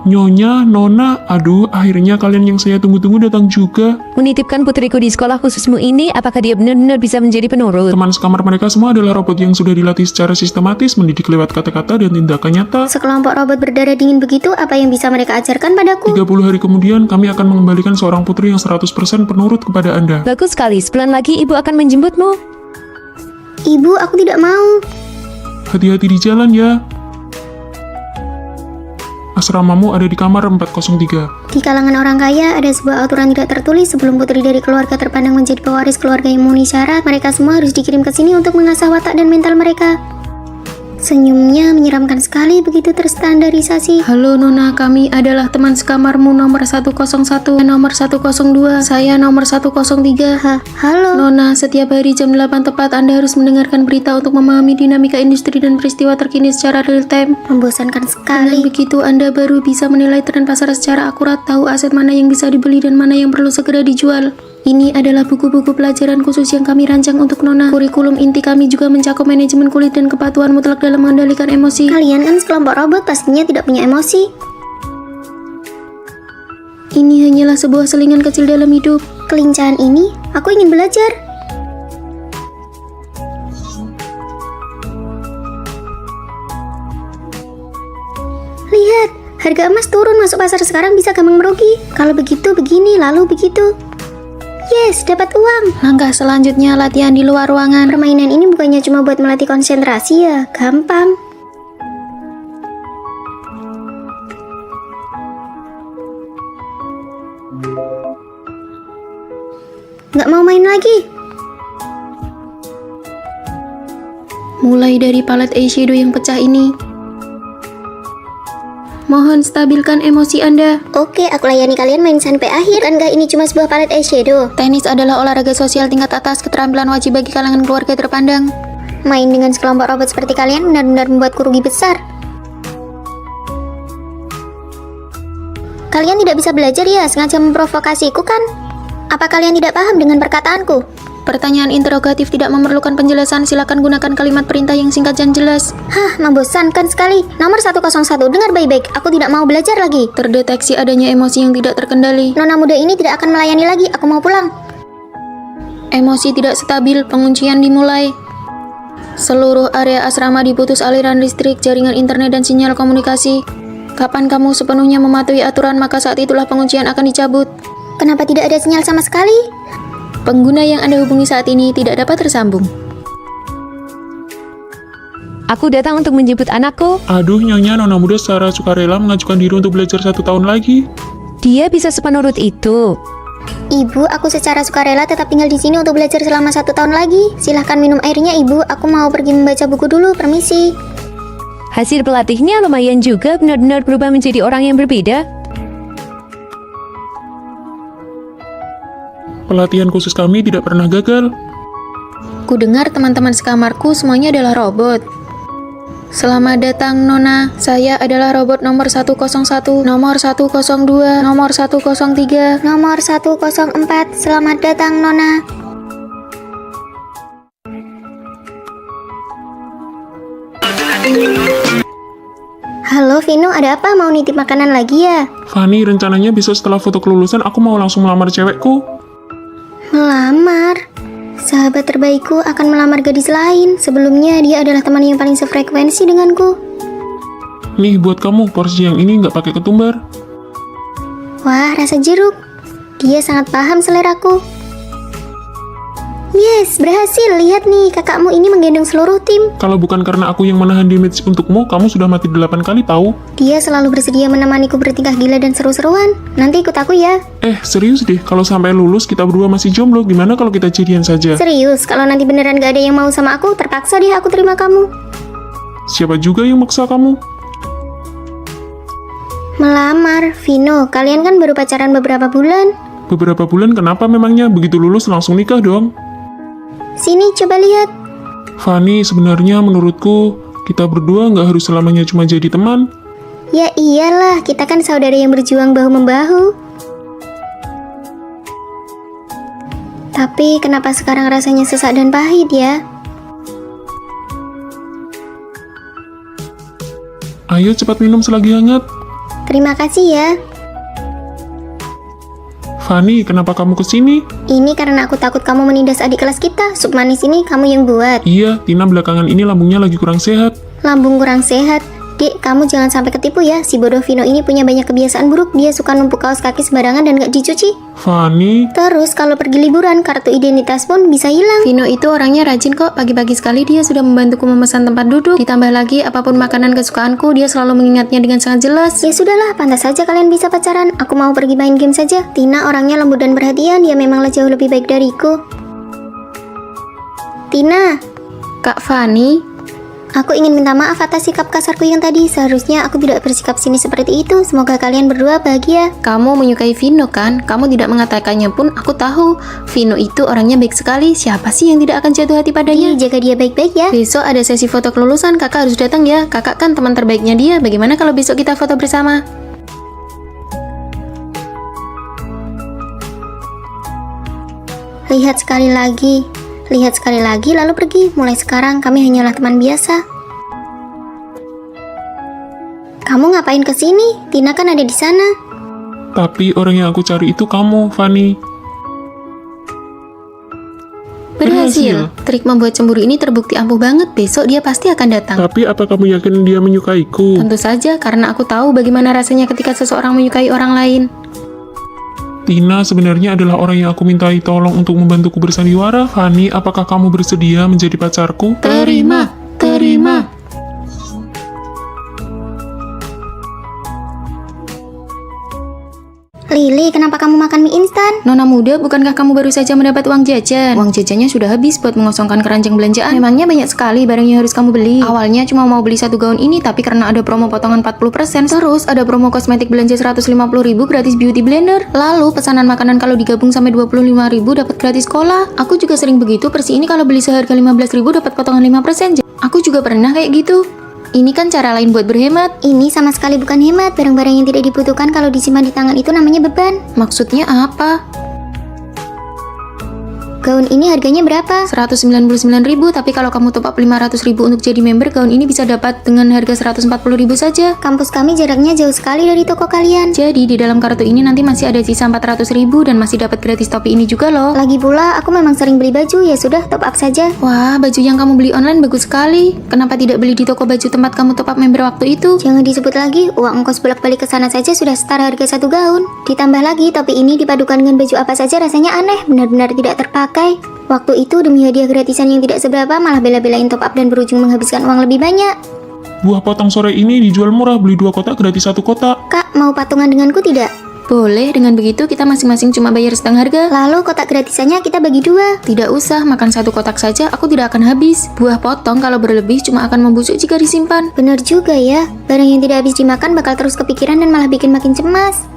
Nyonya, Nona, aduh, akhirnya kalian yang saya tunggu-tunggu datang juga. Menitipkan putriku di sekolah khususmu ini, apakah dia benar-benar bisa menjadi penurut? Teman sekamar mereka semua adalah robot yang sudah dilatih secara sistematis, mendidik lewat kata-kata dan tindakan nyata. Sekelompok robot berdarah dingin begitu, apa yang bisa mereka ajarkan padaku? 30 hari kemudian, kami akan mengembalikan seorang putri yang 100% penurut kepada Anda. Bagus sekali, sebulan lagi ibu akan menjemputmu. Ibu, aku tidak mau. Hati-hati di jalan ya. Asramamu ada di kamar 403. Di kalangan orang kaya, ada sebuah aturan tidak tertulis sebelum putri dari keluarga terpandang menjadi pewaris keluarga yang memenuhi syarat, mereka semua harus dikirim ke sini untuk mengasah watak dan mental mereka. Senyumnya menyeramkan sekali, begitu terstandarisasi. Halo Nona, kami adalah teman sekamarmu nomor 101, nomor 102, saya nomor 103. Halo. Nona, setiap hari jam 8 tepat Anda harus mendengarkan berita untuk memahami dinamika industri dan peristiwa terkini secara real time. Membosankan Dengan sekali. begitu Anda baru bisa menilai tren pasar secara akurat, tahu aset mana yang bisa dibeli dan mana yang perlu segera dijual. Ini adalah buku-buku pelajaran khusus yang kami rancang untuk Nona. Kurikulum inti kami juga mencakup manajemen kulit dan kepatuhan mutlak dalam mengendalikan emosi. Kalian kan sekelompok robot, pastinya tidak punya emosi. Ini hanyalah sebuah selingan kecil dalam hidup. Kelincahan ini, aku ingin belajar. Lihat, harga emas turun, masuk pasar sekarang bisa gampang merugi. Kalau begitu begini, lalu begitu. Yes, dapat uang. Langkah selanjutnya latihan di luar ruangan. Permainan ini bukannya cuma buat melatih konsentrasi ya, gampang. Nggak mau main lagi. Mulai dari palet eyeshadow yang pecah ini. Mohon stabilkan emosi Anda. Oke, aku layani kalian main sampai akhir. Bukankah ini cuma sebuah palet eyeshadow? Tenis adalah olahraga sosial tingkat atas, keterampilan wajib bagi kalangan keluarga terpandang. Main dengan sekelompok robot seperti kalian benar-benar membuatku rugi besar. Kalian tidak bisa belajar ya, sengaja memprovokasiku kan? Apa kalian tidak paham dengan perkataanku? Pertanyaan interogatif tidak memerlukan penjelasan, silakan gunakan kalimat perintah yang singkat dan jelas. Hah, membosankan sekali. Nomor 101, dengar baik-baik. Aku tidak mau belajar lagi. Terdeteksi adanya emosi yang tidak terkendali. Nona muda ini tidak akan melayani lagi. Aku mau pulang. Emosi tidak stabil, penguncian dimulai. Seluruh area asrama diputus aliran listrik, jaringan internet, dan sinyal komunikasi. Kapan kamu sepenuhnya mematuhi aturan, maka saat itulah penguncian akan dicabut. Kenapa tidak ada sinyal sama sekali? Pengguna yang Anda hubungi saat ini tidak dapat tersambung. Aku datang untuk menjemput anakku. Aduh, Nyonya, Nona muda secara sukarela mengajukan diri untuk belajar 1 tahun lagi. Dia bisa sepenurut itu. Ibu, aku secara sukarela tetap tinggal di sini untuk belajar selama 1 tahun lagi. Silahkan minum airnya, Ibu. Aku mau pergi membaca buku dulu. Permisi. Hasil pelatihnya lumayan juga, benar-benar berubah menjadi orang yang berbeda. Pelatihan khusus kami tidak pernah gagal. Ku dengar teman-teman sekamarku semuanya adalah robot. Selamat datang Nona, saya adalah robot nomor 101, nomor 102, nomor 103, Nomor 104, selamat datang Nona. Halo Vino, ada apa? Mau nitip makanan lagi ya? Fanny, rencananya besok setelah foto kelulusan aku mau langsung melamar cewekku. Melamar? Sahabat terbaikku akan melamar gadis lain. Sebelumnya dia adalah teman yang paling sefrekuensi denganku. Nih, buat kamu, porsi yang ini nggak pakai ketumbar. Wah, rasa jeruk. Dia sangat paham seleraku. Yes, berhasil. Lihat nih, kakakmu ini menggendong seluruh tim. Kalau bukan karena aku yang menahan damage untukmu, kamu sudah mati 8 kali tahu. Dia selalu bersedia menemaniku bertingkah gila dan seru-seruan. Nanti ikut aku ya. Serius deh, kalau sampai lulus kita berdua masih jomblo, gimana kalau kita jadian saja? Serius, kalau nanti beneran gak ada yang mau sama aku, terpaksa deh aku terima kamu. Siapa juga yang maksa kamu? Melamar, Vino, kalian kan baru pacaran beberapa bulan. Beberapa bulan kenapa memangnya? Begitu lulus langsung nikah dong. Sini, coba lihat. Fanny, sebenarnya menurutku, kita berdua nggak harus selamanya cuma jadi teman. Ya iyalah, kita kan saudara yang berjuang bahu-membahu. Tapi kenapa sekarang rasanya sesak dan pahit ya? Ayo cepat minum selagi hangat. Terima kasih ya. Fanny, kenapa kamu kesini? Ini karena aku takut kamu menindas adik kelas kita. Sup manis ini kamu yang buat. Iya, Tina belakangan ini lambungnya lagi kurang sehat. Lambung kurang sehat. Dik, kamu jangan sampai ketipu ya. Si bodoh Vino ini punya banyak kebiasaan buruk. Dia suka numpuk kaos kaki sembarangan dan gak dicuci. Fanny, Terus kalau pergi liburan, kartu identitas pun bisa hilang. Vino itu orangnya rajin kok. Pagi-pagi sekali dia sudah membantuku memesan tempat duduk. Ditambah lagi apapun makanan kesukaanku, dia selalu mengingatnya dengan sangat jelas. Ya sudahlah, pantas saja kalian bisa pacaran. Aku mau pergi main game saja. Tina orangnya lembut dan perhatian. Dia memanglah jauh lebih baik dariku. Tina, Kak Fanny, aku ingin minta maaf atas sikap kasarku yang tadi. Seharusnya aku tidak bersikap sinis seperti itu. Semoga kalian berdua bahagia. kamu menyukai Vino kan? Kamu tidak mengatakannya pun aku tahu. Vino itu orangnya baik sekali. Siapa sih yang tidak akan jatuh hati padanya? Jaga dia baik-baik ya. Besok ada sesi foto kelulusan, kakak harus datang ya. Kakak kan teman terbaiknya dia. Bagaimana kalau besok kita foto bersama? Lihat sekali lagi. Lihat sekali lagi lalu pergi. Mulai sekarang kami hanyalah teman biasa. Kamu ngapain kesini? Tina kan ada di sana. tapi orang yang aku cari itu kamu, Fanny. Berhasil. Trik membuat cemburu ini terbukti ampuh banget. Besok dia pasti akan datang. Tapi apa kamu yakin dia menyukaiku? Tentu saja, karena aku tahu bagaimana rasanya ketika seseorang menyukai orang lain. Tina sebenarnya adalah orang yang aku mintai tolong untuk membantuku bersandiwara. Fanny, apakah kamu bersedia menjadi pacarku? Terima. Lili, kenapa kamu makan mie instan? Nona muda, bukankah kamu baru saja mendapat uang jajan? Uang jajannya sudah habis buat mengosongkan keranjang belanjaan. Memangnya banyak sekali barang yang harus kamu beli. Awalnya cuma mau beli satu gaun ini, tapi karena ada promo potongan 40%, terus ada promo kosmetik belanja 150.000 gratis beauty blender. Lalu pesanan makanan kalau digabung sampai 25.000 dapat gratis cola. Aku juga sering begitu, persi ini kalau beli seharga 15.000 dapat potongan 5%. Aku juga pernah kayak gitu. Ini kan cara lain buat berhemat. Ini sama sekali bukan hemat. Barang-barang yang tidak dibutuhkan kalau disimpan di tangan itu namanya beban. Maksudnya apa? Gaun ini harganya berapa? 199.000, tapi kalau kamu top up 500.000 untuk jadi member, gaun ini bisa dapat dengan harga 140.000 saja. Kampus kami jaraknya jauh sekali dari toko kalian. Jadi di dalam kartu ini nanti masih ada sisa 400.000 dan masih dapat gratis topi ini juga loh. Lagi pula, aku memang sering beli baju. Ya sudah, top up saja. Wah, baju yang kamu beli online bagus sekali. Kenapa tidak beli di toko baju tempat kamu top up member waktu itu? Jangan disebut lagi, uang ongkos bolak-balik ke sana saja sudah setara harga satu gaun. Ditambah lagi, topi ini dipadukan dengan baju apa saja rasanya aneh, benar-benar tidak terpakai. Waktu itu demi hadiah gratisan yang tidak seberapa malah bela-belain top up dan berujung menghabiskan uang lebih banyak. Buah potong sore ini dijual murah, beli 2 kotak gratis 1 kotak. Kak, mau patungan denganku tidak? Boleh, dengan begitu kita masing-masing cuma bayar setengah harga. Lalu kotak gratisannya kita bagi 2. Tidak usah, makan 1 kotak saja, aku tidak akan habis. Buah potong kalau berlebih cuma akan membusuk jika disimpan. Benar juga ya, barang yang tidak habis dimakan bakal terus kepikiran dan malah bikin makin cemas.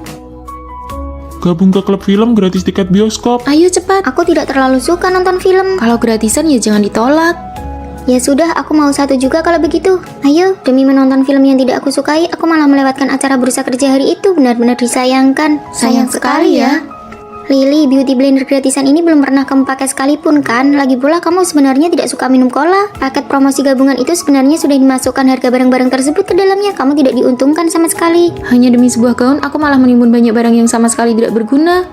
Gabung ke klub film gratis tiket bioskop. Ayo cepat. Aku tidak terlalu suka nonton film. Kalau gratisan ya jangan ditolak. Ya sudah, aku mau 1 juga kalau begitu. Ayo, demi menonton film yang tidak aku sukai, aku malah melewatkan acara bursa kerja hari itu. Benar-benar disayangkan. Sayang sekali ya. Lili, beauty blender gratisan ini belum pernah kamu pakai sekalipun kan? Lagi pula kamu sebenarnya tidak suka minum cola. Paket promosi gabungan itu sebenarnya sudah dimasukkan harga barang-barang tersebut ke dalamnya. Kamu tidak diuntungkan sama sekali. Hanya demi sebuah gaun, aku malah menimbun banyak barang yang sama sekali tidak berguna.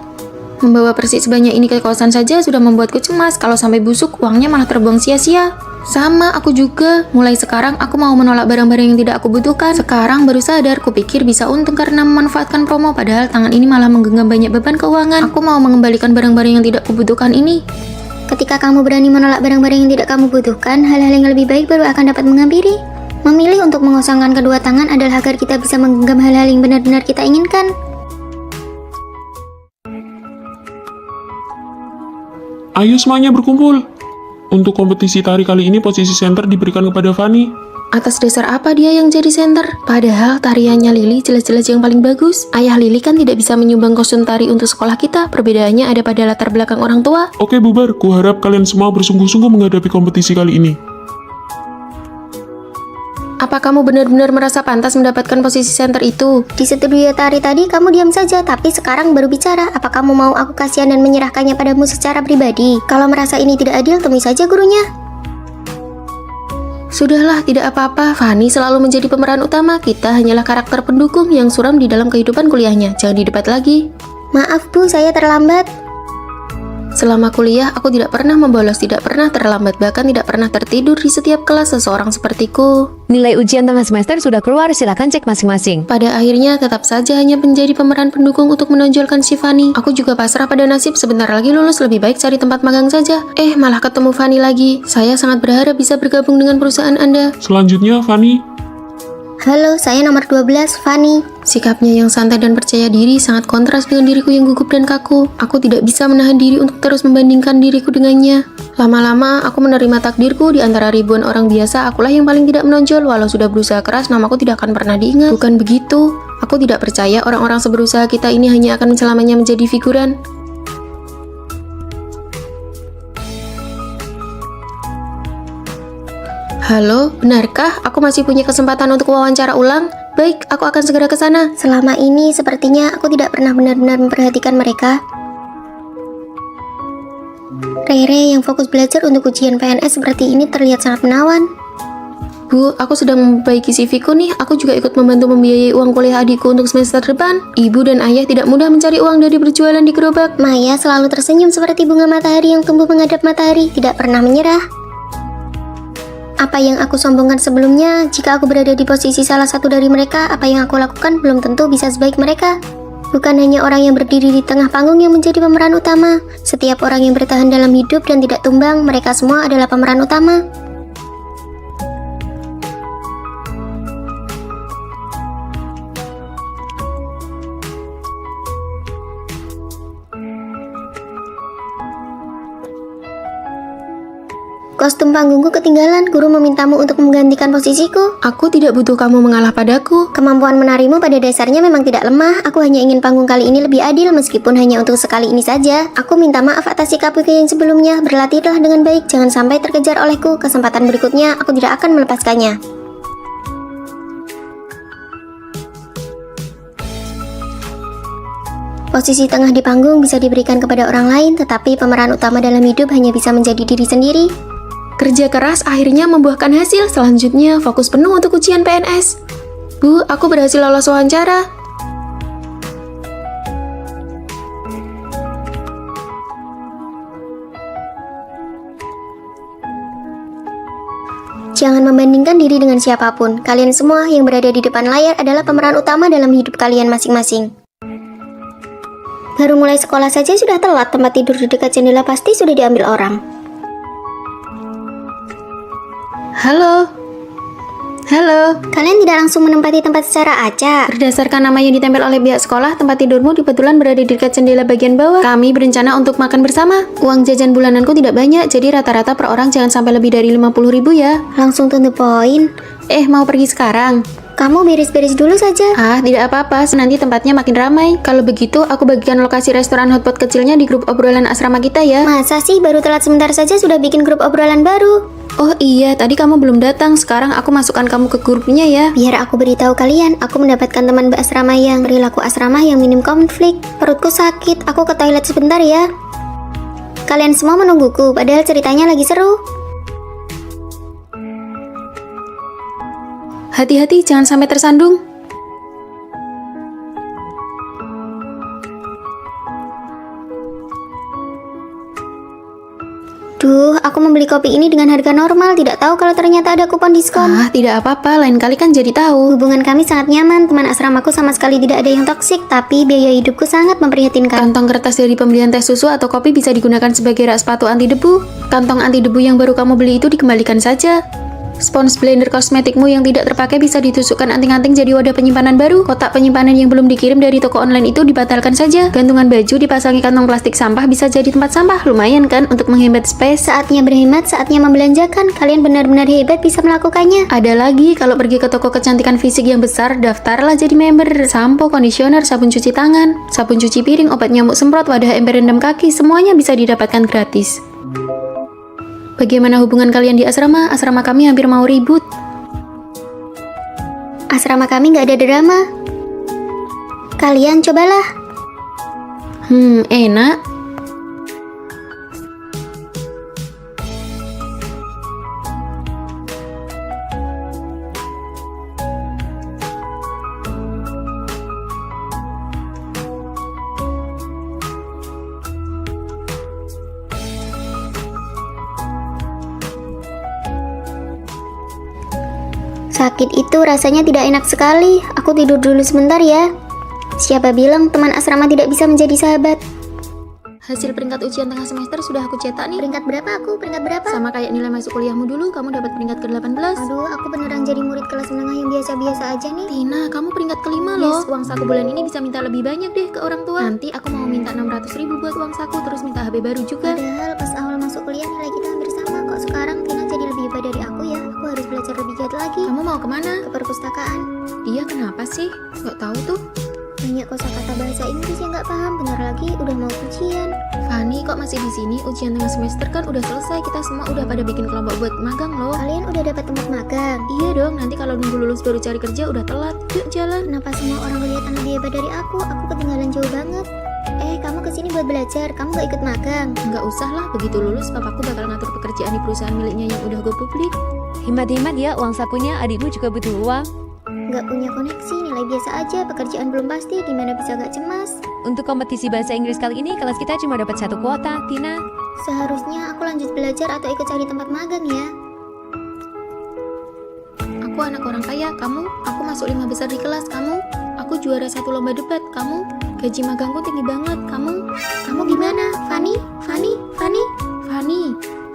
Membawa persi sebanyak ini ke kosan saja sudah membuatku cemas. Kalau sampai busuk, uangnya malah terbuang sia-sia. Sama, aku juga. Mulai sekarang, aku mau menolak barang-barang yang tidak aku butuhkan. Sekarang baru sadar, kupikir bisa untung karena memanfaatkan promo. Padahal tangan ini malah menggenggam banyak beban keuangan. Aku mau mengembalikan barang-barang yang tidak kubutuhkan ini. Ketika kamu berani menolak barang-barang yang tidak kamu butuhkan, hal-hal yang lebih baik baru akan dapat menghampiri. Memilih untuk mengosongkan kedua tangan adalah agar kita bisa menggenggam hal-hal yang benar-benar kita inginkan. Ayo semuanya berkumpul. Untuk kompetisi tari kali ini posisi center diberikan kepada Fanny. Atas dasar apa dia yang jadi center? Padahal tariannya Lili jelas-jelas yang paling bagus. Ayah Lili kan tidak bisa menyumbang kostum tari untuk sekolah kita. Perbedaannya ada pada latar belakang orang tua. Oke bubar, kuharap kalian semua bersungguh-sungguh menghadapi kompetisi kali ini. Apa kamu benar-benar merasa pantas mendapatkan posisi center itu? Di studio tari tadi kamu diam saja, tapi sekarang baru bicara. Apa kamu mau aku kasihan dan menyerahkannya padamu secara pribadi? Kalau merasa ini tidak adil, temui saja gurunya. Sudahlah, tidak apa-apa. Fanny selalu menjadi pemeran utama. Kita hanyalah karakter pendukung yang suram di dalam kehidupan kuliahnya. Jangan didebat lagi. Maaf Bu, saya terlambat. Selama kuliah, aku tidak pernah membolos, tidak pernah terlambat, bahkan tidak pernah tertidur di setiap kelas seseorang sepertiku. Nilai ujian tengah semester sudah keluar, silakan cek masing-masing. Pada akhirnya, tetap saja hanya menjadi pemeran pendukung untuk menonjolkan si Fanny. Aku juga pasrah pada nasib, sebentar lagi lulus, lebih baik cari tempat magang saja. Malah ketemu Fanny lagi. Saya sangat berharap bisa bergabung dengan perusahaan Anda. Selanjutnya, Fanny. Halo, saya nomor 12, Fanny. Sikapnya yang santai dan percaya diri sangat kontras dengan diriku yang gugup dan kaku. Aku tidak bisa menahan diri untuk terus membandingkan diriku dengannya. Lama-lama, aku menerima takdirku di antara ribuan orang biasa, akulah yang paling tidak menonjol. Walau sudah berusaha keras, namaku tidak akan pernah diingat. Bukan begitu. Aku tidak percaya orang-orang seberusaha kita ini hanya akan selamanya menjadi figuran. Halo, benarkah aku masih punya kesempatan untuk wawancara ulang? Baik, aku akan segera ke sana. Selama ini sepertinya aku tidak pernah benar-benar memperhatikan mereka. Rere yang fokus belajar untuk ujian PNS seperti ini terlihat sangat menawan. Bu, aku sedang memperbaiki CV-ku nih. Aku juga ikut membantu membiayai uang kuliah adikku untuk semester depan. Ibu dan ayah tidak mudah mencari uang dari berjualan di gerobak. Maya selalu tersenyum seperti bunga matahari yang tumbuh menghadap matahari, tidak pernah menyerah. Apa yang aku sombongkan sebelumnya, jika aku berada di posisi salah satu dari mereka, apa yang aku lakukan belum tentu bisa sebaik mereka. Bukan hanya orang yang berdiri di tengah panggung yang menjadi pemeran utama. Setiap orang yang bertahan dalam hidup dan tidak tumbang, mereka semua adalah pemeran utama. Kostum panggungku ketinggalan, guru memintamu untuk menggantikan posisiku. Aku tidak butuh kamu mengalah padaku. Kemampuan menarimu pada dasarnya memang tidak lemah. Aku hanya ingin panggung kali ini lebih adil meskipun hanya untuk sekali ini saja. Aku minta maaf atas sikapku yang sebelumnya. Berlatihlah dengan baik, jangan sampai terkejar olehku. Kesempatan berikutnya aku tidak akan melepaskannya. Posisi tengah di panggung bisa diberikan kepada orang lain, tetapi pemeran utama dalam hidup hanya bisa menjadi diri sendiri. Kerja keras akhirnya membuahkan hasil. Selanjutnya, fokus penuh untuk ujian PNS. Bu, aku berhasil lolos wawancara. Jangan membandingkan diri dengan siapapun. Kalian semua yang berada di depan layar adalah pemeran utama dalam hidup kalian masing-masing. Baru mulai sekolah saja sudah telat, tempat tidur di dekat jendela pasti sudah diambil orang. Halo. Halo. Kalian tidak langsung menempati tempat secara acak. Berdasarkan nama yang ditempel oleh pihak sekolah, tempat tidurmu kebetulan berada di dekat jendela bagian bawah. Kami berencana untuk makan bersama. Uang jajan bulananku tidak banyak, jadi rata-rata per orang jangan sampai lebih dari 50.000 ya. Langsung to the point. Mau pergi sekarang? Kamu beres-beres dulu saja. Tidak apa-apa, nanti tempatnya makin ramai. Kalau begitu, aku bagikan lokasi restoran hotpot kecilnya di grup obrolan asrama kita ya. Masa sih baru telat sebentar saja sudah bikin grup obrolan baru? Oh iya, tadi kamu belum datang. Sekarang aku masukkan kamu ke grupnya ya. Biar aku beritahu kalian, aku mendapatkan teman asrama yang perilaku asrama yang minim konflik. Perutku sakit, aku ke toilet sebentar ya. Kalian semua menungguku, padahal ceritanya lagi seru. Hati-hati, jangan sampai tersandung. Duh, aku membeli kopi ini dengan harga normal, tidak tahu kalau ternyata ada kupon diskon. Tidak apa-apa, lain kali kan jadi tahu. Hubungan kami sangat nyaman, teman asramaku sama sekali tidak ada yang toksik, tapi biaya hidupku sangat memprihatinkan. Kantong kertas dari pembelian teh susu atau kopi bisa digunakan sebagai rak sepatu anti debu. Kantong anti debu yang baru kamu beli itu dikembalikan saja. Spons blender kosmetikmu yang tidak terpakai bisa ditusukkan anting-anting jadi wadah penyimpanan baru. Kotak penyimpanan yang belum dikirim dari toko online itu dibatalkan saja. Gantungan baju dipasangi kantong plastik sampah bisa jadi tempat sampah. Lumayan kan untuk menghemat space. Saatnya berhemat, saatnya membelanjakan. Kalian benar-benar hebat bisa melakukannya. Ada lagi, kalau pergi ke toko kecantikan fisik yang besar, daftarlah jadi member. Sampo, kondisioner, sabun cuci tangan, sabun cuci piring, obat nyamuk semprot, wadah ember rendam kaki, semuanya bisa didapatkan gratis. Bagaimana hubungan kalian di asrama? Asrama kami hampir mau ribut. Asrama kami nggak ada drama. Kalian cobalah. Enak. Sakit itu rasanya tidak enak sekali. Aku tidur dulu sebentar ya. Siapa bilang teman asrama tidak bisa menjadi sahabat? Hasil peringkat ujian tengah semester sudah aku cetak nih. Peringkat berapa aku? Peringkat berapa? Sama kayak nilai masuk kuliahmu dulu, kamu dapat peringkat ke-18. Aduh, aku beneran jadi murid kelas menengah yang biasa-biasa aja nih. Tina, kamu peringkat ke-5 loh. Uang saku bulan ini bisa minta lebih banyak deh ke orang tua. Nanti aku mau minta 600.000 buat uang saku, terus minta HP baru juga. Padahal pas awal masuk kuliah nilai kita hampir sama. Kok sekarang Tina jadi lebih hebat dari aku ya? Aku harus belajar lebih giat lagi. Kamu mau kemana? Ke perpustakaan. Dia kenapa sih? Nggak tahu tuh. Banyak kosakata bahasa Inggris yang nggak paham. Bentar lagi udah mau ujian. Fani, kok masih di sini? Ujian tengah semester kan udah selesai. Kita semua udah pada bikin kelompok buat magang loh. Kalian udah dapat tempat magang? Iya dong, nanti kalau nunggu lulus baru cari kerja udah telat. Yuk jalan. Kenapa semua orang kelihatan lebih hebat dari aku? Aku ketinggalan jauh banget. Kamu kesini buat belajar, kamu gak ikut magang? Nggak usah lah, begitu lulus papaku bakal ngatur pekerjaan di perusahaan miliknya yang udah go publik. Hemat-hemat ya uang sakunya, adikmu juga butuh uang. Gak punya koneksi, nilai biasa aja, pekerjaan belum pasti, gimana bisa gak cemas? Untuk kompetisi bahasa Inggris kali ini, kelas kita cuma dapat 1 kuota, Tina. Seharusnya aku lanjut belajar atau ikut cari tempat magang ya. Aku anak orang kaya, kamu? Aku masuk 5 besar di kelas, kamu? Aku juara 1 lomba debat, kamu? Gaji magangku tinggi banget, kamu? Kamu gimana? Fani?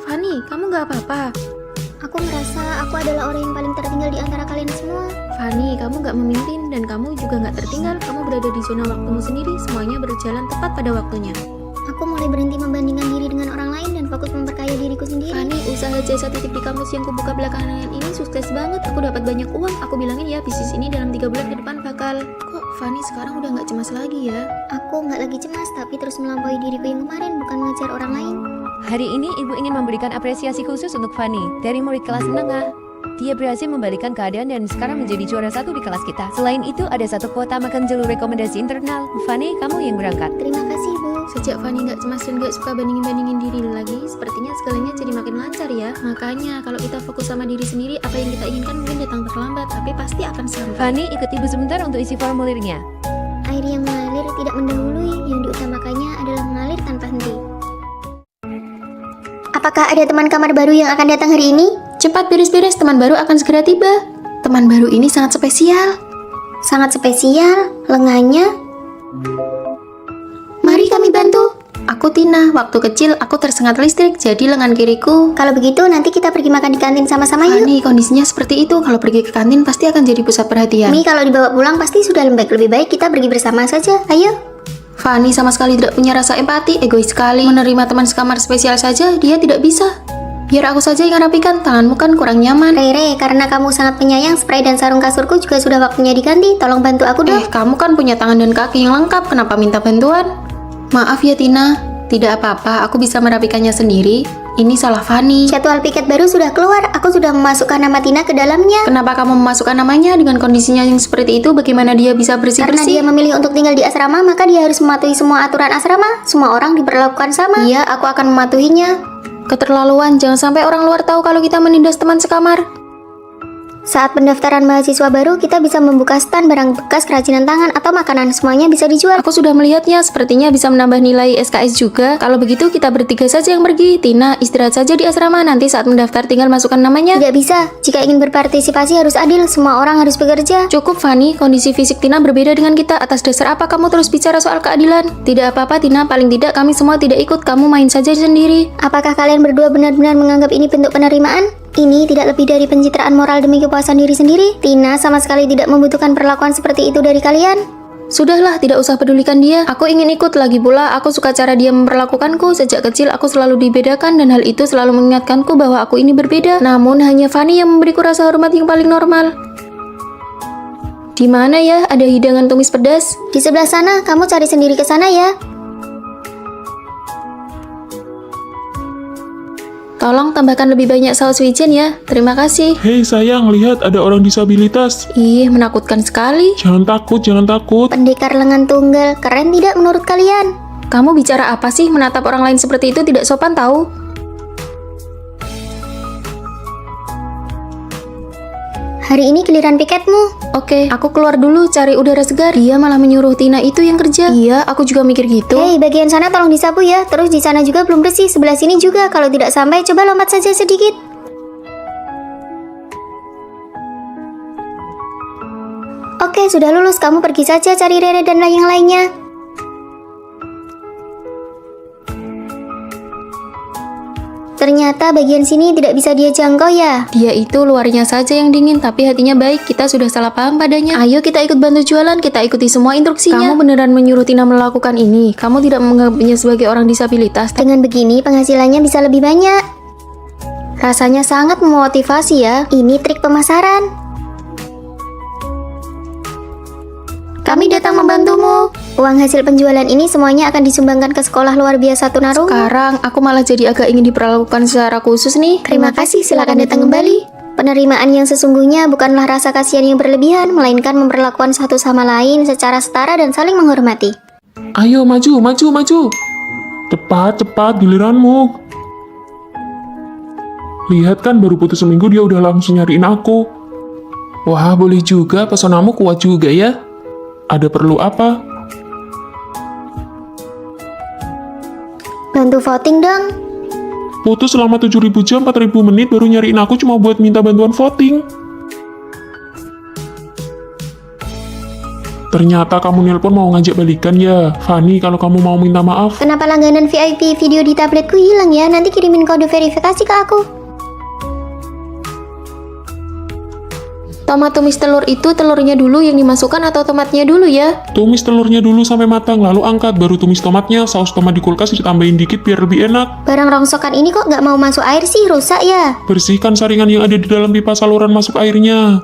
Fani, kamu gak apa-apa? Aku merasa aku adalah orang yang paling tertinggal di antara kalian semua. Fani, kamu gak memimpin dan kamu juga gak tertinggal. Kamu berada di zona waktumu sendiri, semuanya berjalan tepat pada waktunya. Aku mulai berhenti membandingkan diri dengan orang lain dan fokus memperkaya diriku sendiri. Fani, usaha jasa titip di kampus yang kubuka belakangan ini sukses banget. Aku dapat banyak uang. Aku bilangin ya, bisnis ini dalam 3 bulan ke depan bakal... Kok Fani sekarang udah gak cemas lagi ya? Aku gak lagi cemas, tapi terus melampaui diriku yang kemarin, bukan mengejar orang lain. Hari ini ibu ingin memberikan apresiasi khusus untuk Fani dari murid kelas menengah. Dia berhasil membalikan keadaan dan sekarang menjadi juara 1 di kelas kita. Selain itu ada 1 kuota makan jalur rekomendasi internal. Fani, kamu yang berangkat. Terima kasih, Bu. Sejak Fani gak cemas dan gak suka bandingin-bandingin diri lagi, sepertinya segalanya jadi makin lancar ya. Makanya kalau kita fokus sama diri sendiri, apa yang kita inginkan mungkin datang terlambat, tapi pasti akan sampai. Fani, ikut ibu sebentar untuk isi formulirnya. Air yang mengalir tidak mendahului, yang diutamakannya adalah mengalir tanpa henti. Apakah ada teman kamar baru yang akan datang hari ini? Cepat beres-beres, teman baru akan segera tiba. Teman baru ini sangat spesial. Sangat spesial, lengannya. Mari kami bantu. Aku Tina, waktu kecil aku tersengat listrik, jadi lengan kiriku. Kalau begitu nanti kita pergi makan di kantin sama-sama yuk. Fani, kondisinya seperti itu. Kalau pergi ke kantin pasti akan jadi pusat perhatian. Mi, kalau dibawa pulang pasti sudah lembek. Lebih baik kita pergi bersama saja. Ayo. Fani sama sekali tidak punya rasa empati, egois sekali. Menerima teman sekamar spesial saja, dia tidak bisa. Biar aku saja yang rapikan, tanganmu kan kurang nyaman. Rere, karena kamu sangat penyayang, spray dan sarung kasurku juga sudah waktunya diganti. Tolong bantu aku dong. Kamu kan punya tangan dan kaki yang lengkap, kenapa minta bantuan? Maaf ya Tina, tidak apa-apa, aku bisa merapikannya sendiri. Ini salah Fani. Jadwal piket baru sudah keluar, aku sudah memasukkan nama Tina ke dalamnya. Kenapa kamu memasukkan namanya dengan kondisinya yang seperti itu? Bagaimana dia bisa Karena bersih-bersih? dia memilih untuk tinggal di asrama, maka dia harus mematuhi semua aturan asrama. Semua orang diperlakukan sama. Iya, aku akan mematuhinya. Keterlaluan, jangan sampai orang luar tahu kalau kita menindas teman sekamar. Saat pendaftaran mahasiswa baru, kita bisa membuka stand barang bekas kerajinan tangan atau makanan, semuanya bisa dijual. Aku sudah melihatnya, sepertinya bisa menambah nilai SKS juga. Kalau begitu kita bertiga saja yang pergi. Tina, istirahat saja di asrama, nanti saat mendaftar tinggal masukkan namanya. Tidak bisa, jika ingin berpartisipasi harus adil, semua orang harus bekerja. Cukup Fani, kondisi fisik Tina berbeda dengan kita. Atas dasar apa kamu terus bicara soal keadilan? Tidak apa-apa Tina, paling tidak kami semua tidak ikut, kamu main saja sendiri. Apakah kalian berdua benar-benar menganggap ini bentuk penerimaan? Ini tidak lebih dari pencitraan moral demi kepuasan diri sendiri. Tina sama sekali tidak membutuhkan perlakuan seperti itu dari kalian. Sudahlah, tidak usah pedulikan dia. Aku ingin ikut, lagi pula aku suka cara dia memperlakukanku. Sejak kecil aku selalu dibedakan dan hal itu selalu mengingatkanku bahwa aku ini berbeda. Namun hanya Fani yang memberiku rasa hormat yang paling normal. Di mana ya ada hidangan tumis pedas? Di sebelah sana, kamu cari sendiri ke sana ya. Tolong tambahkan lebih banyak saus wijen ya. Terima kasih. Hei sayang, lihat ada orang disabilitas. Ih, menakutkan sekali. Jangan takut, jangan takut. Pendekar lengan tunggal, keren tidak menurut kalian? Kamu bicara apa sih? Menatap orang lain seperti itu tidak sopan tahu. Hari ini giliran piketmu. Oke, aku keluar dulu cari udara segar. Dia malah menyuruh Tina itu yang kerja. Iya, aku juga mikir gitu. Hei, bagian sana tolong disapu ya. Terus di sana juga belum bersih, sebelah sini juga. Kalau tidak sampai, coba lompat saja sedikit. Oke, sudah lulus. Kamu pergi saja cari Rere dan yang lainnya. Ternyata bagian sini tidak bisa dia jangkau ya. Dia itu luarnya saja yang dingin, tapi hatinya baik. Kita sudah salah paham padanya. Ayo kita ikut bantu jualan, kita ikuti semua instruksinya. Kamu beneran menyuruh Tina melakukan ini? Kamu tidak menganggapnya sebagai orang disabilitas? Dengan begini penghasilannya bisa lebih banyak. Rasanya sangat memotivasi ya. Ini trik pemasaran. Kami datang membantumu. Uang hasil penjualan ini semuanya akan disumbangkan ke sekolah luar biasa tunarungu. Sekarang aku malah jadi agak ingin diperlakukan secara khusus nih. Terima kasih, silakan datang kembali. Penerimaan yang sesungguhnya bukanlah rasa kasihan yang berlebihan, melainkan memperlakukan satu sama lain secara setara dan saling menghormati. Ayo maju, maju, maju. Cepat, cepat, giliranmu. Lihat kan baru putus seminggu dia udah langsung nyariin aku. Wah, boleh juga, pesonamu kuat juga ya. Ada perlu apa? Bantu voting dong. Putus selama 7.000 jam, 4.000 menit baru nyariin aku cuma buat minta bantuan voting. Ternyata kamu nelpon mau ngajak balikan ya. Fanny, kalau kamu mau minta maaf. Kenapa langganan VIP video di tabletku hilang ya? Nanti kirimin kode verifikasi ke aku. Tomat tumis telur itu telurnya dulu yang dimasukkan atau tomatnya dulu ya? Tumis telurnya dulu sampai matang, lalu angkat, baru tumis tomatnya. Saus tomat di kulkas ditambahin dikit biar lebih enak. Barang rongsokan ini kok nggak mau masuk air sih? Rusak ya? Bersihkan saringan yang ada di dalam pipa saluran masuk airnya.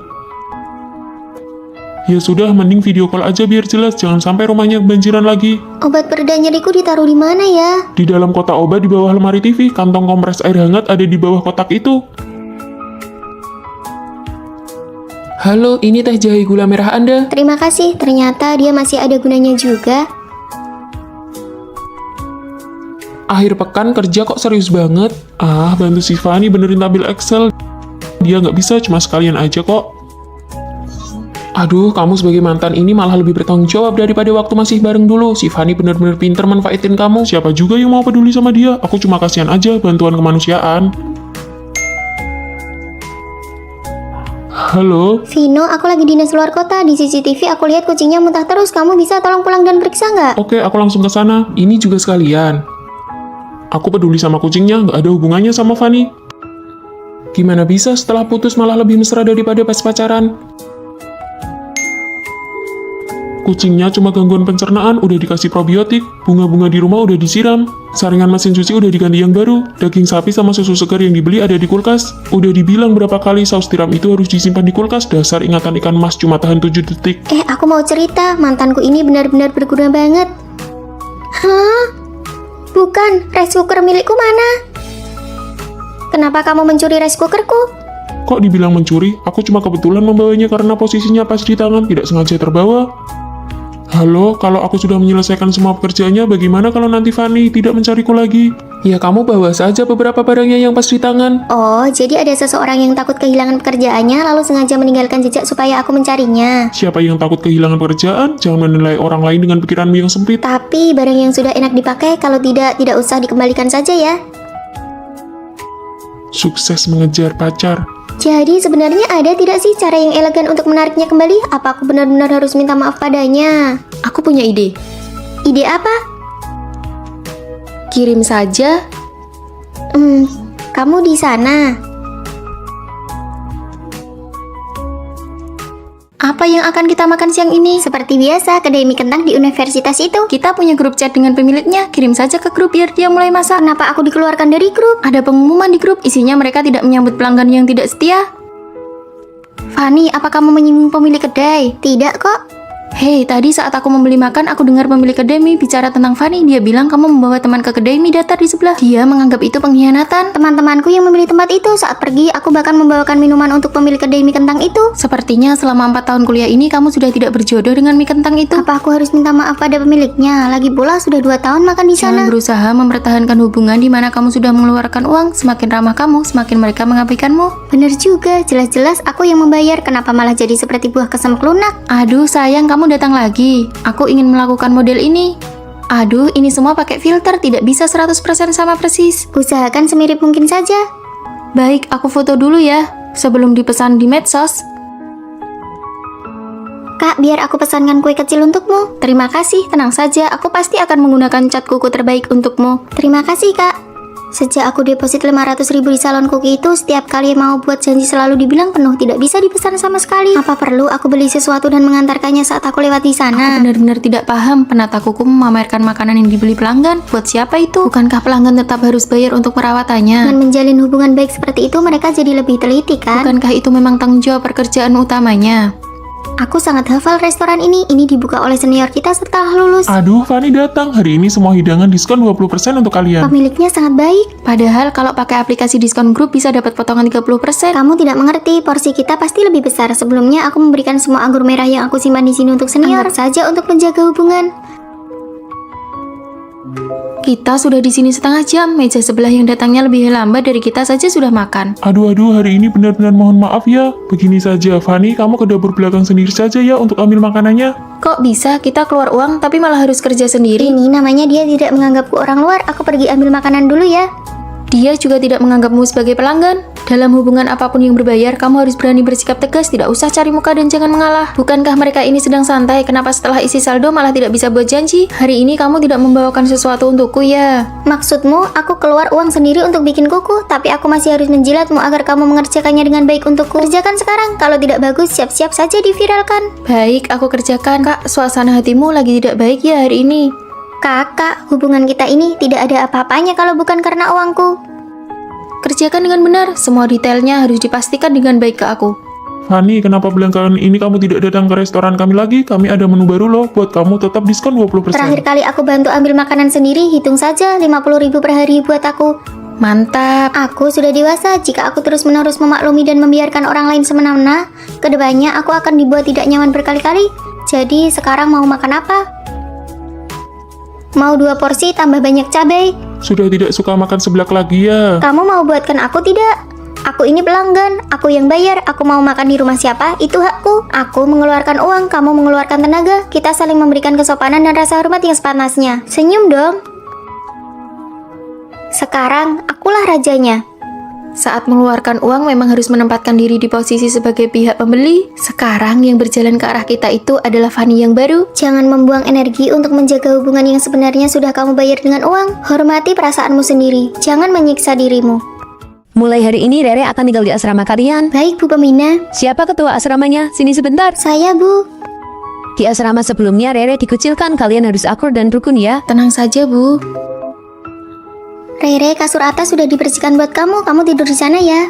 Ya sudah, mending video call aja biar jelas. Jangan sampai rumahnya kebanjiran lagi. Obat pereda nyeriku ditaruh di mana ya? Di dalam kotak obat di bawah lemari TV. Kantong kompres air hangat ada di bawah kotak itu. Halo, ini teh jahe gula merah Anda. Terima kasih, ternyata dia masih ada gunanya juga. Akhir pekan kerja kok serius banget. Ah, bantu si Fanny benerin tabel Excel. Dia nggak bisa, cuma sekalian aja kok. Aduh, kamu sebagai mantan ini malah lebih bertanggung jawab daripada waktu masih bareng dulu. Si Fanny bener-bener pinter manfaatin kamu. Siapa juga yang mau peduli sama dia? Aku cuma kasihan aja, bantuan kemanusiaan. Halo? Vino, aku lagi dinas luar kota. Di CCTV aku lihat kucingnya muntah terus. Kamu bisa tolong pulang dan periksa nggak? Oke, aku langsung ke sana. Ini juga sekalian. Aku peduli sama kucingnya, nggak ada hubungannya sama Fanny. Gimana bisa setelah putus malah lebih mesra daripada pas pacaran? Kucingnya cuma gangguan pencernaan, udah dikasih probiotik, bunga-bunga di rumah udah disiram, saringan mesin cuci udah diganti yang baru, daging sapi sama susu segar yang dibeli ada di kulkas. Udah dibilang berapa kali saus tiram itu harus disimpan di kulkas, dasar ingatan ikan mas cuma tahan 7 detik. Aku mau cerita, mantanku ini benar-benar berguna banget. Hah? Bukan, rice cooker milikku mana? Kenapa kamu mencuri rice cookerku? Kok dibilang mencuri? Aku cuma kebetulan membawanya karena posisinya pas di tangan, tidak sengaja terbawa. Halo, kalau aku sudah menyelesaikan semua pekerjaannya, bagaimana kalau nanti Fanny tidak mencariku lagi? Ya kamu bawa saja beberapa barangnya yang pas di tangan. Oh, jadi ada seseorang yang takut kehilangan pekerjaannya lalu sengaja meninggalkan jejak supaya aku mencarinya. Siapa yang takut kehilangan pekerjaan? Jangan menilai orang lain dengan pikiranmu yang sempit. Tapi barang yang sudah enak dipakai, kalau tidak usah dikembalikan saja ya. Sukses mengejar pacar. Jadi sebenarnya ada tidak sih cara yang elegan untuk menariknya kembali? Apa aku benar-benar harus minta maaf padanya? Aku punya ide. Ide apa? Kirim saja. Kamu di sana. Apa yang akan kita makan siang ini? Seperti biasa, kedai mie kentang di universitas itu. Kita punya grup chat dengan pemiliknya. Kirim saja ke grup biar dia mulai masak. Kenapa aku dikeluarkan dari grup? Ada pengumuman di grup, isinya mereka tidak menyambut pelanggan yang tidak setia. Fanny, apa kamu menyinggung pemilik kedai? Tidak kok. Hei, tadi saat aku membeli makan, aku dengar pemilik kedai mie bicara tentang Fanny. Dia bilang kamu membawa teman ke kedai mie datar di sebelah. Dia menganggap itu pengkhianatan. Teman-temanku yang memilih tempat itu. Saat pergi, aku bahkan membawakan minuman untuk pemilik kedai mie kentang itu. Sepertinya selama 4 tahun kuliah ini kamu sudah tidak berjodoh dengan mie kentang itu. Apa aku harus minta maaf pada pemiliknya? Lagi pula sudah 2 tahun makan di sana. Jangan berusaha mempertahankan hubungan di mana kamu sudah mengeluarkan uang. Semakin ramah kamu, semakin mereka mengabaikanmu. Bener juga, jelas-jelas aku yang membayar. Kenapa malah jadi seperti buah kesem kelunak? Aduh sayang, kamu datang lagi. Aku ingin melakukan model ini. Aduh, ini semua pakai filter, tidak bisa 100% sama persis. Usahakan semirip mungkin saja. Baik, aku foto dulu ya, sebelum dipesan di medsos. Kak, biar aku pesankan kue kecil untukmu. Terima kasih, tenang saja, aku pasti akan menggunakan cat kuku terbaik untukmu. Terima kasih, Kak. Sejak aku deposit 500.000 di salon kuki itu, setiap kali mau buat janji selalu dibilang penuh, tidak bisa dipesan sama sekali. Apa perlu aku beli sesuatu dan mengantarkannya saat aku lewat di sana? Aku benar-benar tidak paham, penata kuku memamerkan makanan yang dibeli pelanggan. Buat siapa itu? Bukankah pelanggan tetap harus bayar untuk perawatannya? Dengan menjalin hubungan baik seperti itu, mereka jadi lebih teliti, kan? Bukankah itu memang tanggung jawab pekerjaan utamanya? Aku sangat hafal restoran ini. Ini dibuka oleh senior kita setelah lulus. Aduh, Fanny datang. Hari ini semua hidangan diskon 20% untuk kalian. Pemiliknya sangat baik. Padahal kalau pakai aplikasi diskon grup bisa dapat potongan 30%. Kamu tidak mengerti, porsi kita pasti lebih besar. Sebelumnya aku memberikan semua anggur merah yang aku simpan di sini untuk senior. Anggap saja untuk menjaga hubungan. Kita sudah di sini setengah jam, meja sebelah yang datangnya lebih lambat dari kita saja sudah makan. Aduh, hari ini benar-benar mohon maaf ya. Begini saja, Fanny, kamu ke dapur belakang sendiri saja ya untuk ambil makanannya. Kok bisa kita keluar uang tapi malah harus kerja sendiri? Ini namanya dia tidak menganggapku orang luar. Aku pergi ambil makanan dulu ya. Dia juga tidak menganggapmu sebagai pelanggan. Dalam hubungan apapun yang berbayar, kamu harus berani bersikap tegas, tidak usah cari muka dan jangan mengalah. Bukankah mereka ini sedang santai? Kenapa setelah isi saldo malah tidak bisa buat janji? Hari ini kamu tidak membawakan sesuatu untukku ya? Maksudmu, aku keluar uang sendiri untuk bikin kuku, tapi aku masih harus menjilatmu agar kamu mengerjakannya dengan baik untukku. Kerjakan sekarang, kalau tidak bagus, siap-siap saja diviralkan. Baik, aku kerjakan. Kak, suasana hatimu lagi tidak baik ya hari ini? Kakak, hubungan kita ini tidak ada apa-apanya kalau bukan karena uangku. Kerjakan dengan benar, semua detailnya harus dipastikan dengan baik ke aku. Fanny, kenapa belakangan ini kamu tidak datang ke restoran kami lagi? Kami ada menu baru loh, buat kamu tetap diskon 20%. Terakhir kali aku bantu ambil makanan sendiri, hitung saja 50.000 per hari buat aku. Mantap. Aku sudah dewasa, jika aku terus-menerus memaklumi dan membiarkan orang lain semena-mena, kedepannya aku akan dibuat tidak nyaman berkali-kali. Jadi sekarang mau makan apa? Mau 2 porsi tambah banyak cabai? Sudah tidak suka makan seblak lagi ya? Kamu mau buatkan aku tidak? Aku ini pelanggan, aku yang bayar, aku mau makan di rumah siapa, itu hakku. Aku mengeluarkan uang, kamu mengeluarkan tenaga, kita saling memberikan kesopanan dan rasa hormat yang sepantasnya. Senyum dong. Sekarang, akulah rajanya. Saat mengeluarkan uang memang harus menempatkan diri di posisi sebagai pihak pembeli. Sekarang yang berjalan ke arah kita itu adalah Fanny yang baru. Jangan membuang energi untuk menjaga hubungan yang sebenarnya sudah kamu bayar dengan uang. Hormati perasaanmu sendiri, jangan menyiksa dirimu. Mulai hari ini Rere akan tinggal di asrama kalian. Baik, Bu Pemina. Siapa ketua asramanya? Sini sebentar. Saya, Bu. Di asrama sebelumnya Rere dikucilkan, kalian harus akur dan rukun ya. Tenang saja, Bu. Rere, kasur atas sudah dibersihkan buat kamu tidur di sana ya.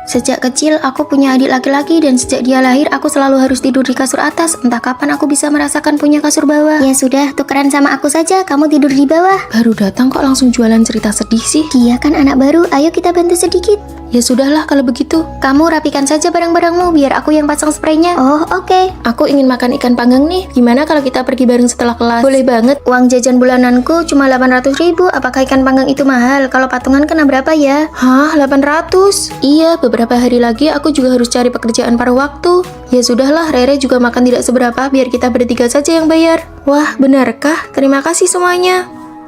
Sejak kecil aku punya adik laki-laki dan sejak dia lahir aku selalu harus tidur di kasur atas. Entah kapan aku bisa merasakan punya kasur bawah. Ya sudah, tukeran sama aku saja, kamu tidur di bawah. Baru datang kok langsung jualan cerita sedih sih? Dia kan anak baru, ayo kita bantu sedikit. Ya sudahlah kalau begitu. Kamu rapikan saja barang-barangmu biar aku yang pasang spraynya. Oh, oke. Aku ingin makan ikan panggang nih. Gimana kalau kita pergi bareng setelah kelas? Boleh banget. Uang jajan bulananku cuma 800.000. Apakah ikan panggang itu mahal? Kalau patungan kena berapa ya? Hah, 800? Iya, beberapa hari lagi aku juga harus cari pekerjaan paruh waktu. Ya sudahlah, Rere juga makan tidak seberapa, biar kita bertiga saja yang bayar. Wah, benarkah? Terima kasih semuanya.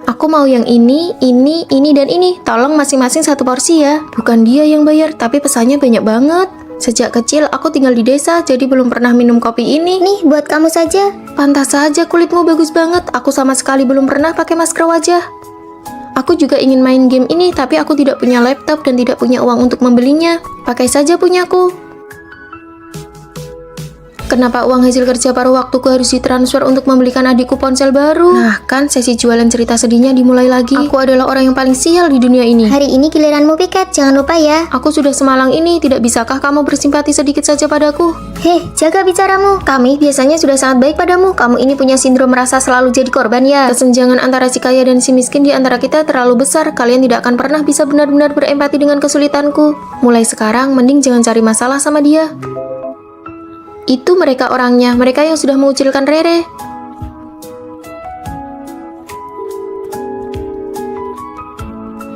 Aku mau yang ini, dan ini. Tolong masing-masing 1 porsi ya. Bukan dia yang bayar, tapi pesannya banyak banget. Sejak kecil aku tinggal di desa, jadi belum pernah minum kopi ini. Nih, buat kamu saja. Pantas saja kulitmu bagus banget. Aku sama sekali belum pernah pakai masker wajah. Aku juga ingin main game ini, tapi aku tidak punya laptop dan tidak punya uang untuk membelinya. Pakai saja punyaku. Kenapa uang hasil kerja paruh waktuku harus ditransfer untuk membelikan adikku ponsel baru? Nah, kan sesi jualan cerita sedihnya dimulai lagi. Aku adalah orang yang paling sial di dunia ini. Hari ini giliranmu piket, jangan lupa ya. Aku sudah semalang ini, tidak bisakah kamu bersimpati sedikit saja padaku? Heh, jaga bicaramu. Kami biasanya sudah sangat baik padamu. Kamu ini punya sindrom merasa selalu jadi korban ya. Kesenjangan antara si kaya dan si miskin di antara kita terlalu besar. Kalian tidak akan pernah bisa benar-benar berempati dengan kesulitanku. Mulai sekarang, mending jangan cari masalah sama dia. Itu mereka orangnya, mereka yang sudah mengucilkan Rere.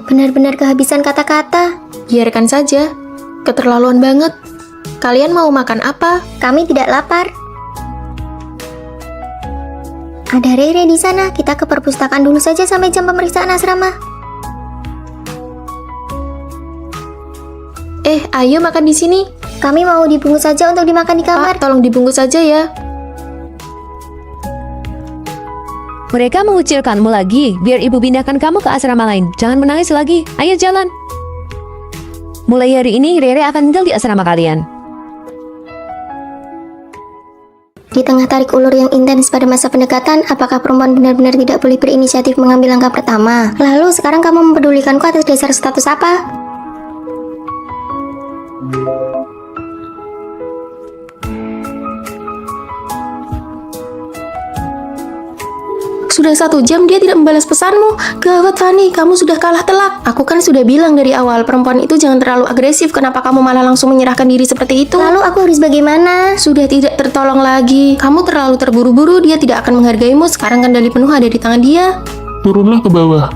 Benar-benar kehabisan kata-kata. Biarkan saja, keterlaluan banget. Kalian mau makan apa? Kami tidak lapar. Ada Rere di sana, kita ke perpustakaan dulu saja sampai jam pemeriksaan asrama. Ayo makan di sini. Kami mau dibungkus saja untuk dimakan di kamar. Pak, tolong dibungkus saja ya. Mereka mengucilkanmu lagi. Biar ibu pindahkan kamu ke asrama lain. Jangan menangis lagi. Ayo jalan. Mulai hari ini Rere akan tinggal di asrama kalian. Di tengah tarik ulur yang intens pada masa pendekatan, apakah perempuan benar-benar tidak boleh berinisiatif mengambil langkah pertama? Lalu sekarang kamu mempedulikanku atas dasar status apa? Sudah 1 jam dia tidak membalas pesanmu. Gawat Fanny, kamu sudah kalah telak. Aku kan sudah bilang dari awal, perempuan itu jangan terlalu agresif. Kenapa kamu malah langsung menyerahkan diri seperti itu? Lalu aku harus bagaimana? Sudah tidak tertolong lagi. Kamu terlalu terburu-buru, dia tidak akan menghargaimu. Sekarang kendali penuh ada di tangan dia. Turunlah ke bawah.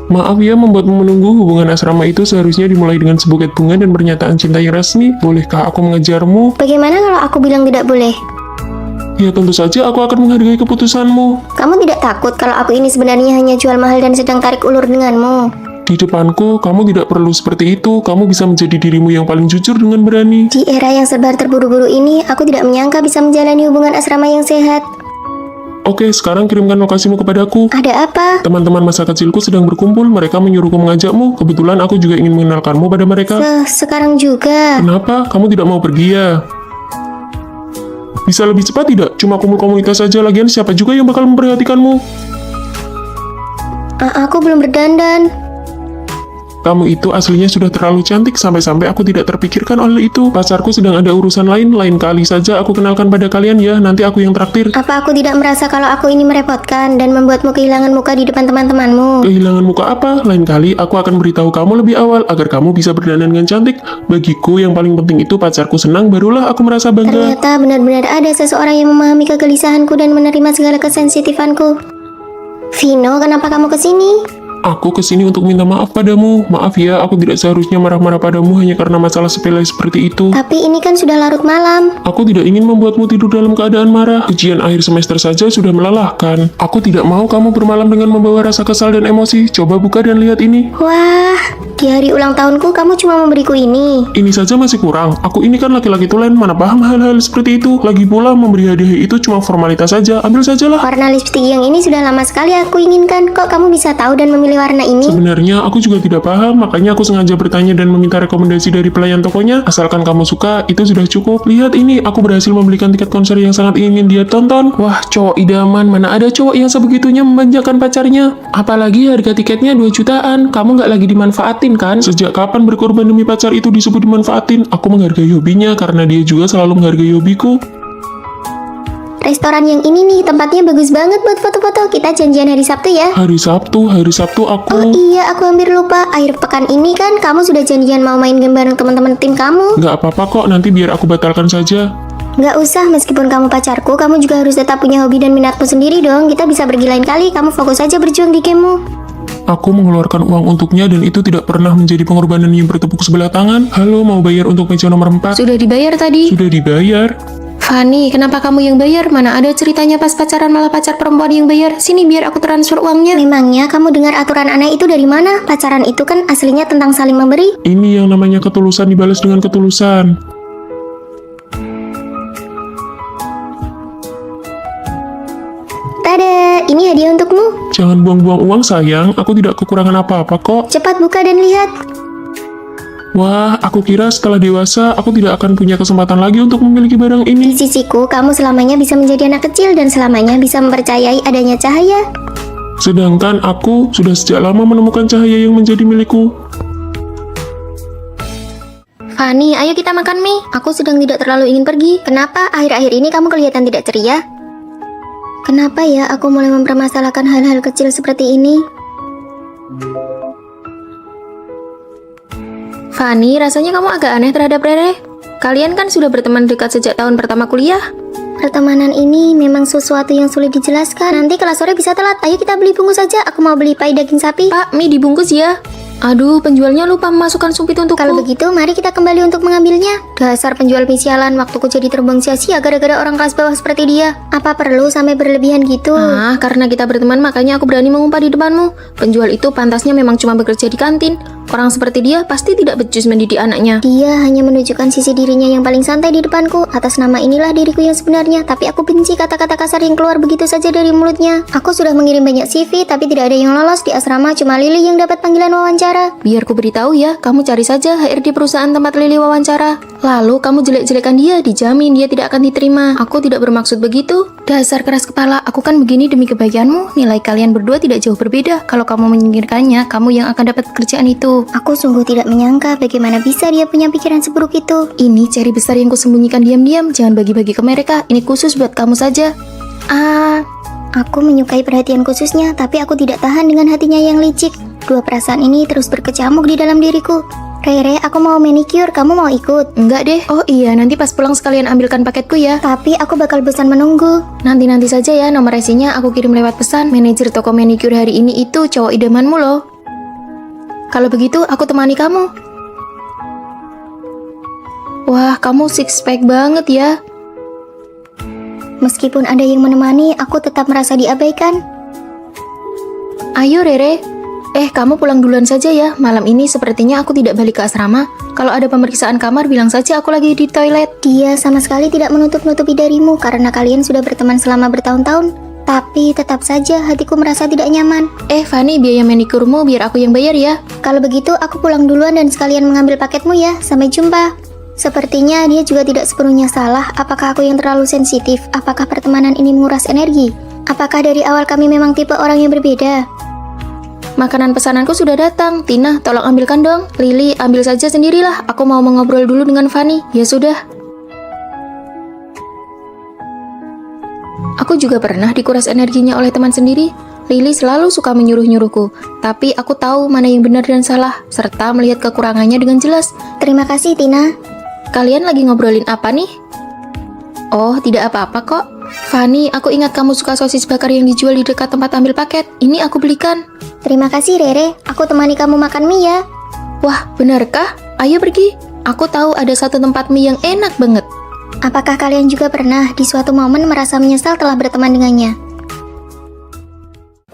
Maaf ya membuatmu menunggu. Hubungan asrama itu seharusnya dimulai dengan sebuket bunga dan pernyataan cinta yang resmi. Bolehkah aku mengejarmu? Bagaimana kalau aku bilang tidak boleh? Ya tentu saja aku akan menghargai keputusanmu. Kamu tidak takut kalau aku ini sebenarnya hanya jual mahal dan sedang tarik ulur denganmu? Di depanku, kamu tidak perlu seperti itu. Kamu bisa menjadi dirimu yang paling jujur dengan berani. Di era yang serba terburu-buru ini, aku tidak menyangka bisa menjalani hubungan asrama yang sehat. Oke, sekarang kirimkan lokasimu kepadaku. Ada apa? Teman-teman masa kecilku sedang berkumpul. Mereka menyuruhku mengajakmu. Kebetulan aku juga ingin mengenalkanmu pada mereka. Sekarang juga. Kenapa? Kamu tidak mau pergi ya? Bisa lebih cepat tidak? Cuma kumpul komunitas saja, lagian siapa juga yang bakal memperhatikanmu? Aku belum berdandan. Kamu itu aslinya sudah terlalu cantik, sampai-sampai aku tidak terpikirkan oleh itu. Pacarku sedang ada urusan lain kali saja aku kenalkan pada kalian ya, nanti aku yang traktir. Apa aku tidak merasa kalau aku ini merepotkan dan membuatmu kehilangan muka di depan teman-temanmu? Kehilangan muka apa? Lain kali aku akan beritahu kamu lebih awal, agar kamu bisa berdandan dengan cantik. Bagiku yang paling penting itu pacarku senang, barulah aku merasa bangga. Ternyata benar-benar ada seseorang yang memahami kegelisahanku dan menerima segala kesensitifanku. Vino, kenapa kamu kesini? Aku kesini untuk minta maaf padamu. Maaf ya, aku tidak seharusnya marah-marah padamu hanya karena masalah sepele seperti itu. Tapi ini kan sudah larut malam. Aku tidak ingin membuatmu tidur dalam keadaan marah. Ujian akhir semester saja sudah melelahkan. Aku tidak mau kamu bermalam dengan membawa rasa kesal dan emosi. Coba buka dan lihat ini. Wah, di hari ulang tahunku kamu cuma memberiku ini. Ini saja masih kurang. Aku ini kan laki-laki tulen, mana paham hal-hal seperti itu. Lagi pula memberi hadiah itu cuma formalitas saja. Ambil sajalah. Warna lipstik yang ini sudah lama sekali aku inginkan. Kok kamu bisa tahu dan memilih warna ini? Sebenarnya aku juga tidak paham, makanya aku sengaja bertanya dan meminta rekomendasi dari pelayan tokonya. Asalkan kamu suka, itu sudah cukup. Lihat ini, aku berhasil membelikan tiket konser yang sangat ingin dia tonton. Wah, cowok idaman. Mana ada cowok yang sebegitunya memanjakan pacarnya? Apalagi harga tiketnya 2 jutaan. Kamu nggak lagi dimanfaatin kan? Sejak kapan berkorban demi pacar itu disebut dimanfaatin? Aku menghargai hobinya karena dia juga selalu menghargai hobiku. Restoran yang ini nih, tempatnya bagus banget buat foto-foto. Kita janjian hari Sabtu ya. Hari Sabtu aku... Oh iya, aku hampir lupa. Akhir pekan ini kan kamu sudah janjian mau main game bareng teman-teman tim kamu. Nggak apa-apa kok, nanti biar aku batalkan saja. Nggak usah, meskipun kamu pacarku, kamu juga harus tetap punya hobi dan minatmu sendiri dong. Kita bisa pergi lain kali, kamu fokus aja berjuang di gamemu. Aku mengeluarkan uang untuknya dan itu tidak pernah menjadi pengorbanan yang bertepuk sebelah tangan. Halo, mau bayar untuk meja nomor 4? Sudah dibayar tadi. Sudah dibayar. Fanny, kenapa kamu yang bayar? Mana ada ceritanya pas pacaran malah pacar perempuan yang bayar? Sini biar aku transfer uangnya. Memangnya kamu dengar aturan aneh itu dari mana? Pacaran itu kan aslinya tentang saling memberi. Ini yang namanya ketulusan dibalas dengan ketulusan. Tada, ini hadiah untukmu. Jangan buang-buang uang sayang, aku tidak kekurangan apa-apa kok. Cepat buka dan lihat. Wah, aku kira setelah dewasa aku tidak akan punya kesempatan lagi untuk memiliki barang Di ini. sisiku, kamu selamanya bisa menjadi anak kecil dan selamanya bisa mempercayai adanya cahaya. Sedangkan aku sudah sejak lama menemukan cahaya yang menjadi milikku. Fanny, ayo kita makan mie. Aku sedang tidak terlalu ingin pergi. Kenapa akhir-akhir ini kamu kelihatan tidak ceria? Kenapa ya aku mulai mempermasalahkan hal-hal kecil seperti ini? Fanny, rasanya kamu agak aneh terhadap Rere. Kalian kan sudah berteman dekat sejak tahun pertama kuliah. Pertemanan ini memang sesuatu yang sulit dijelaskan. Nanti kelas sore bisa telat. Ayo kita beli bungkus saja. Aku mau beli pai daging sapi. Pak, mie dibungkus ya. Aduh, penjualnya lupa memasukkan sumpit untukku. Kalau begitu, mari kita kembali untuk mengambilnya. Dasar penjual mie sialan, waktuku jadi terbuang sia-sia gara-gara orang kelas bawah seperti dia. Apa perlu sampai berlebihan gitu? Karena kita berteman makanya aku berani mengumpah di depanmu. Penjual itu pantasnya memang cuma bekerja di kantin. Orang seperti dia pasti tidak becus mendidik anaknya. Dia hanya menunjukkan sisi dirinya yang paling santai di depanku. Atas nama inilah diriku yang sebenarnya. Tapi aku benci kata-kata kasar yang keluar begitu saja dari mulutnya. Aku sudah mengirim banyak CV, tapi tidak ada yang lolos di asrama. Cuma Lily yang dapat panggilan wawancara. Biar ku beritahu ya, kamu cari saja HRD perusahaan tempat Lily wawancara. Lalu kamu jelek-jelekan dia, dijamin dia tidak akan diterima. Aku tidak bermaksud begitu. Dasar keras kepala, aku kan begini demi kebaikanmu. Nilai kalian berdua tidak jauh berbeda. Kalau kamu menyingkirkannya, kamu yang akan dapat pekerjaan itu. Aku sungguh tidak menyangka bagaimana bisa dia punya pikiran seburuk itu. Ini ceri besar yang kusembunyikan diam-diam. Jangan bagi-bagi ke mereka. Ini khusus buat kamu saja. Aku menyukai perhatian khususnya, tapi aku tidak tahan dengan hatinya yang licik. Dua perasaan ini terus berkecamuk di dalam diriku. Rere, aku mau manicure, kamu mau ikut? Enggak deh. Oh iya, nanti pas pulang sekalian ambilkan paketku ya. Tapi aku bakal bosan menunggu. Nanti saja ya, nomor resinya aku kirim lewat pesan. Manajer toko manicure hari ini itu cowok idamanmu loh. Kalau begitu, aku temani kamu. Wah, kamu six pack banget ya. Meskipun ada yang menemani, aku tetap merasa diabaikan. Ayo Rere. Kamu pulang duluan saja ya. Malam ini sepertinya aku tidak balik ke asrama. Kalau ada pemeriksaan kamar, bilang saja aku lagi di toilet. Dia sama sekali tidak menutup-nutupi darimu karena kalian sudah berteman selama bertahun-tahun. Tapi tetap saja hatiku merasa tidak nyaman. Fanny, biaya manikurmu biar aku yang bayar ya. Kalau begitu aku pulang duluan dan sekalian mengambil paketmu ya. Sampai jumpa. Sepertinya dia juga tidak sepenuhnya salah. Apakah aku yang terlalu sensitif? Apakah pertemanan ini menguras energi? Apakah dari awal kami memang tipe orang yang berbeda? Makanan pesananku sudah datang. Tina, tolong ambilkan dong. Lily, ambil saja sendirilah. Aku mau mengobrol dulu dengan Fanny. Ya sudah. Aku juga pernah dikuras energinya oleh teman sendiri. Lily selalu suka menyuruh-nyuruhku, tapi aku tahu mana yang benar dan salah, serta melihat kekurangannya dengan jelas. Terima kasih, Tina. Kalian lagi ngobrolin apa nih? Oh, tidak apa-apa kok. Fanny, aku ingat kamu suka sosis bakar yang dijual di dekat tempat ambil paket. Ini aku belikan. Terima kasih, Rere. Aku temani kamu makan mie ya. Wah, benarkah? Ayo pergi. Aku tahu ada satu tempat mie yang enak banget. Apakah kalian juga pernah di suatu momen merasa menyesal telah berteman dengannya?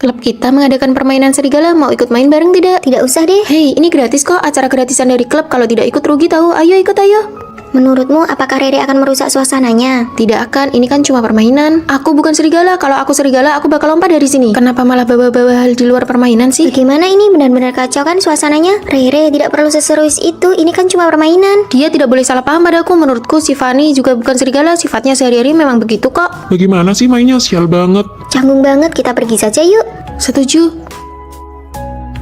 Klub kita mengadakan permainan serigala, mau ikut main bareng tidak? Tidak usah deh. Hei, ini gratis kok, acara gratisan dari klub. Kalau tidak ikut rugi tahu. Ayo ikut ayo. Menurutmu apakah Rere akan merusak suasananya? Tidak akan, ini kan cuma permainan. Aku bukan serigala, kalau aku serigala aku bakal lompat dari sini. Kenapa malah bawa-bawa hal di luar permainan sih? Bagaimana ini? Benar-benar kacau kan suasananya? Rere, tidak perlu seserius itu, ini kan cuma permainan. Dia tidak boleh salah paham padaku. Menurutku si Fanny juga bukan serigala, sifatnya sehari-hari memang begitu kok. Bagaimana sih mainnya? Sial banget. Canggung banget, kita pergi saja yuk. Setuju.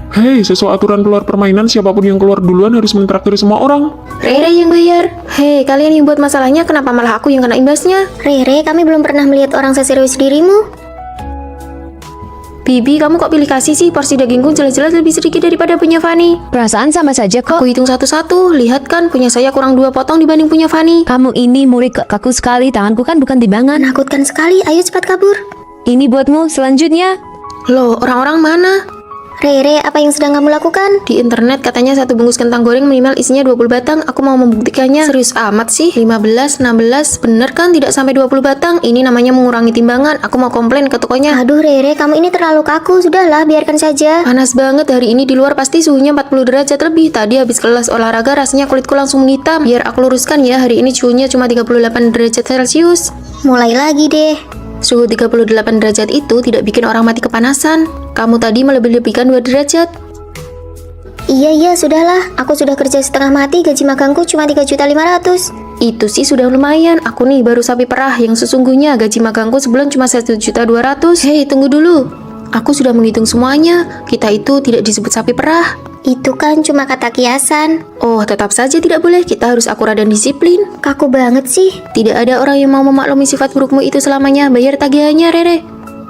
Hei, sesuai aturan keluar permainan, siapapun yang keluar duluan harus mentraktir semua orang. Rere yang bayar. Hei, kalian yang buat masalahnya, kenapa malah aku yang kena imbasnya? Rere, kami belum pernah melihat orang seserius dirimu. Bibi, kamu kok pilih kasih sih? Porsi dagingku jelas-jelas lebih sedikit daripada punya Fanny. Perasaan sama saja kok. Aku hitung satu-satu. Lihat kan, punya saya kurang 2 potong dibanding punya Fanny. Kamu ini murid kaku sekali, tanganku kan bukan timbangan. Menakutkan sekali, ayo cepat kabur. Ini buatmu selanjutnya. Loh, orang-orang mana? Rere, apa yang sedang kamu lakukan? Di internet katanya satu bungkus kentang goreng minimal isinya 20 batang. Aku mau membuktikannya. Serius amat sih. 15, 16, bener kan tidak sampai 20 batang? Ini namanya mengurangi timbangan. Aku mau komplain ke tokonya. Aduh Rere, kamu ini terlalu kaku. Sudahlah, biarkan saja. Panas banget hari ini, di luar pasti suhunya 40 derajat lebih. Tadi habis kelas olahraga rasanya kulitku langsung menghitam. Biar aku luruskan ya, hari ini suhunya cuma 38 derajat Celcius. Mulai lagi deh. Suhu 38 derajat itu tidak bikin orang mati kepanasan. Kamu tadi melebih-lebihkan 2 derajat. Iya, sudahlah. Aku sudah kerja setengah mati, gaji magangku cuma 3.500.000. Itu sih sudah lumayan. Aku nih baru sapi perah yang sesungguhnya gaji magangku sebulan cuma 1.200.000. Hei, tunggu dulu. Aku sudah menghitung semuanya. Kita itu tidak disebut sapi perah. Itu kan cuma kata kiasan. Oh, tetap saja tidak boleh. Kita harus akurat dan disiplin. Kaku banget sih. Tidak ada orang yang mau memaklumi sifat burukmu itu selamanya. Bayar tagihannya, Rere.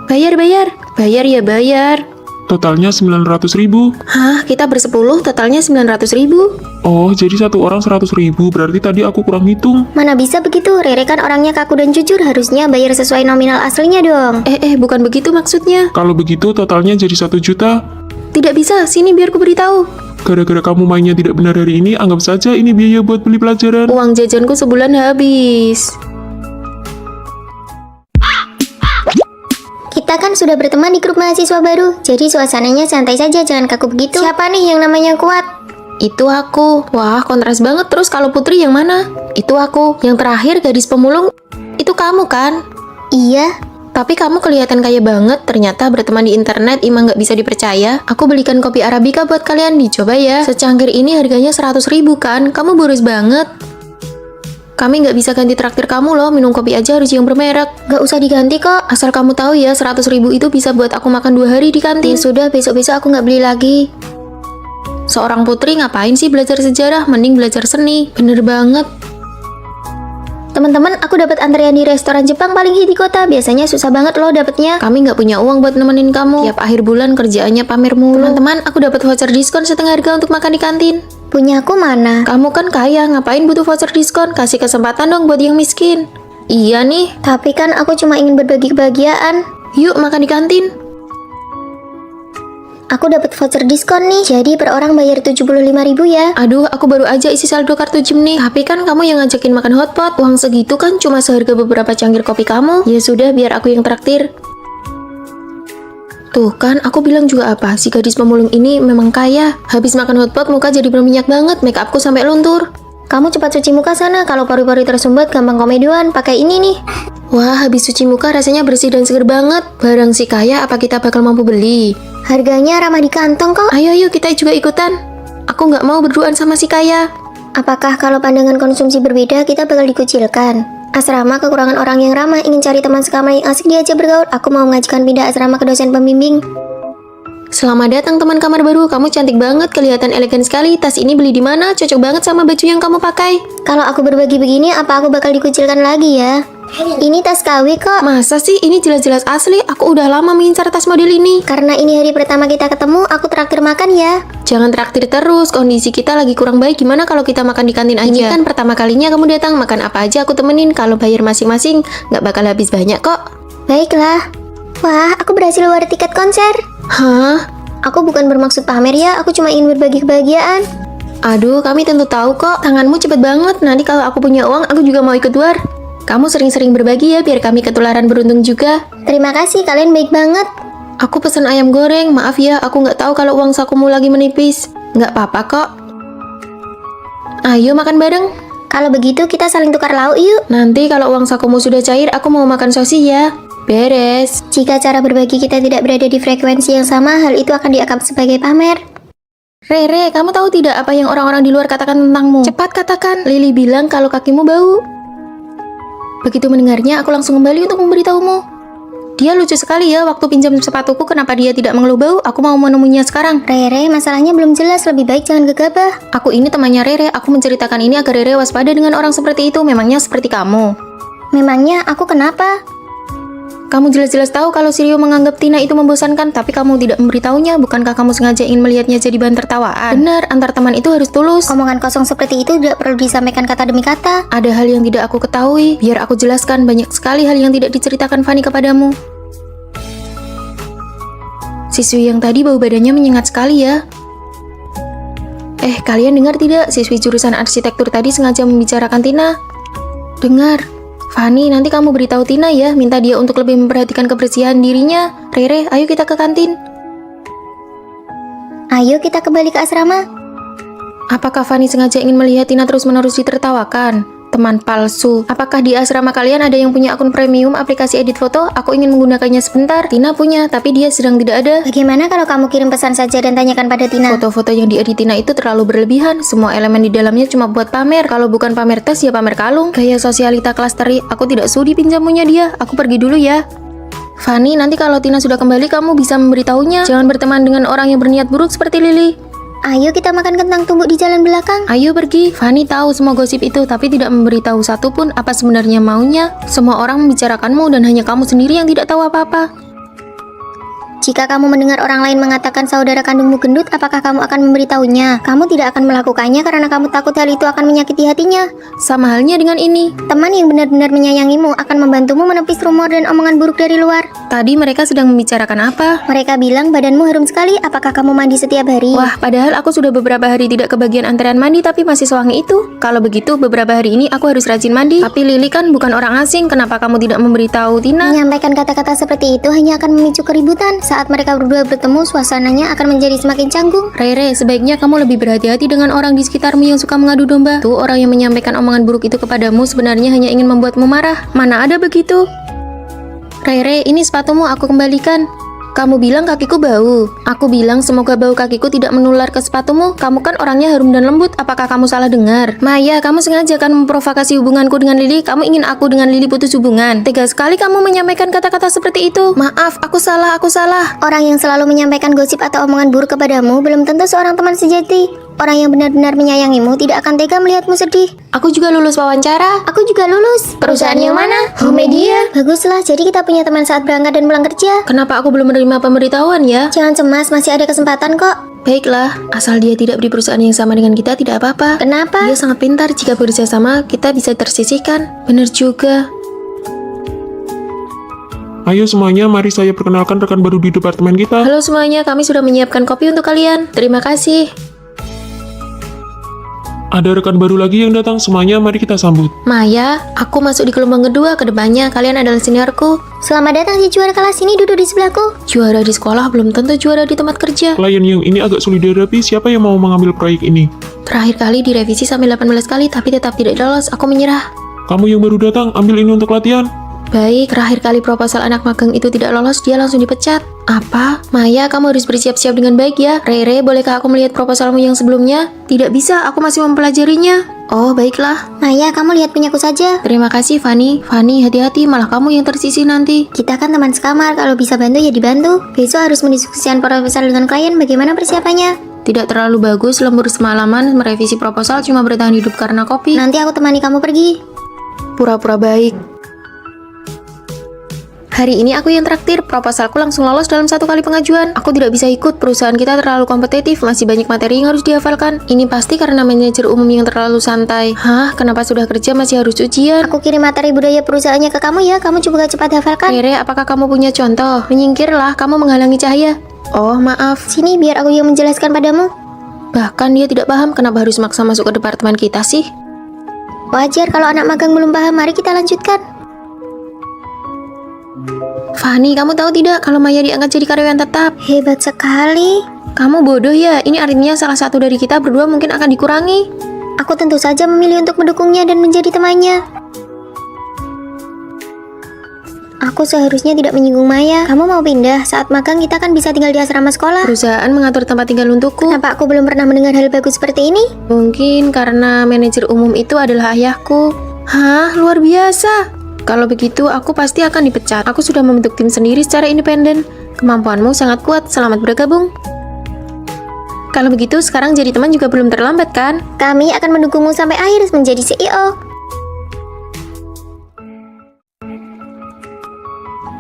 Bayar. Bayar ya bayar. Totalnya 900.000. Hah, kita bersepuluh, totalnya 900.000. Oh, jadi satu orang 100.000. Berarti tadi aku kurang hitung. Mana bisa begitu? Rere kan orangnya kaku dan jujur. Harusnya bayar sesuai nominal aslinya dong. Bukan begitu maksudnya. Kalau begitu totalnya jadi 1 juta. Tidak bisa, sini biar ku beritahu. Gara-gara kamu mainnya tidak benar hari ini, anggap saja ini biaya buat beli pelajaran. Uang jajanku sebulan habis. Kita kan sudah berteman di grup mahasiswa baru, jadi suasananya santai saja, jangan kaku begitu. Siapa nih yang namanya kuat? Itu aku. Wah, kontras banget. Terus kalau Putri yang mana? Itu aku. Yang terakhir gadis pemulung. Itu kamu kan? Iya. Tapi kamu kelihatan kaya banget. Ternyata berteman di internet emang nggak bisa dipercaya. Aku belikan kopi Arabica buat kalian, dicoba ya. Secangkir ini harganya 100.000 kan? Kamu boros banget. Kami nggak bisa ganti traktir kamu loh. Minum kopi aja harus yang bermerek. Gak usah diganti kok. Asal kamu tahu ya, 100.000 itu bisa buat aku makan 2 hari di kantin. Ya sudah, besok-besok aku nggak beli lagi. Seorang putri ngapain sih belajar sejarah? Mending belajar seni. Bener banget. Teman-teman, aku dapat antrean di restoran Jepang paling hit di kota. Biasanya susah banget loh dapetnya. Kami nggak punya uang buat nemenin kamu. Tiap akhir bulan kerjaannya pamer mulu. Teman-teman, aku dapat voucher diskon setengah harga untuk makan di kantin. Punya aku mana? Kamu kan kaya, ngapain butuh voucher diskon? Kasih kesempatan dong buat yang miskin. Iya nih. Tapi kan aku cuma ingin berbagi kebahagiaan. Yuk makan di kantin. Aku dapat voucher diskon nih. Jadi per orang bayar 75.000 ya. Aduh, aku baru aja isi saldo kartu gym nih. Tapi kan kamu yang ngajakin makan hotpot. Uang segitu kan cuma seharga beberapa cangkir kopi kamu. Ya sudah, biar aku yang traktir. Tuh kan, aku bilang juga apa, si gadis pemulung ini memang kaya. Habis makan hotpot, muka jadi berminyak banget, make upku sampai luntur. Kamu cepat cuci muka sana. Kalau pori-pori tersumbat gampang komedoan. Pakai ini nih. Wah, habis cuci muka rasanya bersih dan seger banget. Barang si kaya, apa kita bakal mampu beli? Harganya ramah di kantong kok. Ayo, kita juga ikutan. Aku nggak mau berduaan sama si kaya. Apakah kalau pandangan konsumsi berbeda kita bakal dikucilkan? Asrama kekurangan orang yang ramah, ingin cari teman sekamar yang asik diajak bergaul. Aku mau mengajukan pindah asrama ke dosen pembimbing. Selamat datang teman kamar baru. Kamu cantik banget, kelihatan elegan sekali. Tas ini beli di mana? Cocok banget sama baju yang kamu pakai. Kalau aku berbagi begini, apa aku bakal dikucilkan lagi ya? Ini tas KW kok. Masa sih? Ini jelas-jelas asli. Aku udah lama mengincar tas model ini. Karena ini hari pertama kita ketemu, aku traktir makan ya. Jangan traktir terus, kondisi kita lagi kurang baik. Gimana kalau kita makan di kantin aja? Ini kan pertama kalinya kamu datang, makan apa aja aku temenin. Kalau bayar masing-masing, nggak bakal habis banyak kok. Baiklah. Wah, aku berhasil war tiket konser. Hah? Aku bukan bermaksud pamer ya, aku cuma ingin berbagi kebahagiaan. Aduh, kami tentu tahu kok. Tanganmu cepet banget. Nanti kalau aku punya uang, aku juga mau ikut war. Kamu sering-sering berbagi ya, biar kami ketularan beruntung juga. Terima kasih, kalian baik banget. Aku pesan ayam goreng, maaf ya, aku nggak tahu kalau uang sakumu lagi menipis. Nggak apa-apa kok. Ayo makan bareng. Kalau begitu kita saling tukar lauk yuk. Nanti kalau uang sakumu sudah cair, aku mau makan sosis ya. Beres. Jika cara berbagi kita tidak berada di frekuensi yang sama, hal itu akan dianggap sebagai pamer. Rere, kamu tahu tidak apa yang orang-orang di luar katakan tentangmu? Cepat katakan. Lily bilang kalau kakimu bau. Begitu mendengarnya, aku langsung kembali untuk memberitahumu. Dia lucu sekali ya, waktu pinjam sepatuku kenapa dia tidak mengeluh bau? Aku mau menemuinya sekarang. Rere, masalahnya belum jelas, lebih baik jangan gegabah. Aku ini temannya Rere, aku menceritakan ini agar Rere waspada dengan orang seperti itu, memangnya seperti kamu. Memangnya aku kenapa? Kamu jelas-jelas tahu kalau Sirio menganggap Tina itu membosankan, tapi kamu tidak memberitahunya. Bukankah kamu sengaja ingin melihatnya jadi bahan tertawaan? Benar, antar teman itu harus tulus. Omongan kosong seperti itu tidak perlu disampaikan kata demi kata. Ada hal yang tidak aku ketahui, biar aku jelaskan. Banyak sekali hal yang tidak diceritakan Fanny kepadamu. Siswi yang tadi bau badannya menyengat sekali ya. Kalian dengar tidak? Siswi jurusan arsitektur tadi sengaja membicarakan Tina. Dengar. Fanny, nanti kamu beritahu Tina ya, minta dia untuk lebih memperhatikan kebersihan dirinya. Rere, ayo kita ke kantin. Ayo kita kembali ke asrama. Apakah Fanny sengaja ingin melihat Tina terus-menerus ditertawakan? Teman palsu. Apakah di asrama kalian ada yang punya akun premium aplikasi edit foto? Aku ingin menggunakannya sebentar. Tina punya, tapi dia sedang tidak ada. Bagaimana kalau kamu kirim pesan saja dan tanyakan pada Tina? Foto-foto yang diedit Tina itu terlalu berlebihan. Semua elemen di dalamnya cuma buat pamer. Kalau bukan pamer tes, ya pamer kalung. Gaya sosialita kelas teri. Aku tidak sudi pinjamunya dia. Aku pergi dulu ya. Fanny, nanti kalau Tina sudah kembali, kamu bisa memberitahunya. Jangan berteman dengan orang yang berniat buruk seperti Lily. Ayo kita makan kentang tumbuk di jalan belakang. Ayo pergi. Fanny tahu semua gosip itu, tapi tidak memberitahu satupun apa sebenarnya maunya. Semua orang membicarakanmu dan hanya kamu sendiri yang tidak tahu apa-apa. Jika kamu mendengar orang lain mengatakan saudara kandungmu gendut, apakah kamu akan memberitahunya? Kamu tidak akan melakukannya karena kamu takut hal itu akan menyakiti hatinya. Sama halnya dengan ini. Teman yang benar-benar menyayangimu akan membantumu menepis rumor dan omongan buruk dari luar. Tadi mereka sedang membicarakan apa? Mereka bilang badanmu harum sekali, apakah kamu mandi setiap hari? Wah, padahal aku sudah beberapa hari tidak kebagian antrean mandi tapi masih sewangi itu. Kalau begitu, beberapa hari ini aku harus rajin mandi. Tapi Lily kan bukan orang asing, kenapa kamu tidak memberitahu Tina? Menyampaikan kata-kata seperti itu hanya akan memicu keributan. Saat saat mereka berdua bertemu, suasananya akan menjadi semakin canggung. Rere, sebaiknya kamu lebih berhati-hati dengan orang di sekitarmu yang suka mengadu domba. Tuh, orang yang menyampaikan omongan buruk itu kepadamu sebenarnya hanya ingin membuatmu marah. Mana ada begitu? Rere, ini sepatumu aku kembalikan. Kamu bilang kakiku bau. Aku bilang semoga bau kakiku tidak menular ke sepatumu. Kamu kan orangnya harum dan lembut. Apakah kamu salah dengar? Maya, kamu sengaja kan memprovokasi hubunganku dengan Lily. Kamu ingin aku dengan Lily putus hubungan. Tega sekali kamu menyampaikan kata-kata seperti itu. Maaf, aku salah. Orang yang selalu menyampaikan gosip atau omongan buruk kepadamu belum tentu seorang teman sejati. Orang yang benar-benar menyayangimu tidak akan tega melihatmu sedih. Aku juga lulus wawancara. Aku juga lulus. Perusahaan yang mana? Home Media. Baguslah, jadi kita punya teman saat berangkat dan pulang kerja. Kenapa aku belum menerima pemberitahuan ya? Jangan cemas, masih ada kesempatan kok. Baiklah, asal dia tidak di perusahaan yang sama dengan kita tidak apa-apa. Kenapa? Dia sangat pintar, jika bekerja sama kita bisa tersisihkan. Benar juga. Ayo semuanya, mari saya perkenalkan rekan baru di departemen kita. Halo semuanya, kami sudah menyiapkan kopi untuk kalian. Terima kasih. Ada rekan baru lagi yang datang, semuanya mari kita sambut. Maya, aku masuk di gelombang kedua. Kedepannya kalian adalah seniorku. Selamat datang si juara kelas ini, duduk di sebelahku. Juara di sekolah belum tentu juara di tempat kerja. Klien yang ini agak sulit dihadapi, siapa yang mau mengambil proyek ini? Terakhir kali direvisi sampai 18 kali tapi tetap tidak lolos. Aku menyerah. Kamu yang baru datang, ambil ini untuk latihan. Baik, terakhir kali proposal anak magang itu tidak lolos, dia langsung dipecat. Apa? Maya, kamu harus bersiap-siap dengan baik ya. Rere, bolehkah aku melihat proposalmu yang sebelumnya? Tidak bisa, aku masih mempelajarinya. Oh, baiklah. Maya, kamu lihat punyaku saja. Terima kasih, Fanny. Fanny, hati-hati, malah kamu yang tersisih nanti. Kita kan teman sekamar, kalau bisa bantu ya dibantu. Besok harus mendiskusikan proposal dengan klien, bagaimana persiapannya? Tidak terlalu bagus, lembur semalaman, merevisi proposal cuma bertahan hidup karena kopi. Nanti aku temani kamu pergi. Pura-pura baik. Hari ini aku yang traktir, proposalku langsung lolos dalam 1 kali pengajuan. Aku tidak bisa ikut, perusahaan kita terlalu kompetitif, masih banyak materi yang harus dihafalkan. Ini pasti karena manajer umum yang terlalu santai. Hah, kenapa sudah kerja masih harus ujian? Aku kirim materi budaya perusahaannya ke kamu ya, kamu coba cepat hafalkan. Rere, apakah kamu punya contoh? Menyingkirlah, kamu menghalangi cahaya. Oh, maaf. Sini biar aku yang menjelaskan padamu. Bahkan dia tidak paham kenapa harus maksa masuk ke departemen kita sih. Wajar kalau anak magang belum paham, mari kita lanjutkan. Fanny, kamu tahu tidak kalau Maya diangkat jadi karyawan tetap? Hebat sekali. Kamu bodoh ya, ini artinya salah satu dari kita berdua mungkin akan dikurangi. Aku tentu saja memilih untuk mendukungnya dan menjadi temannya. Aku seharusnya tidak menyinggung Maya. Kamu mau pindah? Saat magang kita kan bisa tinggal di asrama sekolah. Perusahaan mengatur tempat tinggal untukku. Kenapa aku belum pernah mendengar hal bagus seperti ini? Mungkin karena manajer umum itu adalah ayahku. Hah, luar biasa. Kalau begitu, aku pasti akan dipecat. Aku sudah membentuk tim sendiri secara independen. Kemampuanmu sangat kuat, selamat bergabung. Kalau begitu, sekarang jadi teman juga belum terlambat kan? Kami akan mendukungmu sampai akhir menjadi CEO.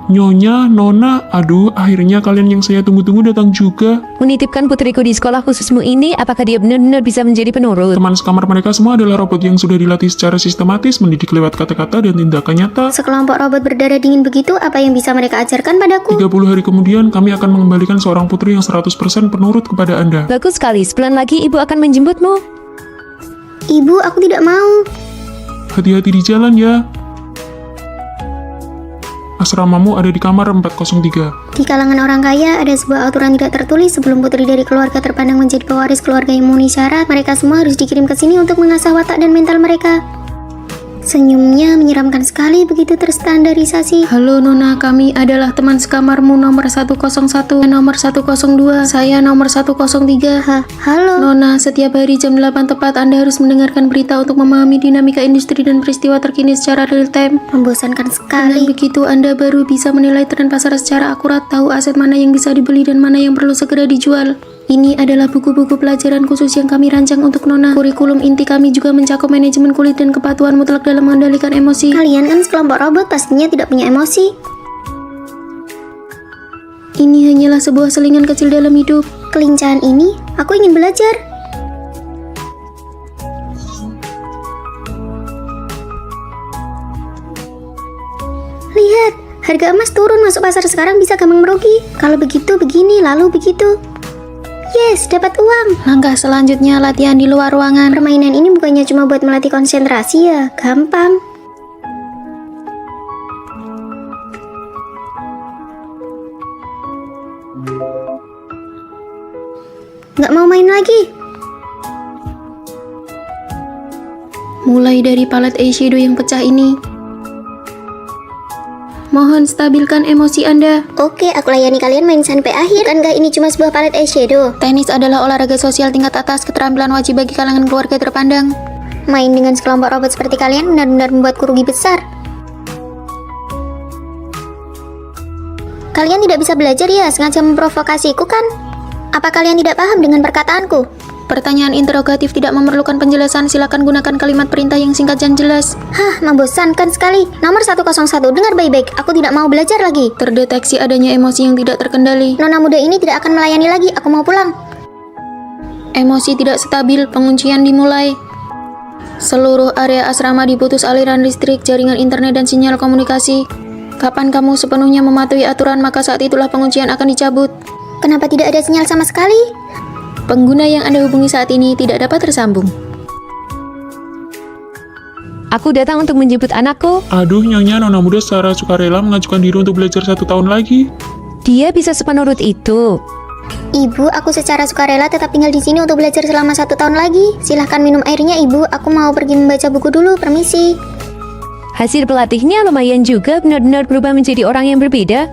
Nyonya, Nona, aduh, akhirnya kalian yang saya tunggu-tunggu datang juga. Menitipkan putriku di sekolah khususmu ini, apakah dia benar-benar bisa menjadi penurut? Teman sekamar mereka semua adalah robot yang sudah dilatih secara sistematis, mendidik lewat kata-kata dan tindakan nyata. Sekelompok robot berdarah dingin begitu, apa yang bisa mereka ajarkan padaku? 30 hari kemudian, kami akan mengembalikan seorang putri yang 100% penurut kepada Anda. Bagus sekali, sebulan lagi ibu akan menjemputmu. Ibu, aku tidak mau. Hati-hati di jalan ya. Asramamu ada di kamar 403. Di kalangan orang kaya, ada sebuah aturan tidak tertulis sebelum putri dari keluarga terpandang menjadi pewaris keluarga yang memenuhi syarat, mereka semua harus dikirim ke sini untuk mengasah watak dan mental mereka. Senyumnya menyeramkan sekali, begitu terstandarisasi. Halo Nona, kami adalah teman sekamarmu nomor 101, nomor 102, saya nomor 103. Halo. Nona, setiap hari jam 8 tepat Anda harus mendengarkan berita untuk memahami dinamika industri dan peristiwa terkini secara real time. Membosankan Dengan sekali. begitu Anda baru bisa menilai tren pasar secara akurat, tahu aset mana yang bisa dibeli dan mana yang perlu segera dijual. Ini adalah buku-buku pelajaran khusus yang kami rancang untuk Nona. Kurikulum inti kami juga mencakup manajemen kulit dan kepatuhan mutlak dalam mengendalikan emosi. Kalian kan sekelompok robot, pastinya tidak punya emosi. Ini hanyalah sebuah selingan kecil dalam hidup. Kelincahan ini, aku ingin belajar. Lihat, harga emas turun, masuk pasar sekarang bisa gampang merugi. Kalau begitu begini, lalu begitu. Yes, dapat uang. Langkah selanjutnya latihan di luar ruangan. Permainan ini bukannya cuma buat melatih konsentrasi ya, gampang. Nggak mau main lagi. Mulai dari palet eyeshadow yang pecah ini. Mohon stabilkan emosi Anda. Oke, aku layani kalian main sampai akhir. Bukankah ini cuma sebuah palet eyeshadow? Tenis adalah olahraga sosial tingkat atas, keterampilan wajib bagi kalangan keluarga terpandang. Main dengan sekelompok robot seperti kalian benar-benar membuatku rugi besar. Kalian tidak bisa belajar ya, sengaja memprovokasiku kan? Apa kalian tidak paham dengan perkataanku? Pertanyaan interrogatif tidak memerlukan penjelasan, silakan gunakan kalimat perintah yang singkat dan jelas. Hah, membosankan sekali. Nomor 101, dengar baik-baik. Aku tidak mau belajar lagi. Terdeteksi adanya emosi yang tidak terkendali. Nona muda ini tidak akan melayani lagi. Aku mau pulang. Emosi tidak stabil, penguncian dimulai. Seluruh area asrama diputus aliran listrik, jaringan internet, dan sinyal komunikasi. Kapan kamu sepenuhnya mematuhi aturan, maka saat itulah penguncian akan dicabut. Kenapa tidak ada sinyal sama sekali? Pengguna yang Anda hubungi saat ini tidak dapat tersambung. Aku datang untuk menjemput anakku. Aduh, Nyonya, Nona muda secara sukarela mengajukan diri untuk belajar 1 tahun lagi. Dia bisa sepenurut itu. Ibu, aku secara sukarela tetap tinggal di sini untuk belajar selama 1 tahun lagi. Silahkan minum airnya, Ibu. Aku mau pergi membaca buku dulu. Permisi. Hasil pelatihnya lumayan juga, benar-benar berubah menjadi orang yang berbeda.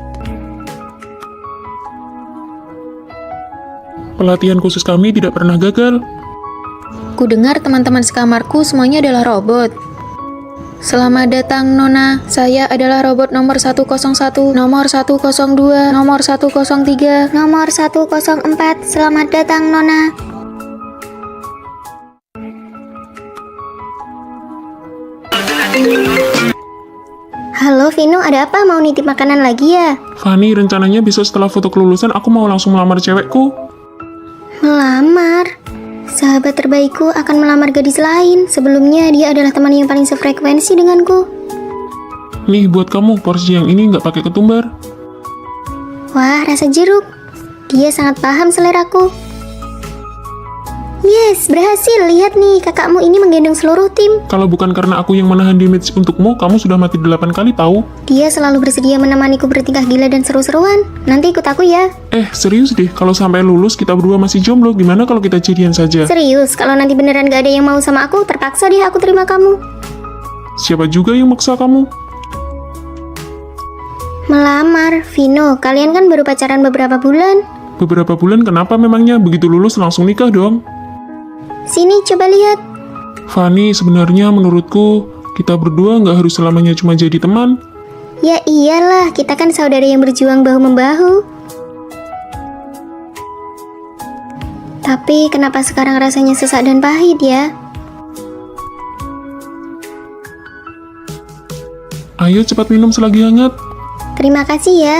Pelatihan khusus kami tidak pernah gagal. Ku dengar teman-teman sekamarku semuanya adalah robot. Selamat datang, Nona. Saya adalah robot nomor 101, nomor 102, nomor 103. Nomor 104, selamat datang, Nona. Halo Vino, ada apa? Mau nitip makanan lagi ya? Fanny, rencananya besok setelah foto kelulusan aku mau langsung melamar cewekku. Melamar? Sahabat terbaikku akan melamar gadis lain. Sebelumnya dia adalah teman yang paling sefrekuensi denganku. Nih, buat kamu, porsi yang ini nggak pakai ketumbar. Wah, rasa jeruk. Dia sangat paham seleraku. Yes, berhasil. Lihat nih, kakakmu ini menggendong seluruh tim. Kalau bukan karena aku yang menahan damage untukmu, kamu sudah mati 8 kali tahu. Dia selalu bersedia menemaniku bertingkah gila dan seru-seruan. Nanti ikut aku ya. Serius deh, kalau sampai lulus kita berdua masih jomblo, gimana kalau kita jadian saja? Serius, kalau nanti beneran gak ada yang mau sama aku, terpaksa deh aku terima kamu. Siapa juga yang maksa kamu? Melamar, Vino, kalian kan baru pacaran beberapa bulan. Beberapa bulan kenapa memangnya? Begitu lulus langsung nikah dong. Sini, coba lihat. Fanny, sebenarnya menurutku, kita berdua nggak harus selamanya cuma jadi teman. Ya iyalah, kita kan saudara yang berjuang bahu-membahu. Tapi kenapa sekarang rasanya sesak dan pahit ya? Ayo cepat minum selagi hangat. Terima kasih ya.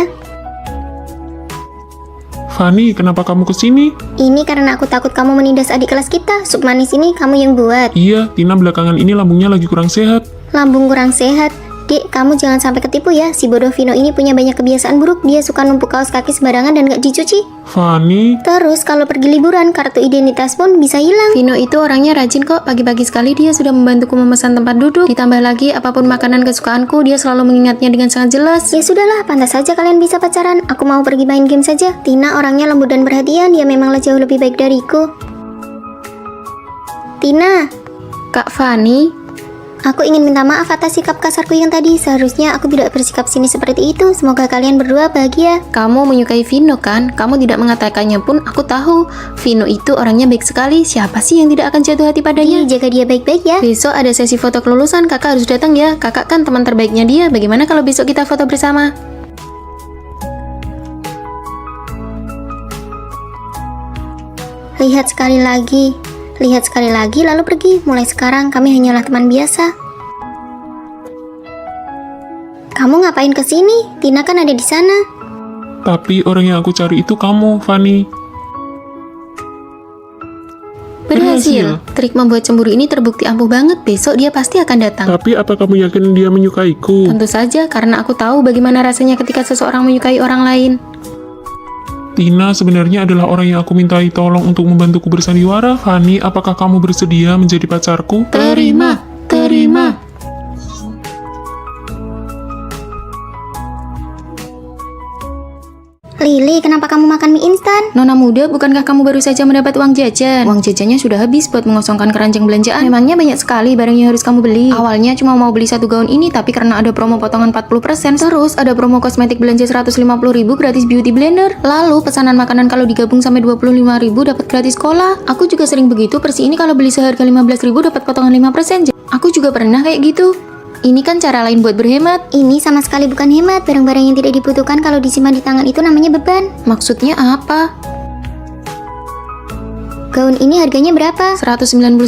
Fanny, kenapa kamu kesini? Ini karena aku takut kamu menindas adik kelas kita. Sup manis ini kamu yang buat. Iya, Tina belakangan ini lambungnya lagi kurang sehat. Lambung kurang sehat. Dik, kamu jangan sampai ketipu ya. Si bodoh Vino ini punya banyak kebiasaan buruk. Dia suka numpuk kaos kaki sembarangan dan gak dicuci. Fanny, Terus kalau pergi liburan, kartu identitas pun bisa hilang. Vino itu orangnya rajin kok. Pagi-pagi sekali dia sudah membantuku memesan tempat duduk. Ditambah lagi apapun makanan kesukaanku, dia selalu mengingatnya dengan sangat jelas. Ya sudahlah, pantas saja kalian bisa pacaran. Aku mau pergi main game saja. Tina orangnya lembut dan perhatian. Dia memanglah jauh lebih baik dariku. Tina, Kak Fanny, aku ingin minta maaf atas sikap kasarku yang tadi. Seharusnya aku tidak bersikap sinis seperti itu. Semoga kalian berdua bahagia. kamu menyukai Vino kan? Kamu tidak mengatakannya pun aku tahu. Vino itu orangnya baik sekali. Siapa sih yang tidak akan jatuh hati padanya? Jaga dia baik-baik ya. Besok ada sesi foto kelulusan, kakak harus datang ya. Kakak kan teman terbaiknya dia. Bagaimana kalau besok kita foto bersama? Lihat sekali lagi. Lihat sekali lagi lalu pergi. Mulai sekarang kami hanyalah teman biasa. Kamu ngapain kesini? Tina kan ada di sana. tapi orang yang aku cari itu kamu, Fanny. Berhasil. Trik membuat cemburu ini terbukti ampuh banget. Besok dia pasti akan datang. Tapi apa kamu yakin dia menyukaiku? Tentu saja, karena aku tahu bagaimana rasanya ketika seseorang menyukai orang lain. Tina sebenarnya adalah orang yang aku mintai tolong untuk membantuku bersandiwara. Fanny, apakah kamu bersedia menjadi pacarku? Terima. Lili, kenapa kamu makan mie instan? Nona muda, bukankah kamu baru saja mendapat uang jajan? Uang jajannya sudah habis buat mengosongkan keranjang belanjaan. Memangnya banyak sekali barang yang harus kamu beli. Awalnya cuma mau beli satu gaun ini, tapi karena ada promo potongan 40%, terus ada promo kosmetik belanja 150.000 gratis beauty blender. Lalu pesanan makanan kalau digabung sampai 25.000 dapat gratis cola. Aku juga sering begitu, persi ini kalau beli seharga 15.000 dapat potongan 5%. Aku juga pernah kayak gitu. Ini kan cara lain buat berhemat. Ini sama sekali bukan hemat. Barang-barang yang tidak dibutuhkan kalau disimpan di tangan itu namanya beban. Maksudnya apa? Gaun ini harganya berapa? 199.000,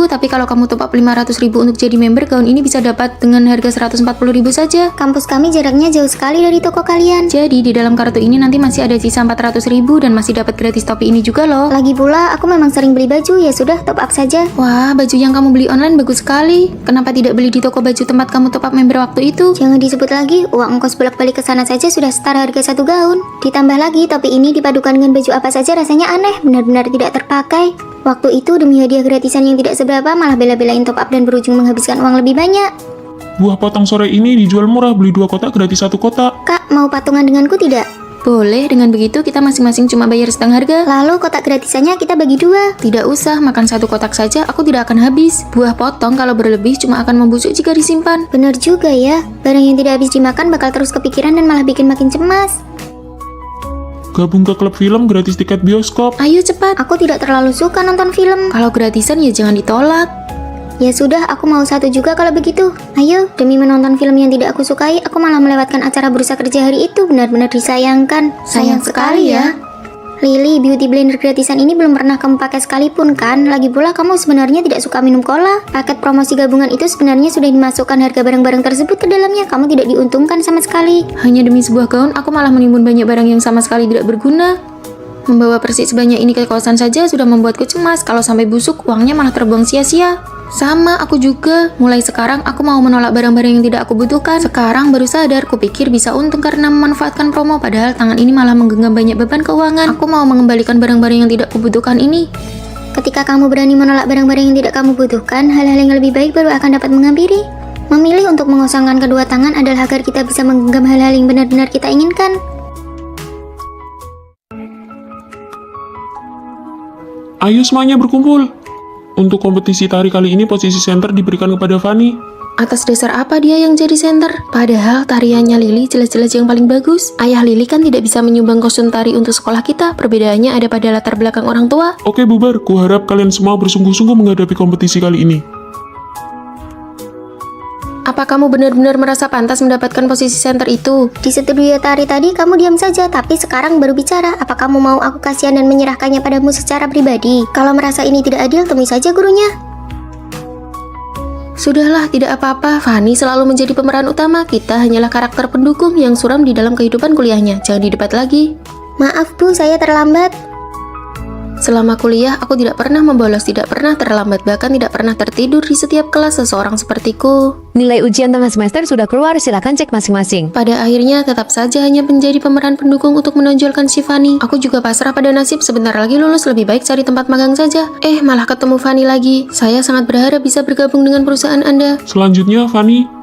tapi kalau kamu top up 500.000 untuk jadi member, gaun ini bisa dapat dengan harga 140.000 saja. Kampus kami jaraknya jauh sekali dari toko kalian. Jadi di dalam kartu ini nanti masih ada sisa 400.000 dan masih dapat gratis topi ini juga loh. Lagi pula, aku memang sering beli baju, ya sudah top up saja. Wah, baju yang kamu beli online bagus sekali. Kenapa tidak beli di toko baju tempat kamu top up member waktu itu? Jangan disebut lagi, uang ongkos bolak-balik ke sana saja sudah setara harga satu gaun. Ditambah lagi, topi ini dipadukan dengan baju apa saja rasanya aneh, benar-benar tidak terpakai. Waktu itu demi hadiah gratisan yang tidak seberapa malah bela-belain top up dan berujung menghabiskan uang lebih banyak. Buah potong sore ini dijual murah, beli 2 kotak gratis 1 kotak. Kak, mau patungan denganku tidak? Boleh, dengan begitu kita masing-masing cuma bayar setengah harga. Lalu kotak gratisannya kita bagi 2. Tidak usah, makan 1 kotak saja, aku tidak akan habis. Buah potong kalau berlebih cuma akan membusuk jika disimpan. Benar juga ya, barang yang tidak habis dimakan bakal terus kepikiran dan malah bikin makin cemas. Gabung ke klub film gratis tiket bioskop. Ayo cepat. Aku tidak terlalu suka nonton film. Kalau gratisan ya jangan ditolak. Ya sudah, aku mau 1 juga kalau begitu. Ayo, demi menonton film yang tidak aku sukai, aku malah melewatkan acara bursa kerja hari itu. Benar-benar disayangkan. Sayang sekali ya. Lili, beauty blender gratisan ini belum pernah kamu pakai sekalipun kan? Lagi pula kamu sebenarnya tidak suka minum cola. Paket promosi gabungan itu sebenarnya sudah dimasukkan harga barang-barang tersebut ke dalamnya. Kamu tidak diuntungkan sama sekali. Hanya demi sebuah gaun, aku malah menimbun banyak barang yang sama sekali tidak berguna. Membawa persi sebanyak ini ke kosan saja sudah membuatku cemas. Kalau sampai busuk, uangnya malah terbuang sia-sia. Sama, aku juga. Mulai sekarang, aku mau menolak barang-barang yang tidak aku butuhkan. Sekarang baru sadar, kupikir bisa untung karena memanfaatkan promo. Padahal tangan ini malah menggenggam banyak beban keuangan. Aku mau mengembalikan barang-barang yang tidak kubutuhkan ini. Ketika kamu berani menolak barang-barang yang tidak kamu butuhkan, hal-hal yang lebih baik baru akan dapat menghampiri. Memilih untuk mengosongkan kedua tangan adalah agar kita bisa menggenggam hal-hal yang benar-benar kita inginkan. Ayo semuanya berkumpul. Untuk kompetisi tari kali ini posisi center diberikan kepada Fanny. Atas dasar apa dia yang jadi center? Padahal tariannya Lili jelas-jelas yang paling bagus. Ayah Lili kan tidak bisa menyumbang kostum tari untuk sekolah kita. Perbedaannya ada pada latar belakang orang tua. Oke bubar, kuharap kalian semua bersungguh-sungguh menghadapi kompetisi kali ini. Apa kamu benar-benar merasa pantas mendapatkan posisi center itu? Di studio tari tadi kamu diam saja, tapi sekarang baru bicara. Apa kamu mau aku kasihan dan menyerahkannya padamu secara pribadi? Kalau merasa ini tidak adil, temui saja gurunya. Sudahlah, tidak apa-apa. Fanny selalu menjadi pemeran utama. Kita hanyalah karakter pendukung yang suram di dalam kehidupan kuliahnya. Jangan didebat lagi. Maaf Bu, saya terlambat. Selama kuliah, aku tidak pernah membolos, tidak pernah terlambat, bahkan tidak pernah tertidur di setiap kelas seseorang sepertiku. Nilai ujian tengah semester sudah keluar, silakan cek masing-masing. Pada akhirnya, tetap saja hanya menjadi pemeran pendukung untuk menonjolkan si Fanny. Aku juga pasrah pada nasib, sebentar lagi lulus, lebih baik cari tempat magang saja. Malah ketemu Fanny lagi. Saya sangat berharap bisa bergabung dengan perusahaan Anda. Selanjutnya, Fanny.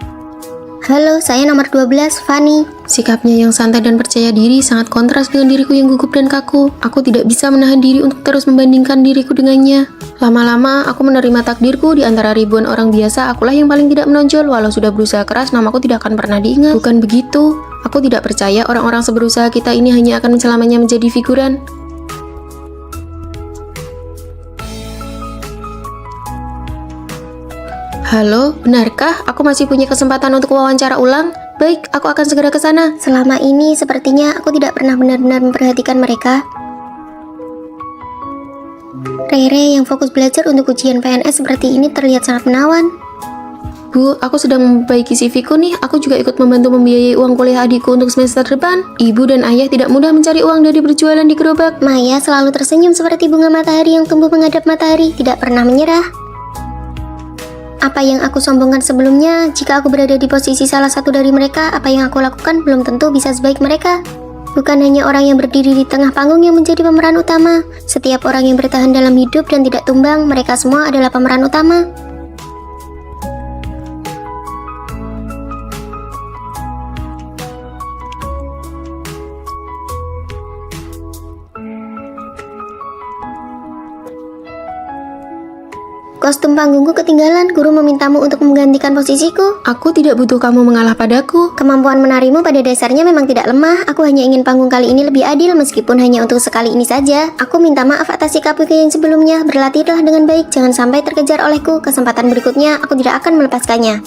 Halo, saya nomor 12, Fanny. Sikapnya yang santai dan percaya diri sangat kontras dengan diriku yang gugup dan kaku. Aku tidak bisa menahan diri untuk terus membandingkan diriku dengannya. Lama-lama, aku menerima takdirku di antara ribuan orang biasa, akulah yang paling tidak menonjol. Walau sudah berusaha keras, namaku tidak akan pernah diingat. Bukan begitu. Aku tidak percaya orang-orang seberusaha kita ini hanya akan selamanya menjadi figuran. Halo, benarkah aku masih punya kesempatan untuk wawancara ulang? Baik, aku akan segera ke sana. Selama ini sepertinya aku tidak pernah benar-benar memperhatikan mereka. Rere yang fokus belajar untuk ujian PNS seperti ini terlihat sangat menawan. Bu, aku sedang memperbaiki CV-ku nih. Aku juga ikut membantu membiayai uang kuliah adikku untuk semester depan. Ibu dan ayah tidak mudah mencari uang dari berjualan di gerobak. Maya selalu tersenyum seperti bunga matahari yang tumbuh menghadap matahari, tidak pernah menyerah. Apa yang aku sombongkan sebelumnya, jika aku berada di posisi salah satu dari mereka, apa yang aku lakukan belum tentu bisa sebaik mereka. Bukan hanya orang yang berdiri di tengah panggung yang menjadi pemeran utama. Setiap orang yang bertahan dalam hidup dan tidak tumbang, mereka semua adalah pemeran utama. Kostum panggungku ketinggalan, guru memintamu untuk menggantikan posisiku. Aku tidak butuh kamu mengalah padaku. Kemampuan menarimu pada dasarnya memang tidak lemah. Aku hanya ingin panggung kali ini lebih adil meskipun hanya untuk sekali ini saja. Aku minta maaf atas sikapku yang sebelumnya. Berlatihlah dengan baik, jangan sampai terkejar olehku. Kesempatan berikutnya aku tidak akan melepaskannya.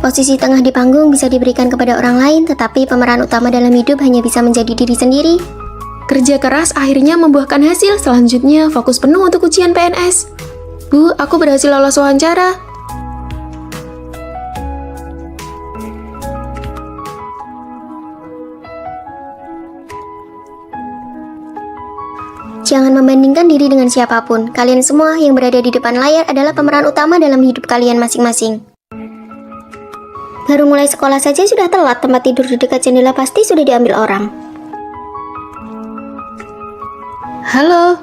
Posisi tengah di panggung bisa diberikan kepada orang lain, tetapi pemeran utama dalam hidup hanya bisa menjadi diri sendiri. Kerja keras akhirnya membuahkan hasil. Selanjutnya fokus penuh untuk ujian PNS. Bu, aku berhasil lolos wawancara. Jangan membandingkan diri dengan siapapun. Kalian semua yang berada di depan layar adalah pemeran utama dalam hidup kalian masing-masing. Baru mulai sekolah saja sudah telat, tempat tidur di dekat jendela pasti sudah diambil orang. Halo.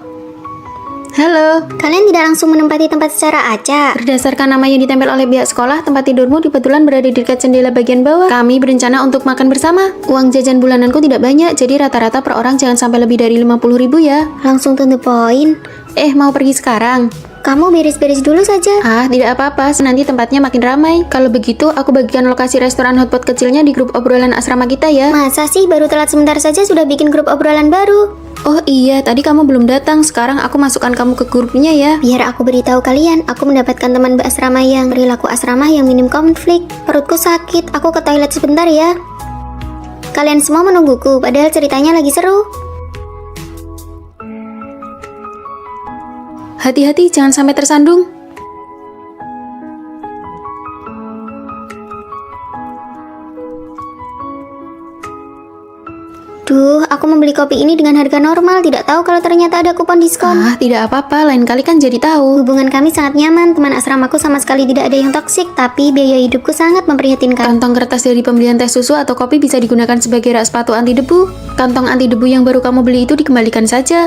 Halo. Kalian tidak langsung menempati tempat secara acak. Berdasarkan nama yang ditempel oleh pihak sekolah, tempat tidurmu kebetulan berada di dekat jendela bagian bawah. Kami berencana untuk makan bersama. Uang jajan bulananku tidak banyak, jadi rata-rata per orang jangan sampai lebih dari 50.000 ya. Langsung to the point. Mau pergi sekarang? Kamu beres-beres dulu saja. Tidak apa-apa, nanti tempatnya makin ramai. Kalau begitu, aku bagikan lokasi restoran hotpot kecilnya di grup obrolan asrama kita ya. Masa sih baru telat sebentar saja sudah bikin grup obrolan baru? Oh iya, tadi kamu belum datang. Sekarang aku masukkan kamu ke grupnya ya. Biar aku beritahu kalian, aku mendapatkan teman asrama yang perilaku asrama yang minim konflik. Perutku sakit, aku ke toilet sebentar ya. Kalian semua menungguku, padahal ceritanya lagi seru. Hati-hati, jangan sampai tersandung. Duh, aku membeli kopi ini dengan harga normal, tidak tahu kalau ternyata ada kupon diskon. Tidak apa-apa, lain kali kan jadi tahu. Hubungan kami sangat nyaman, teman asramaku sama sekali tidak ada yang toksik, tapi biaya hidupku sangat memprihatinkan. Kantong kertas dari pembelian teh susu atau kopi bisa digunakan sebagai rak sepatu anti debu. Kantong anti debu yang baru kamu beli itu dikembalikan saja.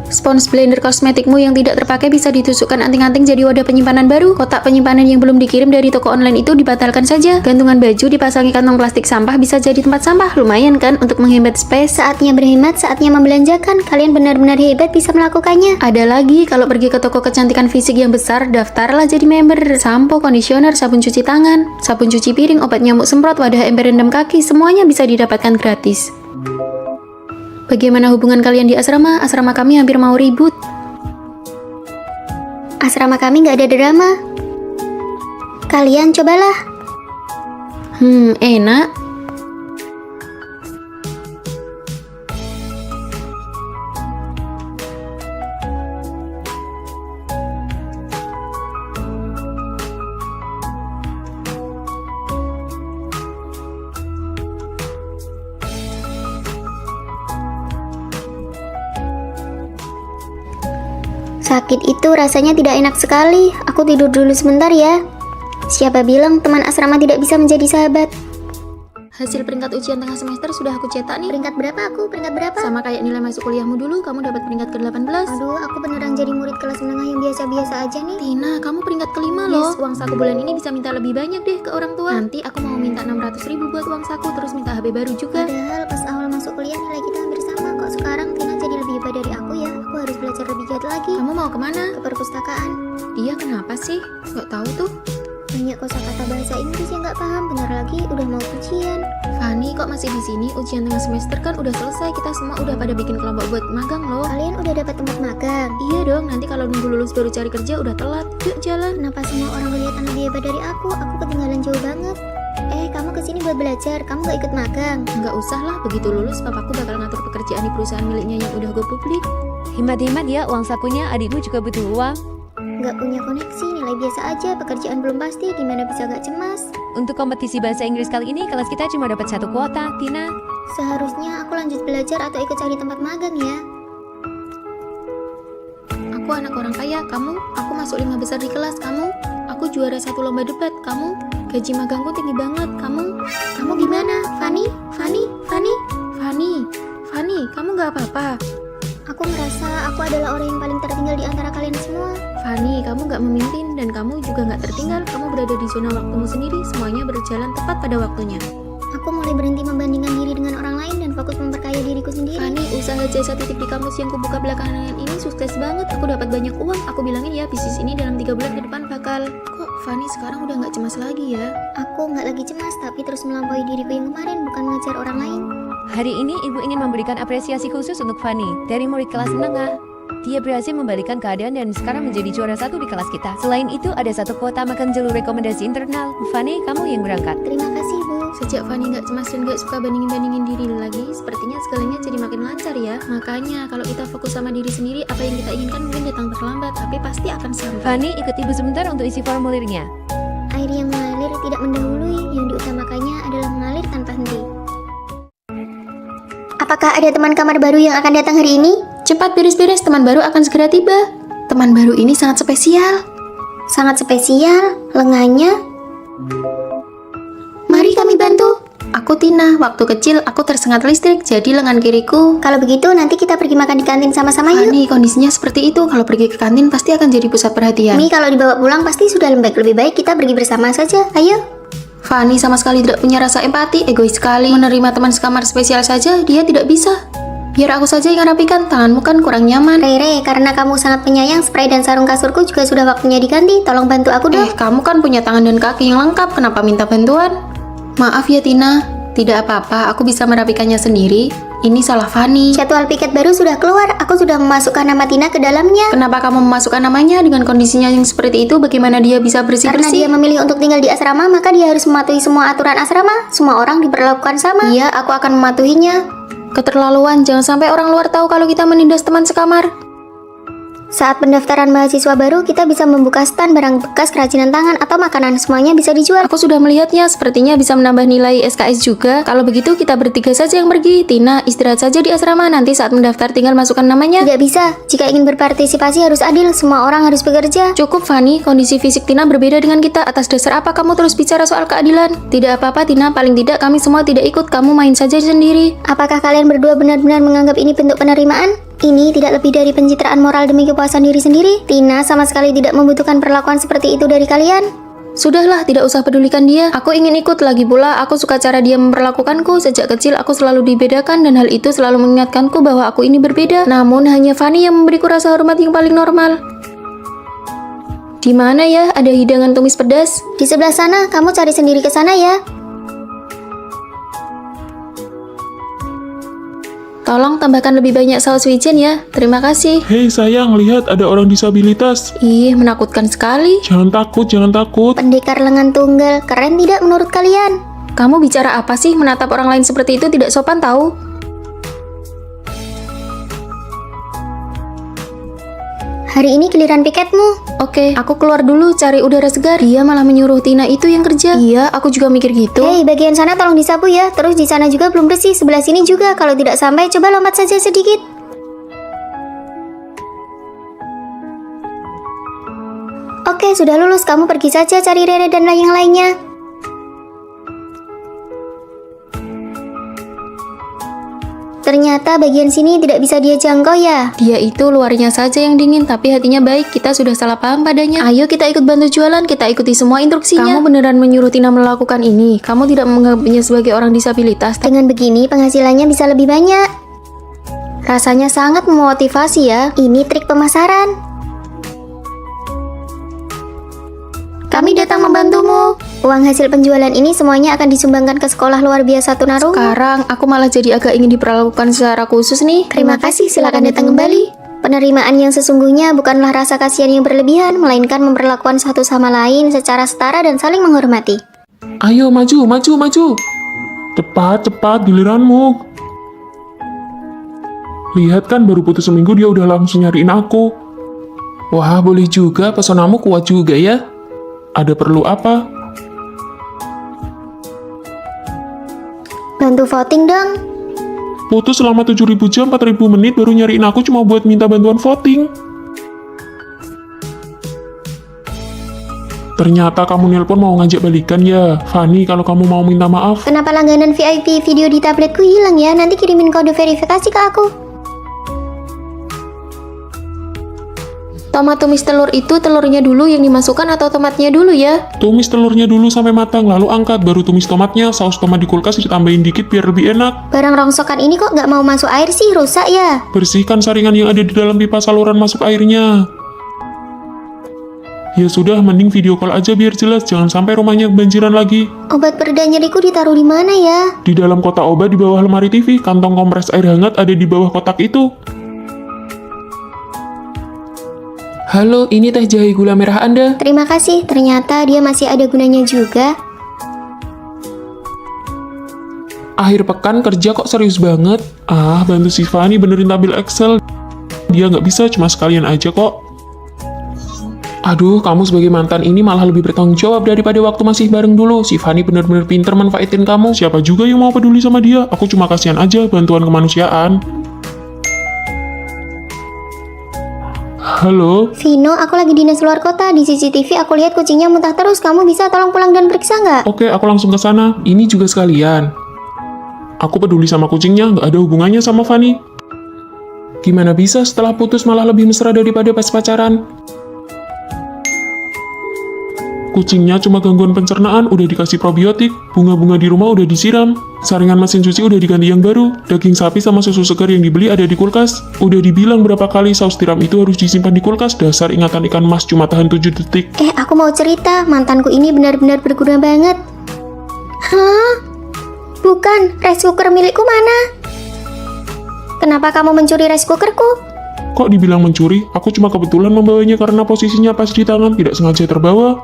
Spons blender kosmetikmu yang tidak terpakai bisa ditusukkan anting-anting jadi wadah penyimpanan baru. Kotak penyimpanan yang belum dikirim dari toko online itu dibatalkan saja. Gantungan baju dipasangi kantong plastik sampah bisa jadi tempat sampah. Lumayan kan untuk menghemat space. Saatnya berhemat, saatnya membelanjakan. Kalian benar-benar hebat bisa melakukannya. Ada lagi, kalau pergi ke toko kecantikan fisik yang besar, daftarlah jadi member. Sampo, kondisioner, sabun cuci tangan, sabun cuci piring, obat nyamuk semprot, wadah ember rendam kaki, semuanya bisa didapatkan gratis. Bagaimana hubungan kalian di asrama? Asrama kami hampir mau ribut. Asrama kami nggak ada drama. Kalian cobalah. Enak. Sakit itu rasanya tidak enak sekali. Aku tidur dulu sebentar ya. Siapa bilang teman asrama tidak bisa menjadi sahabat? Hasil peringkat ujian tengah semester sudah aku cetak nih. Peringkat berapa aku? Peringkat berapa? Sama kayak nilai masuk kuliahmu dulu, kamu dapat peringkat ke-18. Aduh, aku beneran jadi murid kelas menengah yang biasa-biasa aja nih. Tina, kamu peringkat ke-5 loh. Uang saku bulan ini bisa minta lebih banyak deh ke orang tua. Nanti aku mau minta 600.000 buat uang saku, terus minta HP baru juga. Padahal pas awal masuk kuliah nilai kita hampir sama. Kok sekarang Tina jadi lebih hebat dari aku ya? Aku harus belajar lebih giat lagi. Kamu mau kemana? Ke perpustakaan. Dia kenapa sih? Nggak tahu tuh. Banyak kosakata bahasa Inggris yang nggak paham. Bentar lagi udah mau ujian. Fani, kok masih di sini? Ujian tengah semester kan udah selesai. Kita semua udah pada bikin kelompok buat magang loh. Kalian udah dapat tempat magang? Iya dong, nanti kalau nunggu lulus baru cari kerja udah telat. Yuk jalan. Kenapa semua orang kelihatan lebih hebat dari aku? Aku ketinggalan jauh banget. Kamu kesini buat belajar, kamu gak ikut magang? Nggak usah lah, begitu lulus papaku bakal ngatur pekerjaan di perusahaan miliknya yang udah go publik. Hemat-hemat ya uang sakunya, adikmu juga butuh uang. Gak punya koneksi, nilai biasa aja, pekerjaan belum pasti, gimana bisa gak cemas? Untuk kompetisi bahasa Inggris kali ini, kelas kita cuma dapat 1 kuota, Tina. Seharusnya aku lanjut belajar atau ikut cari tempat magang ya. Aku anak orang kaya, kamu? Aku masuk 5 besar di kelas, kamu? Aku juara 1 lomba debat, kamu? Gaji magangku tinggi banget, kamu? Kamu gimana? Fani? Fani, kamu gak apa-apa? Aku merasa aku adalah orang yang paling tertinggal di antara kalian semua. Fani, kamu gak memimpin dan kamu juga gak tertinggal. Kamu berada di zona waktumu sendiri, semuanya berjalan tepat pada waktunya. Aku mulai berhenti membandingkan diri dengan orang lain dan fokus memperkaya diriku sendiri. Fanny, usaha jasa titip di kampus yang kubuka belakangan ini sukses banget. Aku dapat banyak uang. Aku bilangin ya, bisnis ini dalam 3 bulan ke depan bakal. Kok Fanny sekarang udah nggak cemas lagi ya? Aku nggak lagi cemas, tapi terus melampaui diriku yang kemarin, bukan mengejar orang lain. Hari ini ibu ingin memberikan apresiasi khusus untuk Fanny dari murid kelas menengah. Dia berhasil membalikan keadaan dan sekarang menjadi juara 1 di kelas kita. Selain itu, ada 1 kuota makan jalur rekomendasi internal. Fanny, kamu yang berangkat. Terima kasih, Bu. Sejak Fanny nggak cemas dan nggak suka bandingin-bandingin diri lagi, sepertinya segalanya jadi makin lancar ya. Makanya kalau kita fokus sama diri sendiri, apa yang kita inginkan mungkin datang terlambat, tapi pasti akan sampai. Fanny, ikut ibu sebentar untuk isi formulirnya. Air yang mengalir tidak mendahului, yang diutamakannya adalah mengalir tanpa henti. Apakah ada teman kamar baru yang akan datang hari ini? Cepat beres-beres, teman baru akan segera tiba. Teman baru ini sangat spesial. Sangat spesial, lengannya. Mari kami bantu. Aku Tina, waktu kecil aku tersengat listrik, jadi lengan kiriku. Kalau begitu, nanti kita pergi makan di kantin sama-sama yuk. Fanny, kondisinya seperti itu. Kalau pergi ke kantin pasti akan jadi pusat perhatian. Mi, kalau dibawa pulang pasti sudah lembek. Lebih baik kita pergi bersama saja. Ayo. Fanny sama sekali tidak punya rasa empati, egois sekali. Menerima teman sekamar spesial saja, dia tidak bisa. Biar aku saja yang rapikan, tanganmu kan kurang nyaman. Rere, karena kamu sangat penyayang, spray dan sarung kasurku juga sudah waktunya diganti. Tolong bantu aku dong. Kamu kan punya tangan dan kaki yang lengkap, kenapa minta bantuan? Maaf ya Tina, tidak apa-apa, aku bisa merapikannya sendiri. Ini salah Fanny. Jadwal piket baru sudah keluar. Aku sudah memasukkan nama Tina ke dalamnya. Kenapa kamu memasukkan namanya dengan kondisinya yang seperti itu? Bagaimana dia bisa Karena bersih-bersih? dia memilih untuk tinggal di asrama, maka dia harus mematuhi semua aturan asrama. Semua orang diperlakukan sama. Iya, aku akan mematuhinya. Keterlaluan, jangan sampai orang luar tahu kalau kita menindas teman sekamar. Saat pendaftaran mahasiswa baru, kita bisa membuka stand barang bekas kerajinan tangan atau makanan. Semuanya bisa dijual. Aku sudah melihatnya, sepertinya bisa menambah nilai SKS juga. Kalau begitu kita bertiga saja yang pergi. Tina, istirahat saja di asrama, nanti saat mendaftar tinggal masukkan namanya. Tidak bisa. Jika ingin berpartisipasi harus adil. Semua orang harus bekerja. Cukup Fanny, kondisi fisik Tina berbeda dengan kita. Atas dasar apa kamu terus bicara soal keadilan? Tidak apa-apa Tina, paling tidak kami semua tidak ikut. Kamu main saja sendiri. Apakah kalian berdua benar-benar menganggap ini bentuk penerimaan? Ini tidak lebih dari pencitraan moral demi kepuasan diri sendiri. Tina sama sekali tidak membutuhkan perlakuan seperti itu dari kalian. Sudahlah, tidak usah pedulikan dia. Aku ingin ikut, lagi pula aku suka cara dia memperlakukanku. Sejak kecil aku selalu dibedakan dan hal itu selalu mengingatkanku bahwa aku ini berbeda. Namun hanya Fanny yang memberiku rasa hormat yang paling normal. Di mana ya ada hidangan tumis pedas? Di sebelah sana, kamu cari sendiri ke sana ya. Tolong tambahkan lebih banyak saus wijen ya. Terima kasih. Hei sayang, lihat ada orang disabilitas. Ih, menakutkan sekali. Jangan takut, jangan takut. Pendekar lengan tunggal, keren tidak menurut kalian? Kamu bicara apa sih? Menatap orang lain seperti itu tidak sopan tahu. Hari ini giliran piketmu. Oke, aku keluar dulu cari udara segar. Dia malah menyuruh Tina itu yang kerja. Iya, aku juga mikir gitu. Hei, bagian sana tolong disapu ya. Terus di sana juga belum bersih, sebelah sini juga. Kalau tidak sampai, coba lompat saja sedikit. Oke, sudah lulus. Kamu pergi saja cari Rere dan yang lainnya. Ternyata bagian sini tidak bisa dia jangkau ya. Dia itu luarnya saja yang dingin, tapi hatinya baik. Kita sudah salah paham padanya. Ayo kita ikut bantu jualan, kita ikuti semua instruksinya. Kamu beneran menyuruh Tina melakukan ini? Kamu tidak menganggapnya sebagai orang disabilitas? Dengan begini penghasilannya bisa lebih banyak. Rasanya sangat memotivasi ya. Ini trik pemasaran. Kami datang membantumu. Uang hasil penjualan ini semuanya akan disumbangkan ke sekolah luar biasa tunarungu. Sekarang aku malah jadi agak ingin diperlakukan secara khusus nih. Terima kasih, silakan datang kembali. Penerimaan yang sesungguhnya bukanlah rasa kasihan yang berlebihan, melainkan memperlakukan satu sama lain secara setara dan saling menghormati. Ayo maju, maju, maju. Cepat, cepat, giliranmu. Lihat kan baru putus seminggu dia udah langsung nyariin aku. Wah, boleh juga, pesonamu kuat juga ya. Ada perlu apa? Bantu voting dong. Putus selama 7.000 jam, 4.000 menit baru nyariin aku cuma buat minta bantuan voting. Ternyata kamu nelpon mau ngajak balikan ya. Fanny, kalau kamu mau minta maaf. Kenapa langganan VIP video di tabletku hilang ya? Nanti kirimin kode verifikasi ke aku. Tomat tumis telur itu telurnya dulu yang dimasukkan atau tomatnya dulu ya? Tumis telurnya dulu sampai matang, lalu angkat, baru tumis tomatnya. Saus tomat di kulkas ditambahin dikit biar lebih enak. Barang rongsokan ini kok nggak mau masuk air sih, rusak ya? Bersihkan saringan yang ada di dalam pipa saluran masuk airnya. Ya sudah, mending video call aja biar jelas, jangan sampai rumahnya kebanjiran lagi. Obat pereda nyeriku ditaruh di mana ya? Di dalam kotak obat di bawah lemari TV, kantong kompres air hangat ada di bawah kotak itu. Halo, ini teh jahe gula merah Anda. Terima kasih, ternyata dia masih ada gunanya juga. Akhir pekan kerja kok serius banget. Bantu si Fanny benerin tabel Excel. Dia nggak bisa, cuma sekalian aja kok. Aduh, kamu sebagai mantan ini malah lebih bertanggung jawab daripada waktu masih bareng dulu. Si Fanny bener-bener pinter manfaatin kamu. Siapa juga yang mau peduli sama dia? Aku cuma kasihan aja, bantuan kemanusiaan. Halo? Vino, aku lagi dinas luar kota. Di CCTV aku lihat kucingnya muntah terus. Kamu bisa tolong pulang dan periksa nggak? Oke, aku langsung ke sana. Ini juga sekalian. Aku peduli sama kucingnya, nggak ada hubungannya sama Fanny. Gimana bisa setelah putus malah lebih mesra daripada pas pacaran? Kucingnya cuma gangguan pencernaan, udah dikasih probiotik, bunga-bunga di rumah udah disiram, saringan mesin cuci udah diganti yang baru, daging sapi sama susu segar yang dibeli ada di kulkas. Udah dibilang berapa kali saus tiram itu harus disimpan di kulkas, dasar ingatan ikan mas cuma tahan 7 detik. Aku mau cerita, mantanku ini benar-benar berguna banget. Hah? Bukan, rice cooker milikku mana? Kenapa kamu mencuri rice cookerku? Kok dibilang mencuri? Aku cuma kebetulan membawanya karena posisinya pas di tangan, tidak sengaja terbawa.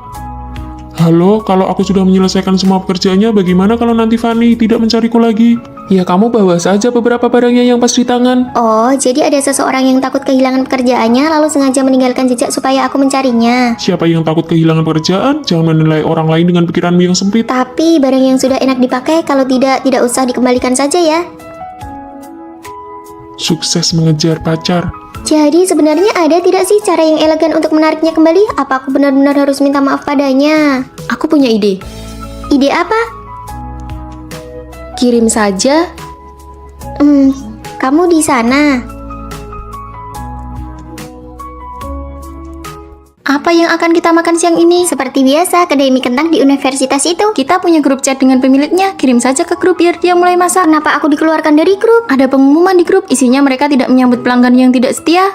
Halo, kalau aku sudah menyelesaikan semua pekerjaannya, bagaimana kalau nanti Fanny tidak mencariku lagi? Ya kamu bawa saja beberapa barangnya yang pas di tangan. Oh, jadi ada seseorang yang takut kehilangan pekerjaannya lalu sengaja meninggalkan jejak supaya aku mencarinya. Siapa yang takut kehilangan pekerjaan? Jangan menilai orang lain dengan pikiranmu yang sempit. Tapi barang yang sudah enak dipakai, kalau tidak usah dikembalikan saja ya. Sukses mengejar pacar. Jadi sebenarnya ada tidak sih cara yang elegan untuk menariknya kembali? Apa aku benar-benar harus minta maaf padanya? Aku punya ide. Ide apa? Kirim saja. Kamu di sana. Apa yang akan kita makan siang ini? Seperti biasa, kedai mie kentang di universitas itu. Kita punya grup chat dengan pemiliknya. Kirim saja ke grup biar dia mulai masak. Kenapa aku dikeluarkan dari grup? Ada pengumuman di grup, isinya mereka tidak menyambut pelanggan yang tidak setia.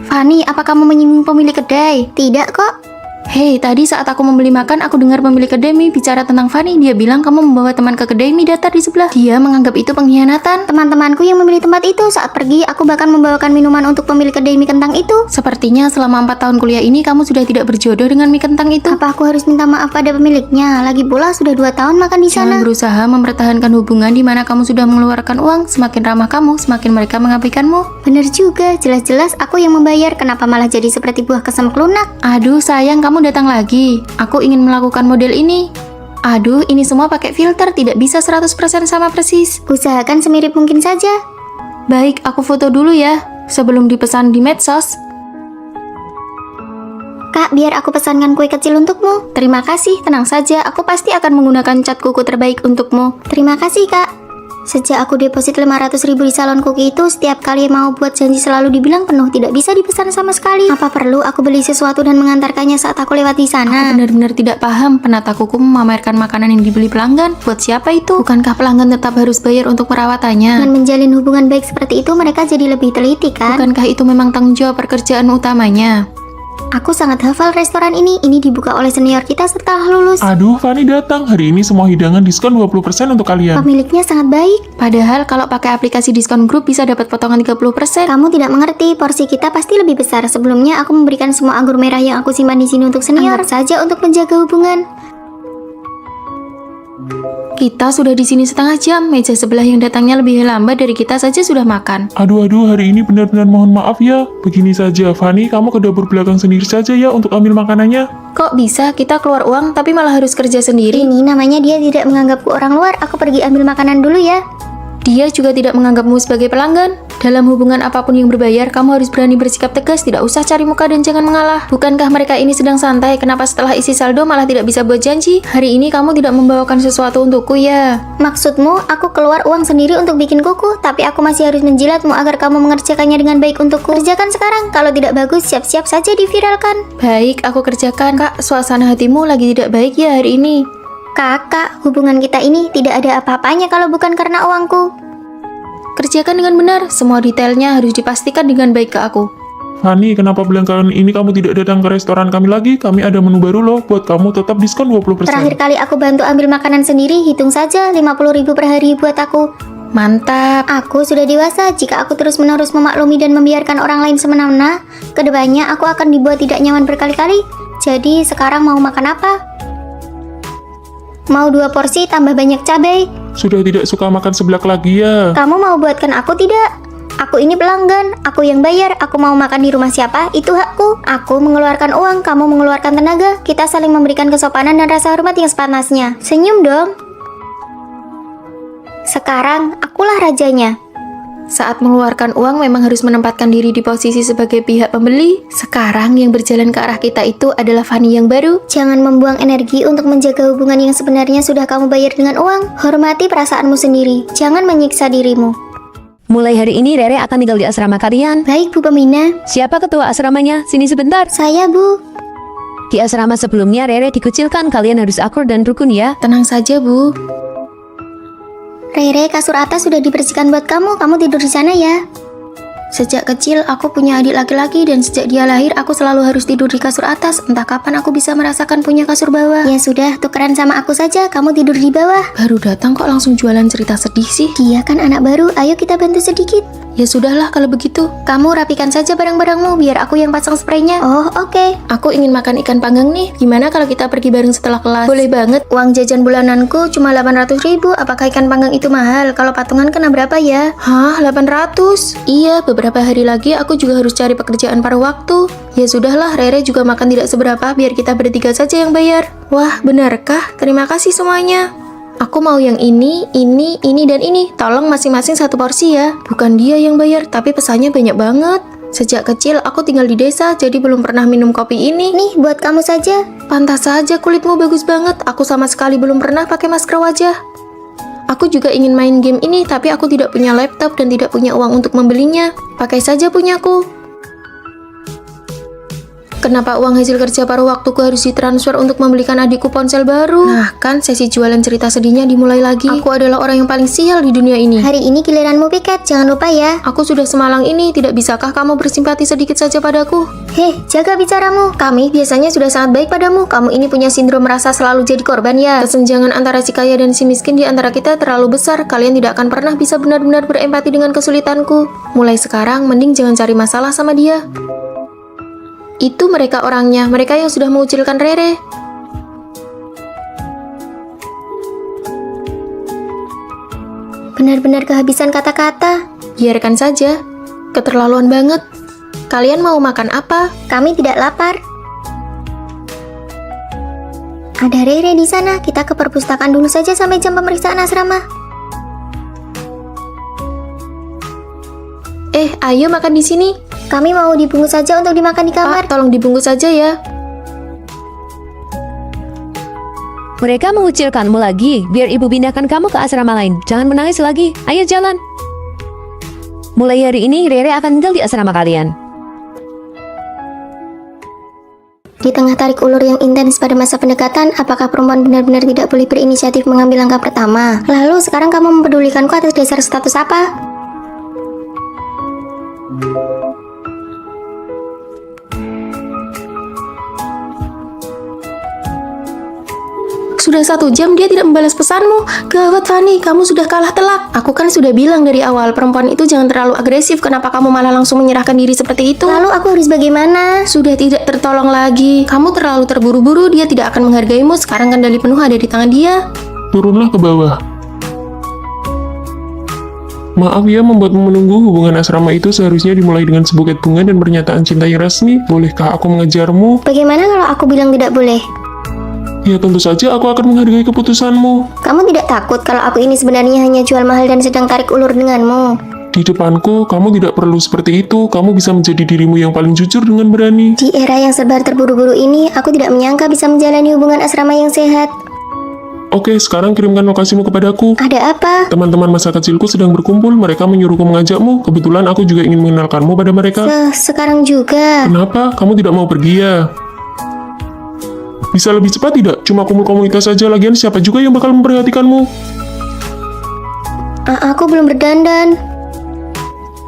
Fanny, apa kamu menyinggung pemilik kedai? Tidak kok. Hei, tadi saat aku membeli makan, aku dengar pemilik kedai mie bicara tentang Fanny. Dia bilang kamu membawa teman ke kedai mie datar di sebelah. Dia menganggap itu pengkhianatan. Teman-temanku yang memilih tempat itu, saat pergi aku bahkan membawakan minuman untuk pemilik kedai mie kentang itu. Sepertinya selama 4 tahun kuliah ini kamu sudah tidak berjodoh dengan mie kentang itu. Apa aku harus minta maaf pada pemiliknya? Lagi pula sudah 2 tahun makan di sana. Jangan berusaha mempertahankan hubungan di mana kamu sudah mengeluarkan uang. Semakin ramah kamu, semakin mereka mengabaikanmu. Bener juga, jelas-jelas aku yang membayar. Kenapa malah jadi seperti buah kesemek lunak? Aduh sayang, kamu datang lagi. Aku ingin melakukan model ini. Aduh, ini semua pakai filter, tidak bisa 100% sama persis. Usahakan semirip mungkin saja. Baik, aku foto dulu ya, sebelum dipesan di medsos. Kak, biar aku pesankan kue kecil untukmu. Terima kasih, tenang saja, aku pasti akan menggunakan cat kuku terbaik untukmu. Terima kasih, Kak. Sejak aku deposit 500.000 di salon kuki itu, setiap kali mau buat janji selalu dibilang penuh, tidak bisa dipesan sama sekali. Apa perlu aku beli sesuatu dan mengantarkannya saat aku lewat di sana? Aku benar-benar tidak paham, penata kuku memamerkan makanan yang dibeli pelanggan. Buat siapa itu? Bukankah pelanggan tetap harus bayar untuk perawatannya? Dengan menjalin hubungan baik seperti itu, mereka jadi lebih teliti kan? Bukankah itu memang tanggung jawab pekerjaan utamanya? Aku sangat hafal restoran ini dibuka oleh senior kita setelah lulus. Aduh, Fanny datang. Hari ini semua hidangan diskon 20% untuk kalian. Pemiliknya sangat baik. Padahal kalau pakai aplikasi diskon grup bisa dapat potongan 30%. Kamu tidak mengerti, porsi kita pasti lebih besar. Sebelumnya aku memberikan semua anggur merah yang aku simpan di sini untuk senior. Anggap saja untuk menjaga hubungan. Kita sudah di sini setengah jam, meja sebelah yang datangnya lebih lambat dari kita saja sudah makan. Aduh, hari ini benar-benar mohon maaf ya. Begini saja, Fanny, kamu ke dapur belakang sendiri saja ya untuk ambil makanannya. Kok bisa kita keluar uang tapi malah harus kerja sendiri? Ini namanya dia tidak menganggapku orang luar. Aku pergi ambil makanan dulu ya. Dia juga tidak menganggapmu sebagai pelanggan. Dalam hubungan apapun yang berbayar, kamu harus berani bersikap tegas, tidak usah cari muka dan jangan mengalah. Bukankah mereka ini sedang santai? Kenapa setelah isi saldo malah tidak bisa buat janji? Hari ini kamu tidak membawakan sesuatu untukku ya? Maksudmu, aku keluar uang sendiri untuk bikin kuku, tapi aku masih harus menjilatmu agar kamu mengerjakannya dengan baik untukku. Kerjakan sekarang, kalau tidak bagus, siap-siap saja diviralkan. Baik, aku kerjakan. Kak, suasana hatimu lagi tidak baik ya hari ini? Kakak, hubungan kita ini tidak ada apa-apanya kalau bukan karena uangku. Kerjakan dengan benar, semua detailnya harus dipastikan dengan baik ke aku. Fanny, kenapa belakangan ini kamu tidak datang ke restoran kami lagi? Kami ada menu baru loh, buat kamu tetap diskon 20%. Terakhir kali aku bantu ambil makanan sendiri, hitung saja 50.000 per hari buat aku. Mantap. Aku sudah dewasa, jika aku terus-menerus memaklumi dan membiarkan orang lain semena-mena, kedepannya aku akan dibuat tidak nyaman berkali-kali. Jadi sekarang mau makan apa? Mau 2 porsi tambah banyak cabai? Sudah tidak suka makan seblak lagi ya? Kamu mau buatkan aku tidak? Aku ini pelanggan, aku yang bayar, aku mau makan di rumah siapa, itu hakku. Aku mengeluarkan uang, kamu mengeluarkan tenaga, kita saling memberikan kesopanan dan rasa hormat yang sepantasnya. Senyum dong. Sekarang, akulah rajanya. Saat mengeluarkan uang memang harus menempatkan diri di posisi sebagai pihak pembeli. Sekarang yang berjalan ke arah kita itu adalah Fanny yang baru. Jangan membuang energi untuk menjaga hubungan yang sebenarnya sudah kamu bayar dengan uang. Hormati perasaanmu sendiri, jangan menyiksa dirimu. Mulai hari ini Rere akan tinggal di asrama kalian. Baik, Bu Pemina. Siapa ketua asramanya? Sini sebentar. Saya, Bu. Di asrama sebelumnya Rere dikucilkan, kalian harus akur dan rukun ya. Tenang saja, Bu. Rere, kasur atas sudah dibersihkan buat kamu tidur di sana ya. Sejak kecil aku punya adik laki-laki dan sejak dia lahir aku selalu harus tidur di kasur atas. Entah kapan aku bisa merasakan punya kasur bawah. Ya sudah, tukeran sama aku saja, kamu tidur di bawah. Baru datang kok langsung jualan cerita sedih sih. Dia kan anak baru, ayo kita bantu sedikit. Ya sudahlah kalau begitu. Kamu rapikan saja barang-barangmu, biar aku yang pasang spraynya. Oh, oke. Aku ingin makan ikan panggang nih. Gimana kalau kita pergi bareng setelah kelas? Boleh banget. Uang jajan bulananku cuma 800.000, apakah ikan panggang itu mahal? Kalau patungan kena berapa ya? Hah, 800? Iya, beberapa hari lagi aku juga harus cari pekerjaan paruh waktu. Ya sudahlah, Rere juga makan tidak seberapa, biar kita bertiga saja yang bayar. Wah, benarkah? Terima kasih semuanya. Aku mau yang ini, dan ini. Tolong masing-masing 1 porsi ya. Bukan dia yang bayar, tapi pesannya banyak banget. Sejak kecil aku tinggal di desa, jadi belum pernah minum kopi ini. Nih, buat kamu saja. Pantas saja kulitmu bagus banget. Aku sama sekali belum pernah pakai masker wajah. Aku juga ingin main game ini, tapi aku tidak punya laptop dan tidak punya uang untuk membelinya. Pakai saja punyaku. Kenapa uang hasil kerja paruh waktuku harus ditransfer untuk membelikan adikku ponsel baru? Nah, kan sesi jualan cerita sedihnya dimulai lagi. Aku adalah orang yang paling sial di dunia ini. Hari ini giliranmu piket, jangan lupa ya. Aku sudah semalang ini, tidak bisakah kamu bersimpati sedikit saja padaku? Heh, jaga bicaramu. Kami biasanya sudah sangat baik padamu. Kamu ini punya sindrom merasa selalu jadi korban ya. Kesenjangan antara si kaya dan si miskin di antara kita terlalu besar. Kalian tidak akan pernah bisa benar-benar berempati dengan kesulitanku. Mulai sekarang, mending jangan cari masalah sama dia. Itu mereka orangnya, mereka yang sudah mengucilkan Rere. Benar-benar kehabisan kata-kata. Biarkan saja, keterlaluan banget. Kalian mau makan apa? Kami tidak lapar. Ada Rere di sana, kita ke perpustakaan dulu saja sampai jam pemeriksaan asrama. Ayo makan di sini. Kami mau dibungkus saja untuk dimakan di kamar. Pak, tolong dibungkus saja ya. Mereka mengucilkanmu lagi, biar ibu pindahkan kamu ke asrama lain. Jangan menangis lagi, ayo jalan. Mulai hari ini Rere akan tinggal di asrama kalian. Di tengah tarik ulur yang intens pada masa pendekatan, apakah perempuan benar-benar tidak boleh berinisiatif mengambil langkah pertama? Lalu sekarang kamu mempedulikanku atas dasar status apa? Sudah 1 jam dia tidak membalas pesanmu. Gawat Fanny, kamu sudah kalah telak. Aku kan sudah bilang dari awal, perempuan itu jangan terlalu agresif. Kenapa kamu malah langsung menyerahkan diri seperti itu? Lalu aku harus bagaimana? Sudah tidak tertolong lagi. Kamu terlalu terburu-buru, dia tidak akan menghargaimu. Sekarang kendali penuh ada di tangan dia. Turunlah ke bawah. Maaf ya membuatmu menunggu, hubungan asrama itu seharusnya dimulai dengan sebuket bunga dan pernyataan cinta yang resmi. Bolehkah aku mengejarmu? Bagaimana kalau aku bilang tidak boleh? Ya tentu saja aku akan menghargai keputusanmu. Kamu tidak takut kalau aku ini sebenarnya hanya jual mahal dan sedang tarik ulur denganmu? Di depanku, kamu tidak perlu seperti itu. Kamu bisa menjadi dirimu yang paling jujur dengan berani. Di era yang serba terburu-buru ini, aku tidak menyangka bisa menjalani hubungan asrama yang sehat. Oke, sekarang kirimkan lokasimu kepadaku. Ada apa? Teman-teman masa kecilku sedang berkumpul. Mereka menyuruhku mengajakmu. Kebetulan aku juga ingin mengenalkanmu pada mereka. Sekarang juga. Kenapa? Kamu tidak mau pergi ya? Bisa lebih cepat tidak? Cuma kumpul komunitas saja, lagian siapa juga yang bakal memperhatikanmu? Aku belum berdandan.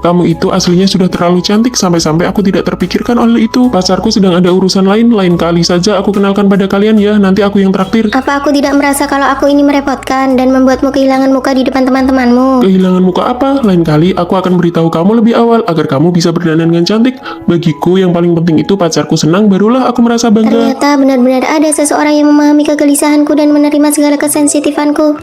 Kamu itu aslinya sudah terlalu cantik sampai-sampai aku tidak terpikirkan oleh itu. Pacarku sedang ada urusan lain kali saja aku kenalkan pada kalian ya, nanti aku yang traktir. Apa aku tidak merasa kalau aku ini merepotkan dan membuatmu kehilangan muka di depan teman-temanmu? Kehilangan muka apa? Lain kali aku akan beritahu kamu lebih awal agar kamu bisa berdandan dengan cantik. Bagiku yang paling penting itu pacarku senang, barulah aku merasa bangga. Ternyata benar-benar ada seseorang yang memahami kegelisahanku dan menerima segala kesensitifanku.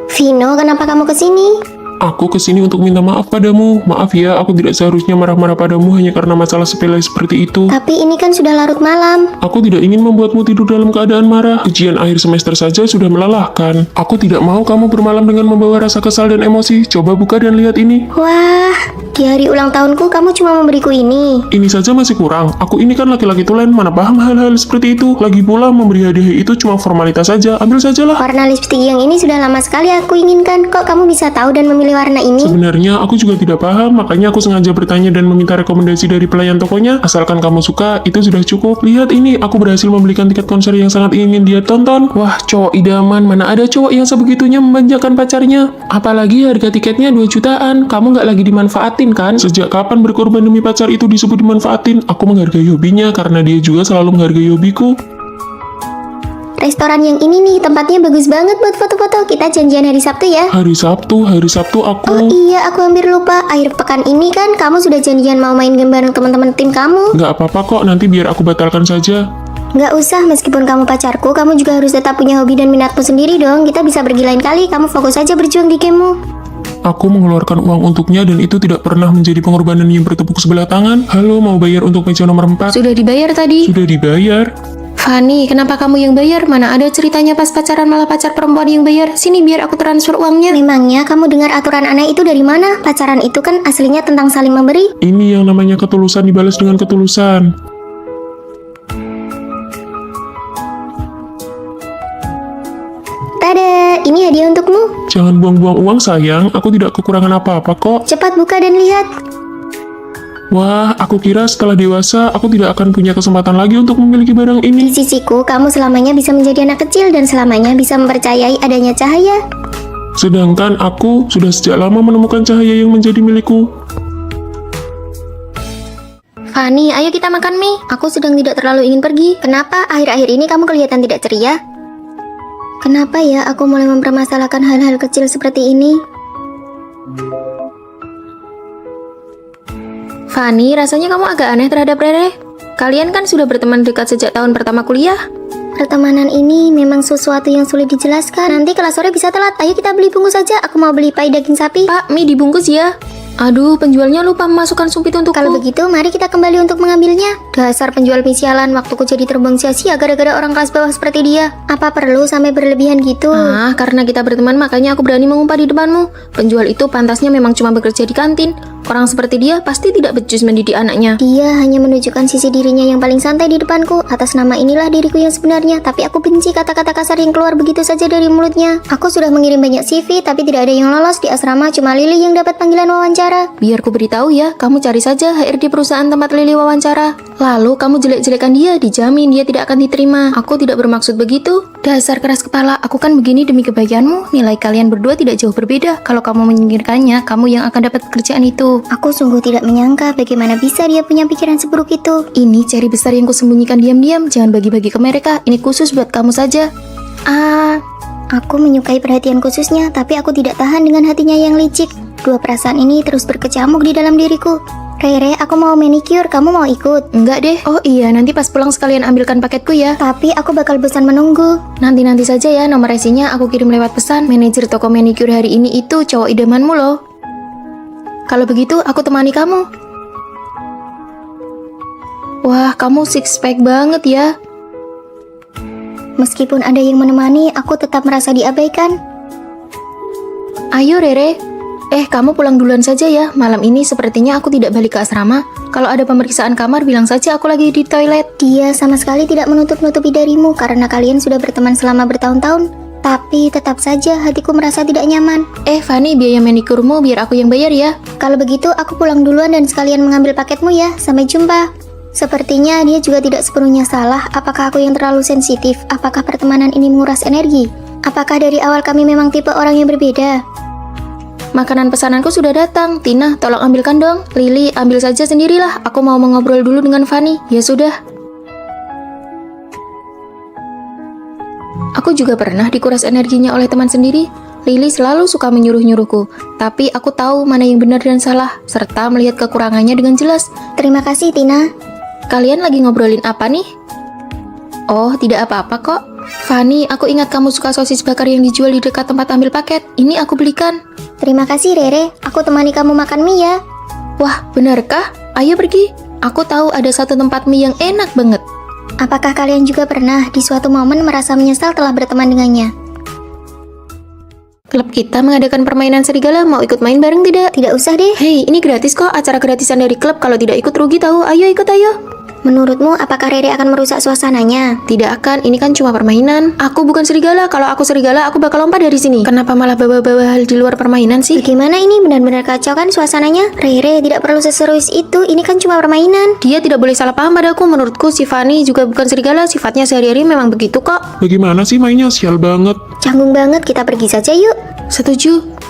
Vino, kenapa kamu kesini? Aku kesini untuk minta maaf padamu. Maaf ya, aku tidak seharusnya marah-marah padamu hanya karena masalah sepele seperti itu. Tapi ini kan sudah larut malam. Aku tidak ingin membuatmu tidur dalam keadaan marah. Ujian akhir semester saja sudah melelahkan. Aku tidak mau kamu bermalam dengan membawa rasa kesal dan emosi. Coba buka dan lihat ini. Wah, di hari ulang tahunku kamu cuma memberiku ini. Ini saja masih kurang. Aku ini kan laki-laki tulen, mana paham hal-hal seperti itu. Lagi pula memberi hadiah itu cuma formalitas saja. Ambil sajalah. Warna lipstik yang ini sudah lama sekali aku inginkan. Kok kamu bisa tahu dan memilih warna ini? Sebenarnya aku juga tidak paham, makanya aku sengaja bertanya dan meminta rekomendasi dari pelayan tokonya. Asalkan kamu suka, itu sudah cukup. Lihat ini, aku berhasil membelikan tiket konser yang sangat ingin dia tonton. Wah, cowok idaman. Mana ada cowok yang sebegitunya memanjakan pacarnya? Apalagi harga tiketnya 2 jutaan. Kamu nggak lagi dimanfaatin kan? Sejak kapan berkorban demi pacar itu disebut dimanfaatin? Aku menghargai hobinya karena dia juga selalu menghargai hobiku. Restoran yang ini nih, tempatnya bagus banget buat foto-foto. Kita janjian hari Sabtu ya. Hari Sabtu aku... Oh iya, aku hampir lupa. Akhir pekan ini kan kamu sudah janjian mau main game bareng teman-teman tim kamu. Nggak apa-apa kok, nanti biar aku batalkan saja. Nggak usah, meskipun kamu pacarku, kamu juga harus tetap punya hobi dan minatmu sendiri dong. Kita bisa pergi lain kali, kamu fokus aja berjuang di gamemu. Aku mengeluarkan uang untuknya dan itu tidak pernah menjadi pengorbanan yang bertepuk sebelah tangan. Halo, mau bayar untuk meja nomor 4? Sudah dibayar tadi. Sudah dibayar. Fanny, kenapa kamu yang bayar? Mana ada ceritanya pas pacaran malah pacar perempuan yang bayar? Sini biar aku transfer uangnya. Memangnya kamu dengar aturan aneh itu dari mana? Pacaran itu kan aslinya tentang saling memberi. Ini yang namanya ketulusan dibalas dengan ketulusan. Tada, ini hadiah untukmu. Jangan buang-buang uang sayang, aku tidak kekurangan apa-apa kok. Cepat buka dan lihat. Wah, aku kira setelah dewasa aku tidak akan punya kesempatan lagi untuk memiliki barang Di ini. sisiku, kamu selamanya bisa menjadi anak kecil dan selamanya bisa mempercayai adanya cahaya. Sedangkan aku sudah sejak lama menemukan cahaya yang menjadi milikku. Fanny, ayo kita makan mie. Aku sedang tidak terlalu ingin pergi. Kenapa akhir-akhir ini kamu kelihatan tidak ceria? Kenapa ya aku mulai mempermasalahkan hal-hal kecil seperti ini? Fanny, rasanya kamu agak aneh terhadap Rere. Kalian kan sudah berteman dekat sejak tahun pertama kuliah. Pertemanan ini memang sesuatu yang sulit dijelaskan. Nanti kelas sore bisa telat. Ayo kita beli bungkus saja. Aku mau beli pai daging sapi. Pak, mie dibungkus ya. Aduh, penjualnya lupa memasukkan sumpit untukku. Kalau begitu, mari kita kembali untuk mengambilnya. Dasar penjual mie sialan, waktuku jadi terbuang sia-sia gara-gara orang kelas bawah seperti dia. Apa perlu sampai berlebihan gitu? Ah, karena kita berteman makanya aku berani mengumpat di depanmu. Penjual itu pantasnya memang cuma bekerja di kantin. Orang seperti dia pasti tidak becus mendidik anaknya. Dia hanya menunjukkan sisi dirinya yang paling santai di depanku. Atas nama inilah diriku yang sebenarnya. Tapi aku benci kata-kata kasar yang keluar begitu saja dari mulutnya. Aku sudah mengirim banyak CV, tapi tidak ada yang lolos. Di asrama cuma Lily yang dapat panggilan wawancara. Biar ku beritahu ya, kamu cari saja HRD perusahaan tempat Lili wawancara. Lalu kamu jelek-jelekan dia, dijamin dia tidak akan diterima. Aku tidak bermaksud begitu. Dasar keras kepala, aku kan begini demi kebaikanmu. Nilai kalian berdua tidak jauh berbeda. Kalau kamu menyingkirkannya, kamu yang akan dapat pekerjaan itu. Aku sungguh tidak menyangka bagaimana bisa dia punya pikiran seburuk itu. Ini ceri besar yang kusembunyikan diam-diam. Jangan bagi-bagi ke mereka. Ini khusus buat kamu saja. Aku menyukai perhatian khususnya, tapi aku tidak tahan dengan hatinya yang licik. Dua perasaan ini terus berkecamuk di dalam diriku. Rere, aku mau manicure, kamu mau ikut? Enggak deh. Oh iya, nanti pas pulang sekalian ambilkan paketku ya. Tapi aku bakal bosan menunggu. Nanti saja ya, nomor resinya aku kirim lewat pesan. Manajer toko manicure hari ini itu cowok idamanmu loh. Kalau begitu, aku temani kamu. Wah, kamu six pack banget ya. Meskipun ada yang menemani, aku tetap merasa diabaikan. Ayo Rere. Kamu pulang duluan saja ya. Malam ini sepertinya aku tidak balik ke asrama. Kalau ada pemeriksaan kamar, bilang saja aku lagi di toilet. Dia sama sekali tidak menutup-nutupi darimu karena kalian sudah berteman selama bertahun-tahun. Tapi tetap saja hatiku merasa tidak nyaman. Fanny, biaya manikurmu biar aku yang bayar ya. Kalau begitu, aku pulang duluan dan sekalian mengambil paketmu ya. Sampai jumpa. Sepertinya dia juga tidak sepenuhnya salah. Apakah aku yang terlalu sensitif? Apakah pertemanan ini menguras energi? Apakah dari awal kami memang tipe orang yang berbeda? Makanan pesananku sudah datang. Tina, tolong ambilkan dong. Lily, ambil saja sendirilah. Aku mau mengobrol dulu dengan Fanny. Ya sudah. Aku juga pernah dikuras energinya oleh teman sendiri. Lily selalu suka menyuruh-nyuruhku, tapi aku tahu mana yang benar dan salah, serta melihat kekurangannya dengan jelas. Terima kasih, Tina. Kalian lagi ngobrolin apa nih? Oh, tidak apa-apa kok. Fanny, aku ingat kamu suka sosis bakar yang dijual di dekat tempat ambil paket. Ini aku belikan. Terima kasih, Rere. Aku temani kamu makan mie ya. Wah, benarkah? Ayo pergi. Aku tahu ada satu tempat mie yang enak banget. Apakah kalian juga pernah di suatu momen merasa menyesal telah berteman dengannya? Klub kita mengadakan permainan serigala, mau ikut main bareng tidak? Tidak usah deh. Hei, ini gratis kok, acara gratisan dari klub. Kalau tidak ikut rugi tahu. Ayo ikut ayo. Menurutmu, apakah Rere akan merusak suasananya? Tidak akan, ini kan cuma permainan. Aku bukan serigala, kalau aku serigala aku bakal lompat dari sini. Kenapa malah bawa-bawa hal di luar permainan sih? Bagaimana ini? Benar-benar kacau kan suasananya? Rere, tidak perlu seserius itu, ini kan cuma permainan. Dia tidak boleh salah paham padaku. Menurutku si Fanny juga bukan serigala, sifatnya sehari-hari memang begitu kok. Bagaimana sih mainnya? Sial banget. Canggung banget, kita pergi saja yuk. Setuju.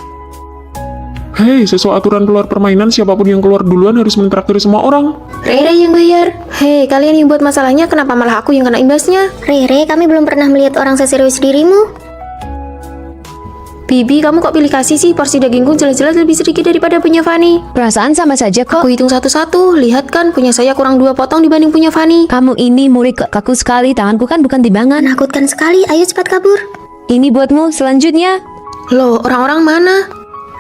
Hei, sesuai aturan keluar permainan, siapapun yang keluar duluan harus mentraktir semua orang. Rere yang bayar. Hei, kalian yang buat masalahnya, kenapa malah aku yang kena imbasnya? Rere, kami belum pernah melihat orang seserius dirimu. Bibi, kamu kok pilih kasih sih? Porsi dagingku jelas-jelas lebih sedikit daripada punya Fanny. Perasaan sama saja kok. Aku hitung satu-satu. Lihat kan, punya saya kurang 2 potong dibanding punya Fanny. Kamu ini murid kaku sekali, tanganku kan bukan timbangan. Menakutkan sekali, ayo cepat kabur. Ini buatmu selanjutnya. Loh, orang-orang mana?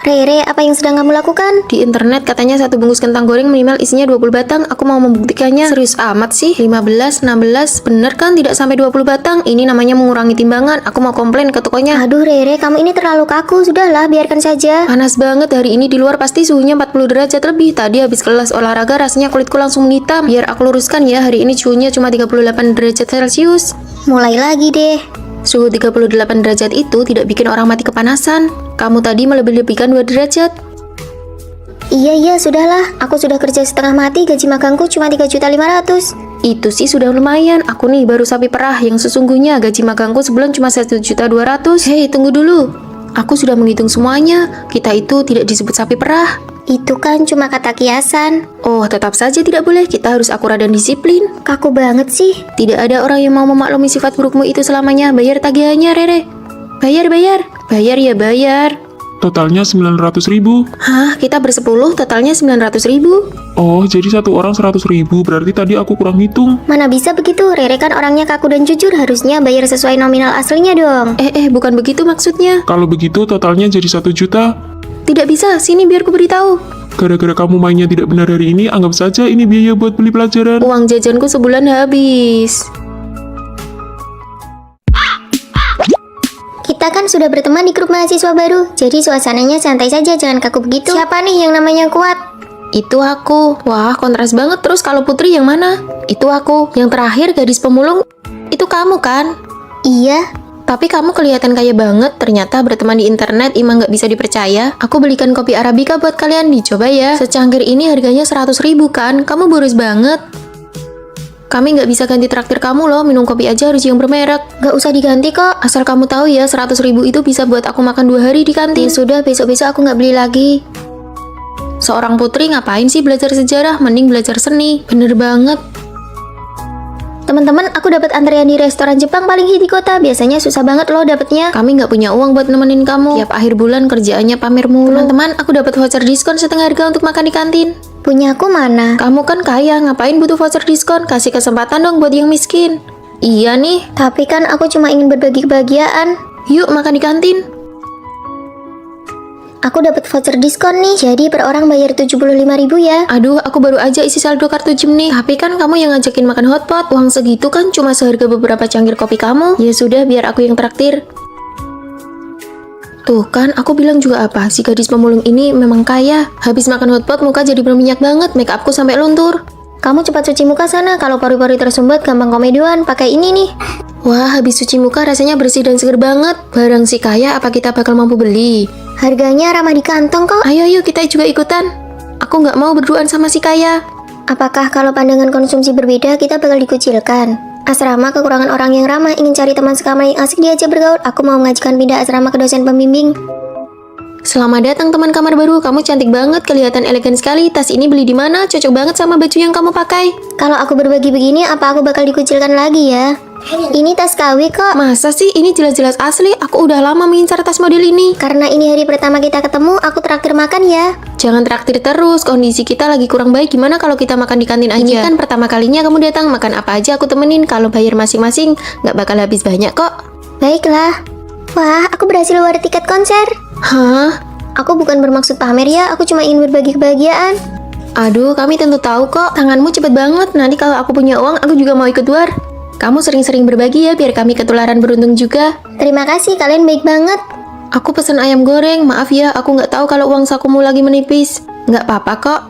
Rere, apa yang sedang kamu lakukan? Di internet katanya satu bungkus kentang goreng minimal isinya 20 batang. Aku mau membuktikannya. Serius amat sih. 15, 16, bener kan tidak sampai 20 batang? Ini namanya mengurangi timbangan. Aku mau komplain ke tokonya. Aduh Rere, kamu ini terlalu kaku. Sudahlah, biarkan saja. Panas banget hari ini, di luar pasti suhunya 40 derajat lebih. Tadi habis kelas olahraga rasanya kulitku langsung menitam. Biar aku luruskan ya, hari ini suhunya cuma 38 derajat Celcius. Mulai lagi deh. Suhu 38 derajat itu tidak bikin orang mati kepanasan. Kamu tadi melebih-lebihkan 2 derajat. Iya, sudahlah. Aku sudah kerja setengah mati, gaji magangku cuma 3.500.000. Itu sih sudah lumayan. Aku nih baru sapi perah yang sesungguhnya gaji magangku sebulan cuma 1.200.000. Hei, tunggu dulu. Aku sudah menghitung semuanya. Kita itu tidak disebut sapi perah. Itu kan cuma kata kiasan. Oh, tetap saja tidak boleh. Kita harus akurat dan disiplin. Kaku banget sih. Tidak ada orang yang mau memaklumi sifat burukmu itu selamanya. Bayar tagihannya, Rere. Bayar. Bayar ya bayar. Totalnya 900.000. Hah, kita bersepuluh, totalnya 900.000. Oh, jadi satu orang 100.000. Berarti tadi aku kurang hitung. Mana bisa begitu? Rere kan orangnya kaku dan jujur. Harusnya bayar sesuai nominal aslinya dong. Bukan begitu maksudnya. Kalau begitu totalnya jadi 1 juta. Tidak bisa, sini biar ku beritahu. Gara-gara kamu mainnya tidak benar hari ini, anggap saja ini biaya buat beli pelajaran. Uang jajanku sebulan habis. Kita kan sudah berteman di grup mahasiswa baru. Jadi suasananya santai saja, jangan kaku begitu. Siapa nih yang namanya kuat? Itu aku. Wah, kontras banget. Terus kalau Putri yang mana? Itu aku. Yang terakhir gadis pemulung. Itu kamu kan? Iya. Tapi kamu kelihatan kaya banget. Ternyata berteman di internet emang nggak bisa dipercaya. Aku belikan kopi Arabica buat kalian, dicoba ya. Secangkir ini harganya 100.000 kan? Kamu boros banget. Kami nggak bisa ganti traktir kamu loh. Minum kopi aja harus yang bermerek. Gak usah diganti kok. Asal kamu tahu ya, 100.000 itu bisa buat aku makan 2 hari di kantin. Ya sudah, besok-besok aku nggak beli lagi. Seorang putri ngapain sih belajar sejarah? Mending belajar seni. Bener banget. Teman-teman, aku dapat antrean di restoran Jepang paling hit di kota. Biasanya susah banget loh dapetnya. Kami nggak punya uang buat nemenin kamu. Tiap akhir bulan kerjaannya pamer mulu. Teman-teman, aku dapat voucher diskon setengah harga untuk makan di kantin. Punya aku mana? Kamu kan kaya, ngapain butuh voucher diskon? Kasih kesempatan dong buat yang miskin. Iya nih. Tapi kan aku cuma ingin berbagi kebahagiaan. Yuk makan di kantin. Aku dapat voucher diskon nih, jadi per orang bayar 75.000 ya. Aduh, aku baru aja isi saldo kartu gym nih. Tapi kan kamu yang ngajakin makan hotpot. Uang segitu kan cuma seharga beberapa cangkir kopi kamu. Ya sudah, biar aku yang traktir. Tuh kan, aku bilang juga apa, si gadis pemulung ini memang kaya. Habis makan hotpot, muka jadi berminyak banget, make upku sampai luntur. Kamu cepat cuci muka sana, kalau pori-pori tersumbat gampang komedian, pakai ini nih. Wah, habis cuci muka rasanya bersih dan seger banget. Barang si kaya, apa kita bakal mampu beli? Harganya ramah di kantong kok. Ayo kita juga ikutan. Aku nggak mau berduaan sama si kaya. Apakah kalau pandangan konsumsi berbeda kita bakal dikucilkan? Asrama kekurangan orang yang ramah, ingin cari teman sekamar yang asik diajak bergaul. Aku mau mengajukan pindah asrama ke dosen pembimbing. Selamat datang teman kamar baru. Kamu cantik banget, kelihatan elegan sekali. Tas ini beli di mana? Cocok banget sama baju yang kamu pakai. Kalau aku berbagi begini, apa aku bakal dikucilkan lagi ya? Ini tas KW kok. Masa sih? Ini jelas-jelas asli. Aku udah lama mengincar tas model ini. Karena ini hari pertama kita ketemu, aku traktir makan ya. Jangan traktir terus. Kondisi kita lagi kurang baik. Gimana kalau kita makan di kantin aja? Ini kan pertama kalinya kamu datang. Makan apa aja aku temenin. Kalau bayar masing-masing, nggak bakal habis banyak kok. Baiklah. Wah, aku berhasil war tiket konser. Hah? Aku bukan bermaksud pamer ya, aku cuma ingin berbagi kebahagiaan. Aduh, kami tentu tahu kok. Tanganmu cepet banget. Nanti kalau aku punya uang, aku juga mau ikut war. Kamu sering-sering berbagi ya, biar kami ketularan beruntung juga. Terima kasih, kalian baik banget. Aku pesan ayam goreng. Maaf ya, aku nggak tahu kalau uang sakumu lagi menipis. Nggak apa-apa kok.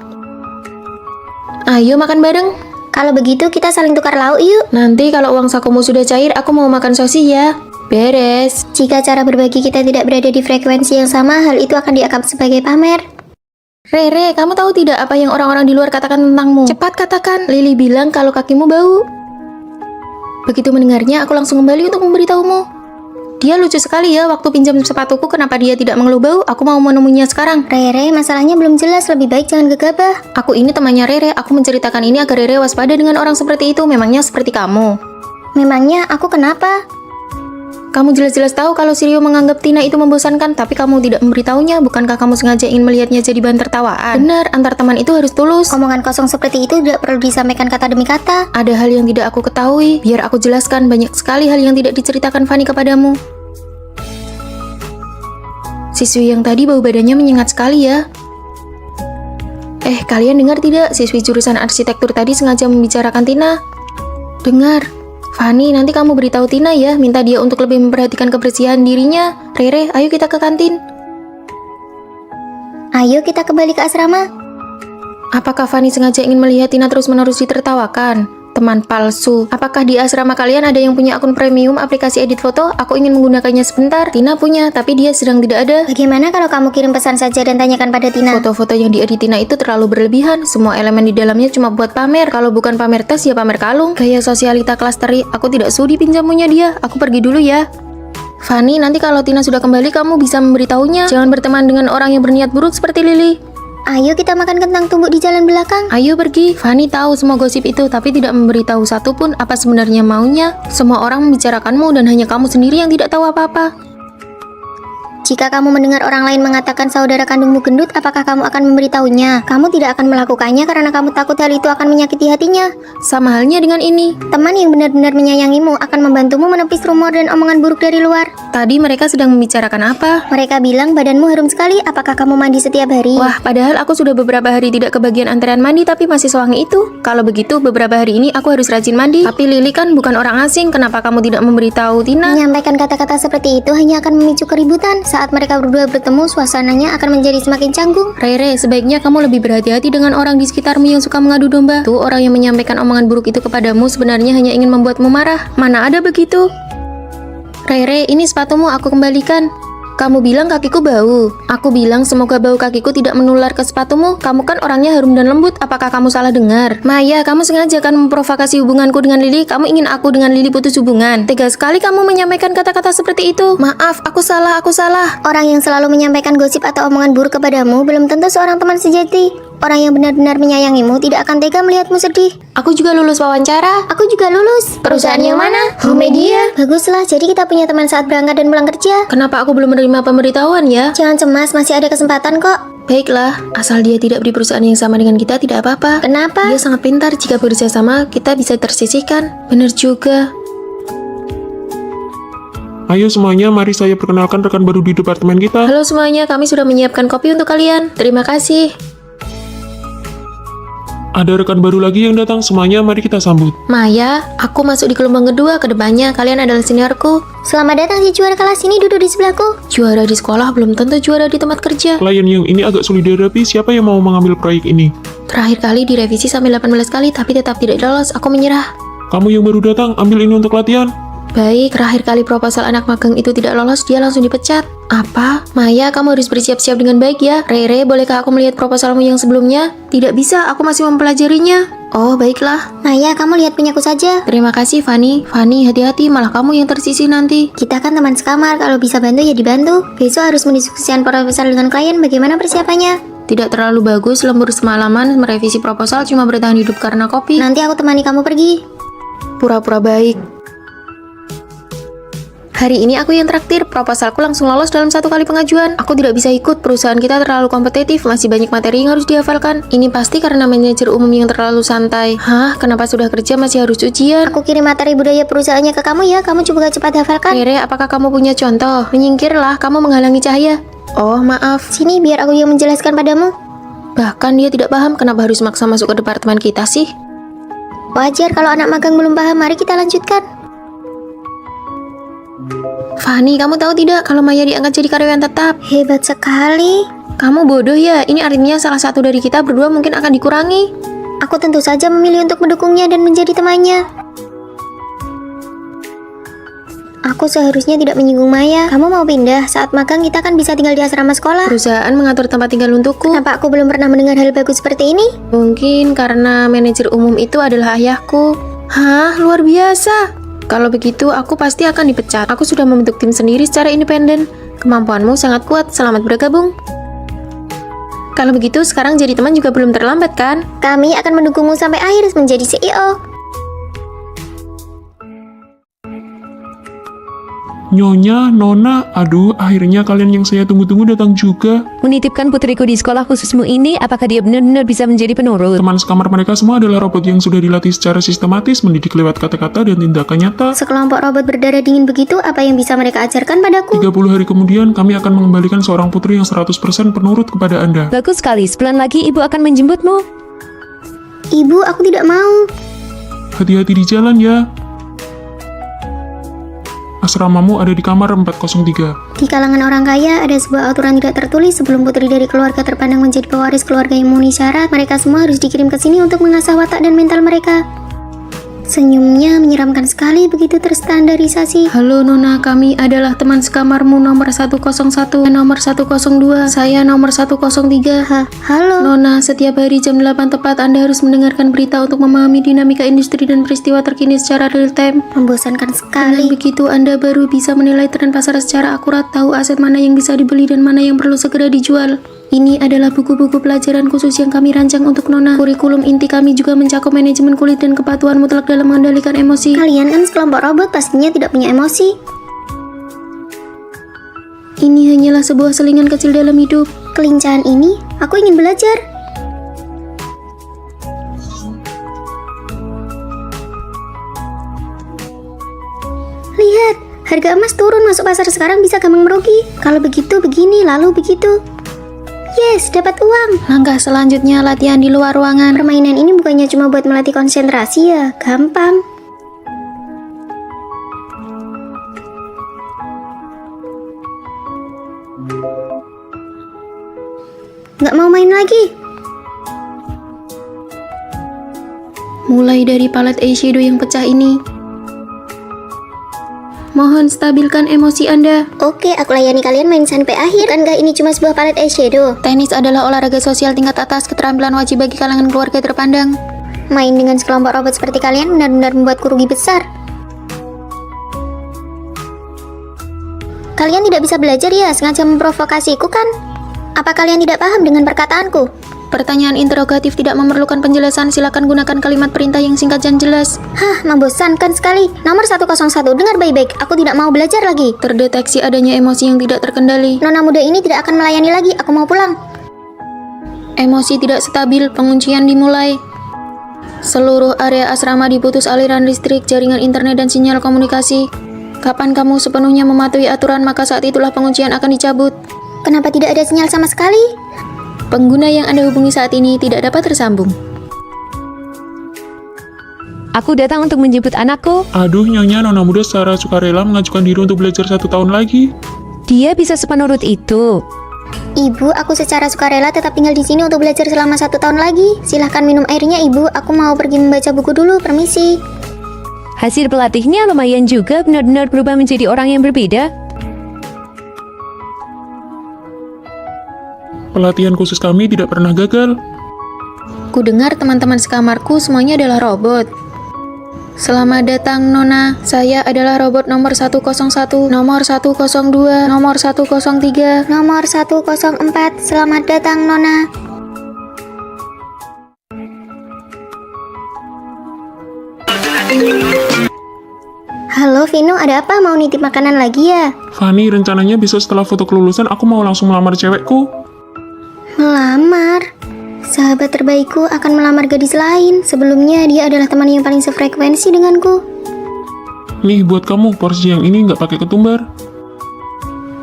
Ayo makan bareng. Kalau begitu kita saling tukar lauk yuk. Nanti kalau uang sakumu sudah cair, aku mau makan sosis ya. Beres. Jika cara berbagi kita tidak berada di frekuensi yang sama, hal itu akan dianggap sebagai pamer. Rere, kamu tahu tidak apa yang orang-orang di luar katakan tentangmu? Cepat katakan. Lili bilang kalau kakimu bau. Begitu mendengarnya, aku langsung kembali untuk memberitahumu. Dia lucu sekali ya, waktu pinjam sepatuku kenapa dia tidak mengeluh bau? Aku mau menemuinya sekarang. Rere, masalahnya belum jelas, lebih baik jangan gegabah. Aku ini temannya Rere, aku menceritakan ini agar Rere waspada dengan orang seperti itu, memangnya seperti kamu. Memangnya aku kenapa? Kamu jelas-jelas tahu kalau Sirio menganggap Tina itu membosankan, tapi kamu tidak memberitahunya. Bukankah kamu sengaja ingin melihatnya jadi bahan tertawaan? Benar, antar teman itu harus tulus. Omongan kosong seperti itu tidak perlu disampaikan kata demi kata. Ada hal yang tidak aku ketahui, biar aku jelaskan. Banyak sekali hal yang tidak diceritakan Fanny kepadamu. Siswi yang tadi bau badannya menyengat sekali ya. Kalian dengar tidak? Siswi jurusan arsitektur tadi sengaja membicarakan Tina. Dengar. Fanny, nanti kamu beritahu Tina ya, minta dia untuk lebih memperhatikan kebersihan dirinya. Rere, ayo kita ke kantin. Ayo kita kembali ke asrama. Apakah Fanny sengaja ingin melihat Tina terus-menerus ditertawakan? Teman palsu. Apakah di asrama kalian ada yang punya akun premium aplikasi edit foto? Aku ingin menggunakannya sebentar. Tina punya, tapi dia sedang tidak ada. Bagaimana kalau kamu kirim pesan saja dan tanyakan pada Tina? Foto-foto yang diedit Tina itu terlalu berlebihan. Semua elemen di dalamnya cuma buat pamer. Kalau bukan pamer tas, ya pamer kalung. Gaya sosialita kelas teri. Aku tidak sudi pinjamunya dia. Aku pergi dulu ya. Fanny, nanti kalau Tina sudah kembali, kamu bisa memberitahunya. Jangan berteman dengan orang yang berniat buruk seperti Lili. Ayo kita makan kentang tumbuk di jalan belakang. Ayo pergi. Fanny tahu semua gosip itu, tapi tidak memberitahu satupun apa sebenarnya maunya. Semua orang membicarakanmu dan hanya kamu sendiri yang tidak tahu apa-apa. Jika kamu mendengar orang lain mengatakan saudara kandungmu gendut, apakah kamu akan memberitahunya? Kamu tidak akan melakukannya karena kamu takut hal itu akan menyakiti hatinya. Sama halnya dengan ini. Teman yang benar-benar menyayangimu akan membantumu menepis rumor dan omongan buruk dari luar. Tadi mereka sedang membicarakan apa? Mereka bilang badanmu harum sekali, apakah kamu mandi setiap hari? Wah, padahal aku sudah beberapa hari tidak kebagian antrean mandi tapi masih sewangi itu. Kalau begitu, beberapa hari ini aku harus rajin mandi. Tapi Lili kan bukan orang asing, kenapa kamu tidak memberitahu Tina? Menyampaikan kata-kata seperti itu hanya akan memicu keributan. Saat mereka berdua bertemu, suasananya akan menjadi semakin canggung. Rere, sebaiknya kamu lebih berhati-hati dengan orang di sekitarmu yang suka mengadu domba. Tuh, orang yang menyampaikan omongan buruk itu kepadamu sebenarnya hanya ingin membuatmu marah. Mana ada begitu? Rere, ini sepatumu aku kembalikan. Kamu bilang kakiku bau. Aku bilang semoga bau kakiku tidak menular ke sepatumu. Kamu kan orangnya harum dan lembut. Apakah kamu salah dengar? Maya, kamu sengaja kan memprovokasi hubunganku dengan Lili. Kamu ingin aku dengan Lili putus hubungan. Tega sekali kamu menyampaikan kata-kata seperti itu. Maaf, aku salah. Orang yang selalu menyampaikan gosip atau omongan buruk kepadamu belum tentu seorang teman sejati. Orang yang benar-benar menyayangimu tidak akan tega melihatmu sedih. Aku juga lulus wawancara. Aku juga lulus. Perusahaan yang mana? Home Media. Baguslah, jadi kita punya teman saat berangkat dan pulang kerja. Kenapa aku belum menerima pemberitahuan ya? Jangan cemas, masih ada kesempatan kok. Baiklah, asal dia tidak di perusahaan yang sama dengan kita tidak apa-apa. Kenapa? Dia sangat pintar, jika bekerja sama kita bisa tersisihkan. Benar juga. Ayo semuanya, mari saya perkenalkan rekan baru di departemen kita. Halo semuanya, kami sudah menyiapkan kopi untuk kalian. Terima kasih. Ada rekan baru lagi yang datang, semuanya mari kita sambut. Maya, aku masuk di gelombang kedua. Kedepannya kalian adalah seniorku. Selamat datang si juara kelas ini, duduk di sebelahku. Juara di sekolah belum tentu juara di tempat kerja. Klien yang ini agak sulit dihadapi, siapa yang mau mengambil proyek ini? Terakhir kali direvisi sampai 18 kali tapi tetap tidak lolos. Aku menyerah. Kamu yang baru datang, ambil ini untuk latihan. Baik, terakhir kali proposal anak magang itu tidak lolos, dia langsung dipecat. Apa? Maya, kamu harus bersiap-siap dengan baik ya. Rere, bolehkah aku melihat proposalmu yang sebelumnya? Tidak bisa, aku masih mempelajarinya. Oh, baiklah. Maya, kamu lihat punyaku saja. Terima kasih, Fanny. Fanny, hati-hati, malah kamu yang tersisih nanti. Kita kan teman sekamar, kalau bisa bantu ya dibantu. Besok harus mendiskusikan proposal dengan klien, bagaimana persiapannya? Tidak terlalu bagus, lembur semalaman, merevisi proposal cuma bertahan hidup karena kopi. Nanti aku temani kamu pergi. Pura-pura baik. Hari ini aku yang traktir, proposalku langsung lolos dalam 1 kali pengajuan. Aku tidak bisa ikut, perusahaan kita terlalu kompetitif, masih banyak materi yang harus dihafalkan. Ini pasti karena manajer umum yang terlalu santai. Hah, kenapa sudah kerja masih harus ujian? Aku kirim materi budaya perusahaannya ke kamu ya, kamu coba cepat hafalkan. Rere, apakah kamu punya contoh? Menyingkirlah, kamu menghalangi cahaya. Oh, maaf. Sini biar aku yang menjelaskan padamu. Bahkan dia tidak paham kenapa harus maksa masuk ke departemen kita sih. Wajar kalau anak magang belum paham, mari kita lanjutkan. Fanny, kamu tahu tidak kalau Maya diangkat jadi karyawan tetap? Hebat sekali. Kamu bodoh ya, ini artinya salah satu dari kita berdua mungkin akan dikurangi. Aku tentu saja memilih untuk mendukungnya dan menjadi temannya. Aku seharusnya tidak menyinggung Maya. Kamu mau pindah? Saat magang kita kan bisa tinggal di asrama sekolah. Perusahaan mengatur tempat tinggal untukku. Kenapa aku belum pernah mendengar hal bagus seperti ini? Mungkin karena manajer umum itu adalah ayahku. Hah, luar biasa. Kalau begitu, aku pasti akan dipecat. Aku sudah membentuk tim sendiri secara independen. Kemampuanmu sangat kuat, selamat bergabung. Kalau begitu, sekarang jadi teman juga belum terlambat kan? Kami akan mendukungmu sampai akhir menjadi CEO. Nyonya, Nona, aduh, akhirnya kalian yang saya tunggu-tunggu datang juga. Menitipkan putriku di sekolah khususmu ini, apakah dia benar-benar bisa menjadi penurut? Teman sekamar mereka semua adalah robot yang sudah dilatih secara sistematis, mendidik lewat kata-kata dan tindakan nyata. Sekelompok robot berdarah dingin begitu, apa yang bisa mereka ajarkan padaku? 30 hari kemudian, kami akan mengembalikan seorang putri yang 100% penurut kepada Anda. Bagus sekali, sebulan lagi ibu akan menjemputmu. Ibu, aku tidak mau. Hati-hati di jalan ya. Asramamu ada di kamar 403. Di kalangan orang kaya, ada sebuah aturan tidak tertulis sebelum putri dari keluarga terpandang menjadi pewaris keluarga yang memenuhi syarat, mereka semua harus dikirim ke sini untuk mengasah watak dan mental mereka. Senyumnya menyeramkan sekali, begitu terstandarisasi. Halo Nona, kami adalah teman sekamarmu nomor 101, nomor 102, saya nomor 103. Halo. Nona, setiap hari jam 8 tepat Anda harus mendengarkan berita untuk memahami dinamika industri dan peristiwa terkini secara real time. Membosankan Dengan sekali. begitu Anda baru bisa menilai tren pasar secara akurat, tahu aset mana yang bisa dibeli dan mana yang perlu segera dijual. Ini adalah buku-buku pelajaran khusus yang kami rancang untuk Nona. Kurikulum inti kami juga mencakup manajemen kulit dan kepatuhan mutlak dalam mengendalikan emosi. Kalian kan sekelompok robot, pastinya tidak punya emosi. Ini hanyalah sebuah selingan kecil dalam hidup. Kelincahan ini, aku ingin belajar. Lihat, harga emas turun, masuk pasar sekarang bisa gampang merugi. Kalau begitu begini, lalu begitu. Yes, dapat uang. Langkah selanjutnya latihan di luar ruangan. Permainan ini bukannya cuma buat melatih konsentrasi ya, gampang. Nggak mau main lagi. Mulai dari palet eyeshadow yang pecah ini. Mohon stabilkan emosi Anda. Oke, aku layani kalian main sampai akhir. Bukankah ini cuma sebuah palet eyeshadow? Tenis adalah olahraga sosial tingkat atas, keterampilan wajib bagi kalangan keluarga terpandang. Main dengan sekelompok robot seperti kalian benar-benar membuatku rugi besar. Kalian tidak bisa belajar ya, sengaja memprovokasiku kan? Apa kalian tidak paham dengan perkataanku? Pertanyaan interogatif tidak memerlukan penjelasan, silakan gunakan kalimat perintah yang singkat dan jelas. Hah, membosankan sekali. Nomor 101, dengar baik-baik. Aku tidak mau belajar lagi. Terdeteksi adanya emosi yang tidak terkendali. Nona muda ini tidak akan melayani lagi. Aku mau pulang. Emosi tidak stabil, penguncian dimulai. Seluruh area asrama diputus aliran listrik, jaringan internet dan sinyal komunikasi. Kapan kamu sepenuhnya mematuhi aturan, maka saat itulah penguncian akan dicabut. Kenapa tidak ada sinyal sama sekali? Pengguna yang Anda hubungi saat ini tidak dapat tersambung. Aku datang untuk menjemput anakku. Aduh, Nyonya, Nona muda secara sukarela mengajukan diri untuk belajar 1 tahun lagi. Dia bisa sepenurut itu. Ibu, aku secara sukarela tetap tinggal di sini untuk belajar selama 1 tahun lagi. Silahkan minum airnya, Ibu. Aku mau pergi membaca buku dulu, permisi. Hasil pelatihnya lumayan juga, benar-benar berubah menjadi orang yang berbeda. Pelatihan khusus kami tidak pernah gagal. Ku dengar teman-teman sekamarku semuanya adalah robot. Selamat datang, Nona. Saya adalah robot nomor 101, nomor 102, nomor 103. Nomor 104, selamat datang, Nona. Halo Vino, ada apa? Mau nitip makanan lagi ya? Fanny, rencananya besok setelah foto kelulusan aku mau langsung melamar cewekku. Melamar? Sahabat terbaikku akan melamar gadis lain. Sebelumnya dia adalah teman yang paling sefrekuensi denganku. Nih, buat kamu, porsi yang ini nggak pakai ketumbar.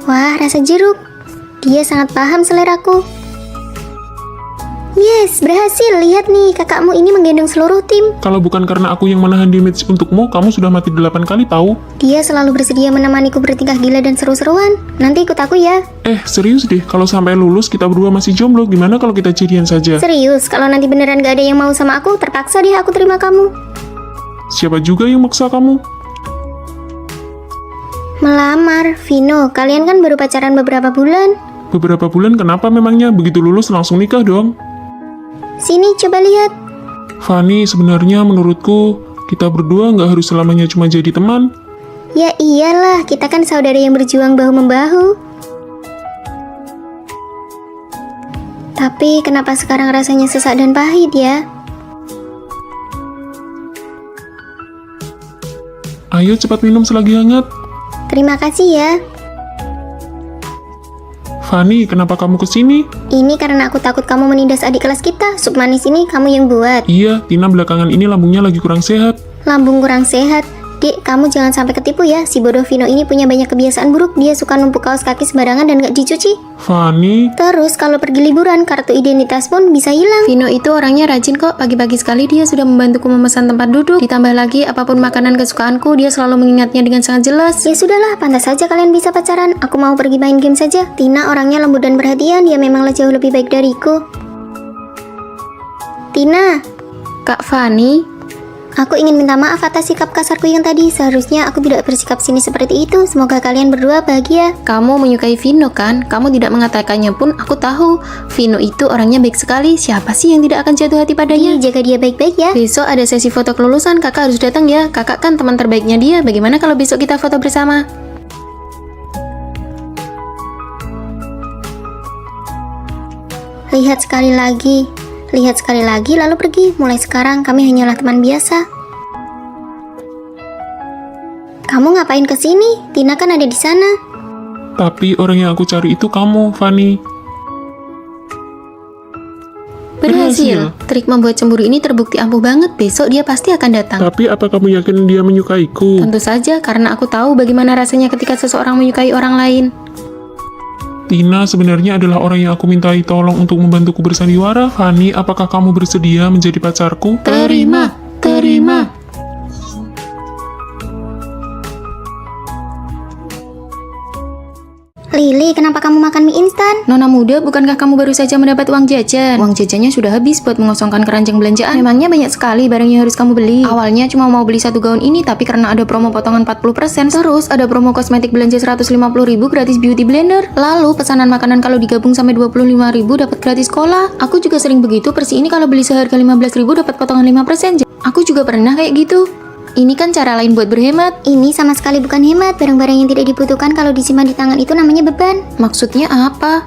Wah, rasa jeruk. Dia sangat paham seleraku. Yes, berhasil. Lihat nih, kakakmu ini menggendong seluruh tim. Kalau bukan karena aku yang menahan damage untukmu, kamu sudah mati 8 kali tahu. Dia selalu bersedia menemaniku bertingkah gila dan seru-seruan. Nanti ikut aku ya. Serius deh, kalau sampai lulus kita berdua masih jomblo, gimana kalau kita jadian saja? Serius, kalau nanti beneran gak ada yang mau sama aku, terpaksa deh aku terima kamu. Siapa juga yang maksa kamu? Melamar, Vino, kalian kan baru pacaran beberapa bulan. Beberapa bulan kenapa memangnya? Begitu lulus langsung nikah dong. Sini, coba lihat. Fanny, sebenarnya menurutku, kita berdua nggak harus selamanya cuma jadi teman. Ya iyalah, kita kan saudara yang berjuang bahu-membahu. Tapi kenapa sekarang rasanya sesak dan pahit ya? Ayo cepat minum selagi hangat. Terima kasih ya. Fanny, kenapa kamu kesini? Ini karena aku takut kamu menindas adik kelas kita. Sup manis ini kamu yang buat. Iya, Tina belakangan ini lambungnya lagi kurang sehat. Lambung kurang sehat. Dek, kamu jangan sampai ketipu ya. Si bodoh Vino ini punya banyak kebiasaan buruk. Dia suka numpuk kaos kaki sembarangan dan gak dicuci. Fanny, Terus kalau pergi liburan, kartu identitas pun bisa hilang. Vino itu orangnya rajin kok. Pagi-pagi sekali dia sudah membantuku memesan tempat duduk. Ditambah lagi apapun makanan kesukaanku, dia selalu mengingatnya dengan sangat jelas. Ya sudahlah, pantas saja kalian bisa pacaran. Aku mau pergi main game saja. Tina orangnya lembut dan perhatian. Dia memanglah jauh lebih baik dariku. Tina, Kak Fanny, aku ingin minta maaf atas sikap kasarku yang tadi. Seharusnya aku tidak bersikap sinis seperti itu. Semoga kalian berdua bahagia. kamu menyukai Vino kan? Kamu tidak mengatakannya pun aku tahu. Vino itu orangnya baik sekali. Siapa sih yang tidak akan jatuh hati padanya? Jaga dia baik-baik ya. Besok ada sesi foto kelulusan, kakak harus datang ya. Kakak kan teman terbaiknya dia. Bagaimana kalau besok kita foto bersama? Lihat sekali lagi. Lihat sekali lagi lalu pergi. Mulai sekarang kami hanyalah teman biasa. Kamu ngapain kesini? Tina kan ada di sana. tapi orang yang aku cari itu kamu, Fanny. Berhasil. Trik membuat cemburu ini terbukti ampuh banget. Besok dia pasti akan datang. Tapi apa kamu yakin dia menyukaiku? Tentu saja, karena aku tahu bagaimana rasanya ketika seseorang menyukai orang lain. Tina sebenarnya adalah orang yang aku mintai tolong untuk membantuku bersandiwara. Fanny, apakah kamu bersedia menjadi pacarku? Terima. Lili, kenapa kamu makan mie instan? Nona muda, bukankah kamu baru saja mendapat uang jajan? Uang jajannya sudah habis buat mengosongkan keranjang belanjaan. Memangnya banyak sekali barang yang harus kamu beli. Awalnya cuma mau beli satu gaun ini, tapi karena ada promo potongan 40%, terus ada promo kosmetik belanja 150.000 gratis beauty blender. Lalu pesanan makanan kalau digabung sampai 25.000 dapat gratis cola. Aku juga sering begitu, persi ini kalau beli seharga 15.000 dapat potongan 5%. Aku juga pernah kayak gitu. Ini kan cara lain buat berhemat. Ini sama sekali bukan hemat. Barang-barang yang tidak dibutuhkan kalau disimpan di tangan itu namanya beban. Maksudnya apa?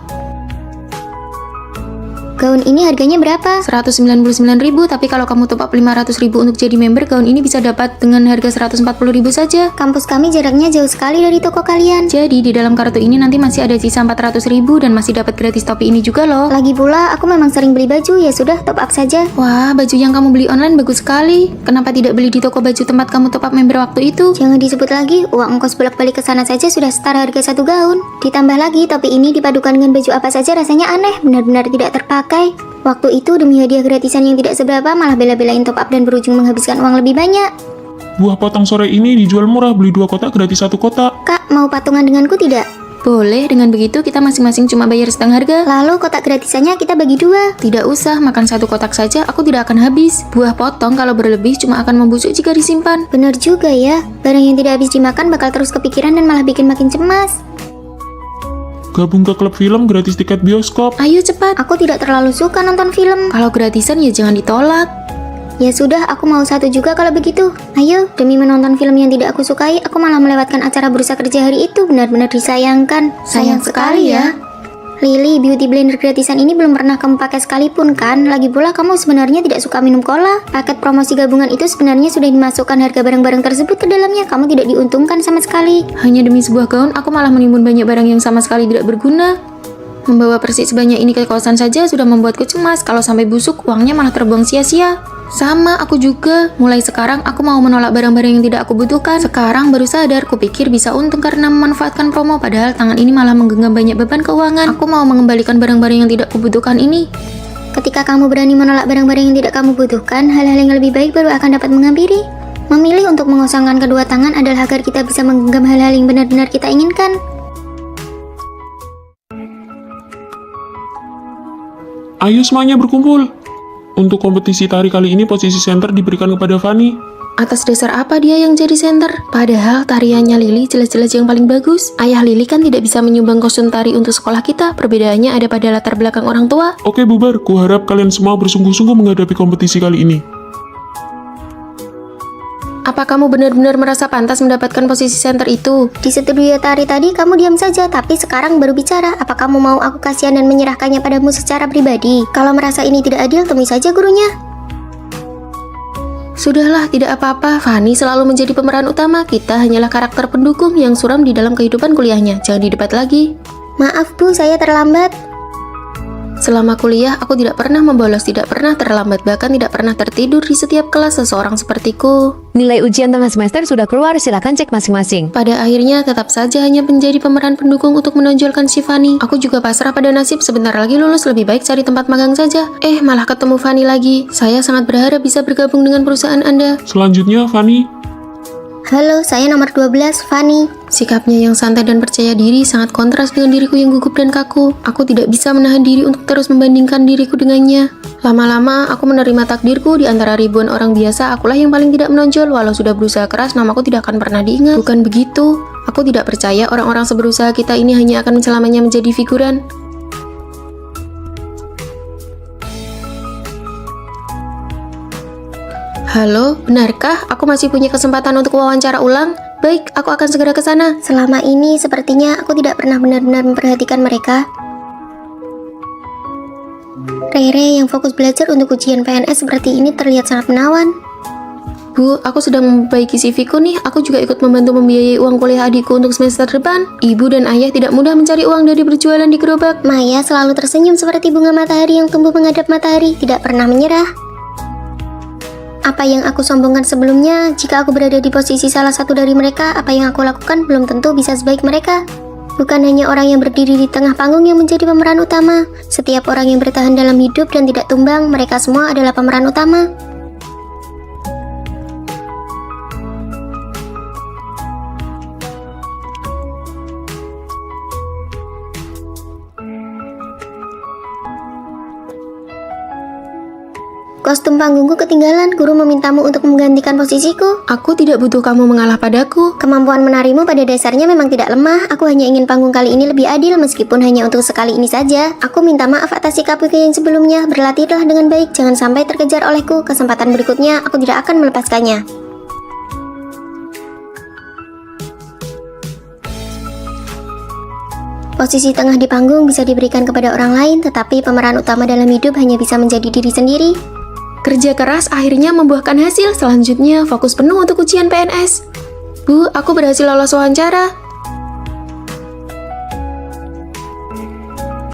Gaun ini harganya berapa? 199.000, tapi kalau kamu top up 500.000 untuk jadi member, gaun ini bisa dapat dengan harga 140.000 saja. Kampus kami jaraknya jauh sekali dari toko kalian. Jadi di dalam kartu ini nanti masih ada sisa 400.000 dan masih dapat gratis topi ini juga loh. Lagi pula, aku memang sering beli baju, ya sudah top up saja. Wah, baju yang kamu beli online bagus sekali. Kenapa tidak beli di toko baju tempat kamu top up member waktu itu? Jangan disebut lagi, uang ongkos bolak-balik ke sana saja sudah setara harga satu gaun. Ditambah lagi, topi ini dipadukan dengan baju apa saja rasanya aneh, benar-benar tidak terpakai. Waktu itu demi hadiah gratisan yang tidak seberapa malah bela-belain top up dan berujung menghabiskan uang lebih banyak. Buah potong sore ini dijual murah, beli 2 kotak gratis 1 kotak. Kak, mau patungan denganku tidak? Boleh, dengan begitu kita masing-masing cuma bayar setengah harga. Lalu kotak gratisannya kita bagi 2. Tidak usah, makan 1 kotak saja, aku tidak akan habis. Buah potong kalau berlebih cuma akan membusuk jika disimpan. Benar juga ya, barang yang tidak habis dimakan bakal terus kepikiran dan malah bikin makin cemas. Gabung ke klub film gratis tiket bioskop. Ayo cepat. Aku tidak terlalu suka nonton film. Kalau gratisan ya jangan ditolak. Ya sudah, aku mau 1 juga kalau begitu. Ayo, demi menonton film yang tidak aku sukai, aku malah melewatkan acara bursa kerja hari itu. Benar-benar disayangkan. Sayang sekali ya. Lily, beauty blender gratisan ini belum pernah kamu pakai sekalipun kan? Lagi pula kamu sebenarnya tidak suka minum cola. Paket promosi gabungan itu sebenarnya sudah dimasukkan harga barang-barang tersebut ke dalamnya. Kamu tidak diuntungkan sama sekali. Hanya demi sebuah gaun, aku malah menimbun banyak barang yang sama sekali tidak berguna. Membawa persik sebanyak ini ke kosan saja sudah membuatku cemas. Kalau sampai busuk, uangnya malah terbuang sia-sia. Sama, aku juga. Mulai sekarang, aku mau menolak barang-barang yang tidak aku butuhkan. Sekarang baru sadar, kupikir bisa untung karena memanfaatkan promo. Padahal tangan ini malah menggenggam banyak beban keuangan. Aku mau mengembalikan barang-barang yang tidak kubutuhkan ini. Ketika kamu berani menolak barang-barang yang tidak kamu butuhkan, hal-hal yang lebih baik baru akan dapat menghampiri. Memilih untuk mengosongkan kedua tangan adalah agar kita bisa menggenggam hal-hal yang benar-benar kita inginkan. Ayo semuanya berkumpul. Untuk kompetisi tari kali ini posisi center diberikan kepada Fanny. Atas dasar apa dia yang jadi center? Padahal tariannya Lily jelas-jelas yang paling bagus. Ayah Lily kan tidak bisa menyumbang kostum tari untuk sekolah kita. Perbedaannya ada pada latar belakang orang tua. Oke bubar, kuharap kalian semua bersungguh-sungguh menghadapi kompetisi kali ini. Apa kamu benar-benar merasa pantas mendapatkan posisi center itu? Di studio tari tadi kamu diam saja, tapi sekarang baru bicara. Apa kamu mau aku kasihan dan menyerahkannya padamu secara pribadi? Kalau merasa ini tidak adil, temui saja gurunya. Sudahlah, tidak apa-apa. Fanny selalu menjadi pemeran utama. Kita hanyalah karakter pendukung yang suram di dalam kehidupan kuliahnya. Jangan didebat lagi. Maaf Bu, saya terlambat. Selama kuliah, aku tidak pernah membolos, tidak pernah terlambat, bahkan tidak pernah tertidur di setiap kelas seseorang sepertiku. Nilai ujian tengah semester sudah keluar, silakan cek masing-masing. Pada akhirnya, tetap saja hanya menjadi pemeran pendukung untuk menonjolkan si Fanny. Aku juga pasrah pada nasib, sebentar lagi lulus, lebih baik cari tempat magang saja. Malah ketemu Fanny lagi. Saya sangat berharap bisa bergabung dengan perusahaan Anda. Selanjutnya Fanny. Halo, saya nomor 12, Fanny. Sikapnya yang santai dan percaya diri sangat kontras dengan diriku yang gugup dan kaku. Aku tidak bisa menahan diri untuk terus membandingkan diriku dengannya. Lama-lama, aku menerima takdirku di antara ribuan orang biasa, akulah yang paling tidak menonjol. Walau sudah berusaha keras, namaku tidak akan pernah diingat. Bukan begitu. Aku tidak percaya orang-orang seberusaha kita ini hanya akan selamanya menjadi figuran. Halo, benarkah aku masih punya kesempatan untuk wawancara ulang? Baik, aku akan segera ke sana. Selama ini sepertinya aku tidak pernah benar-benar memperhatikan mereka. Rere yang fokus belajar untuk ujian PNS seperti ini terlihat sangat menawan. Bu, aku sedang memperbaiki CV-ku nih. Aku juga ikut membantu membiayai uang kuliah adikku untuk semester depan. Ibu dan ayah tidak mudah mencari uang dari berjualan di gerobak. Maya selalu tersenyum seperti bunga matahari yang tumbuh menghadap matahari, tidak pernah menyerah. Apa yang aku sombongkan sebelumnya, jika aku berada di posisi salah satu dari mereka, apa yang aku lakukan belum tentu bisa sebaik mereka. Bukan hanya orang yang berdiri di tengah panggung yang menjadi pemeran utama. Setiap orang yang bertahan dalam hidup dan tidak tumbang, mereka semua adalah pemeran utama. Kostum panggungku ketinggalan, guru memintamu untuk menggantikan posisiku. Aku tidak butuh kamu mengalah padaku. Kemampuan menarimu pada dasarnya memang tidak lemah. Aku hanya ingin panggung kali ini lebih adil meskipun hanya untuk sekali ini saja. Aku minta maaf atas sikapku yang sebelumnya. Berlatihlah dengan baik, jangan sampai terkejar olehku. Kesempatan berikutnya aku tidak akan melepaskannya. Posisi tengah di panggung bisa diberikan kepada orang lain, tetapi pemeran utama dalam hidup hanya bisa menjadi diri sendiri. Kerja keras akhirnya membuahkan hasil. Selanjutnya, fokus penuh untuk ujian PNS. Bu, aku berhasil lolos wawancara.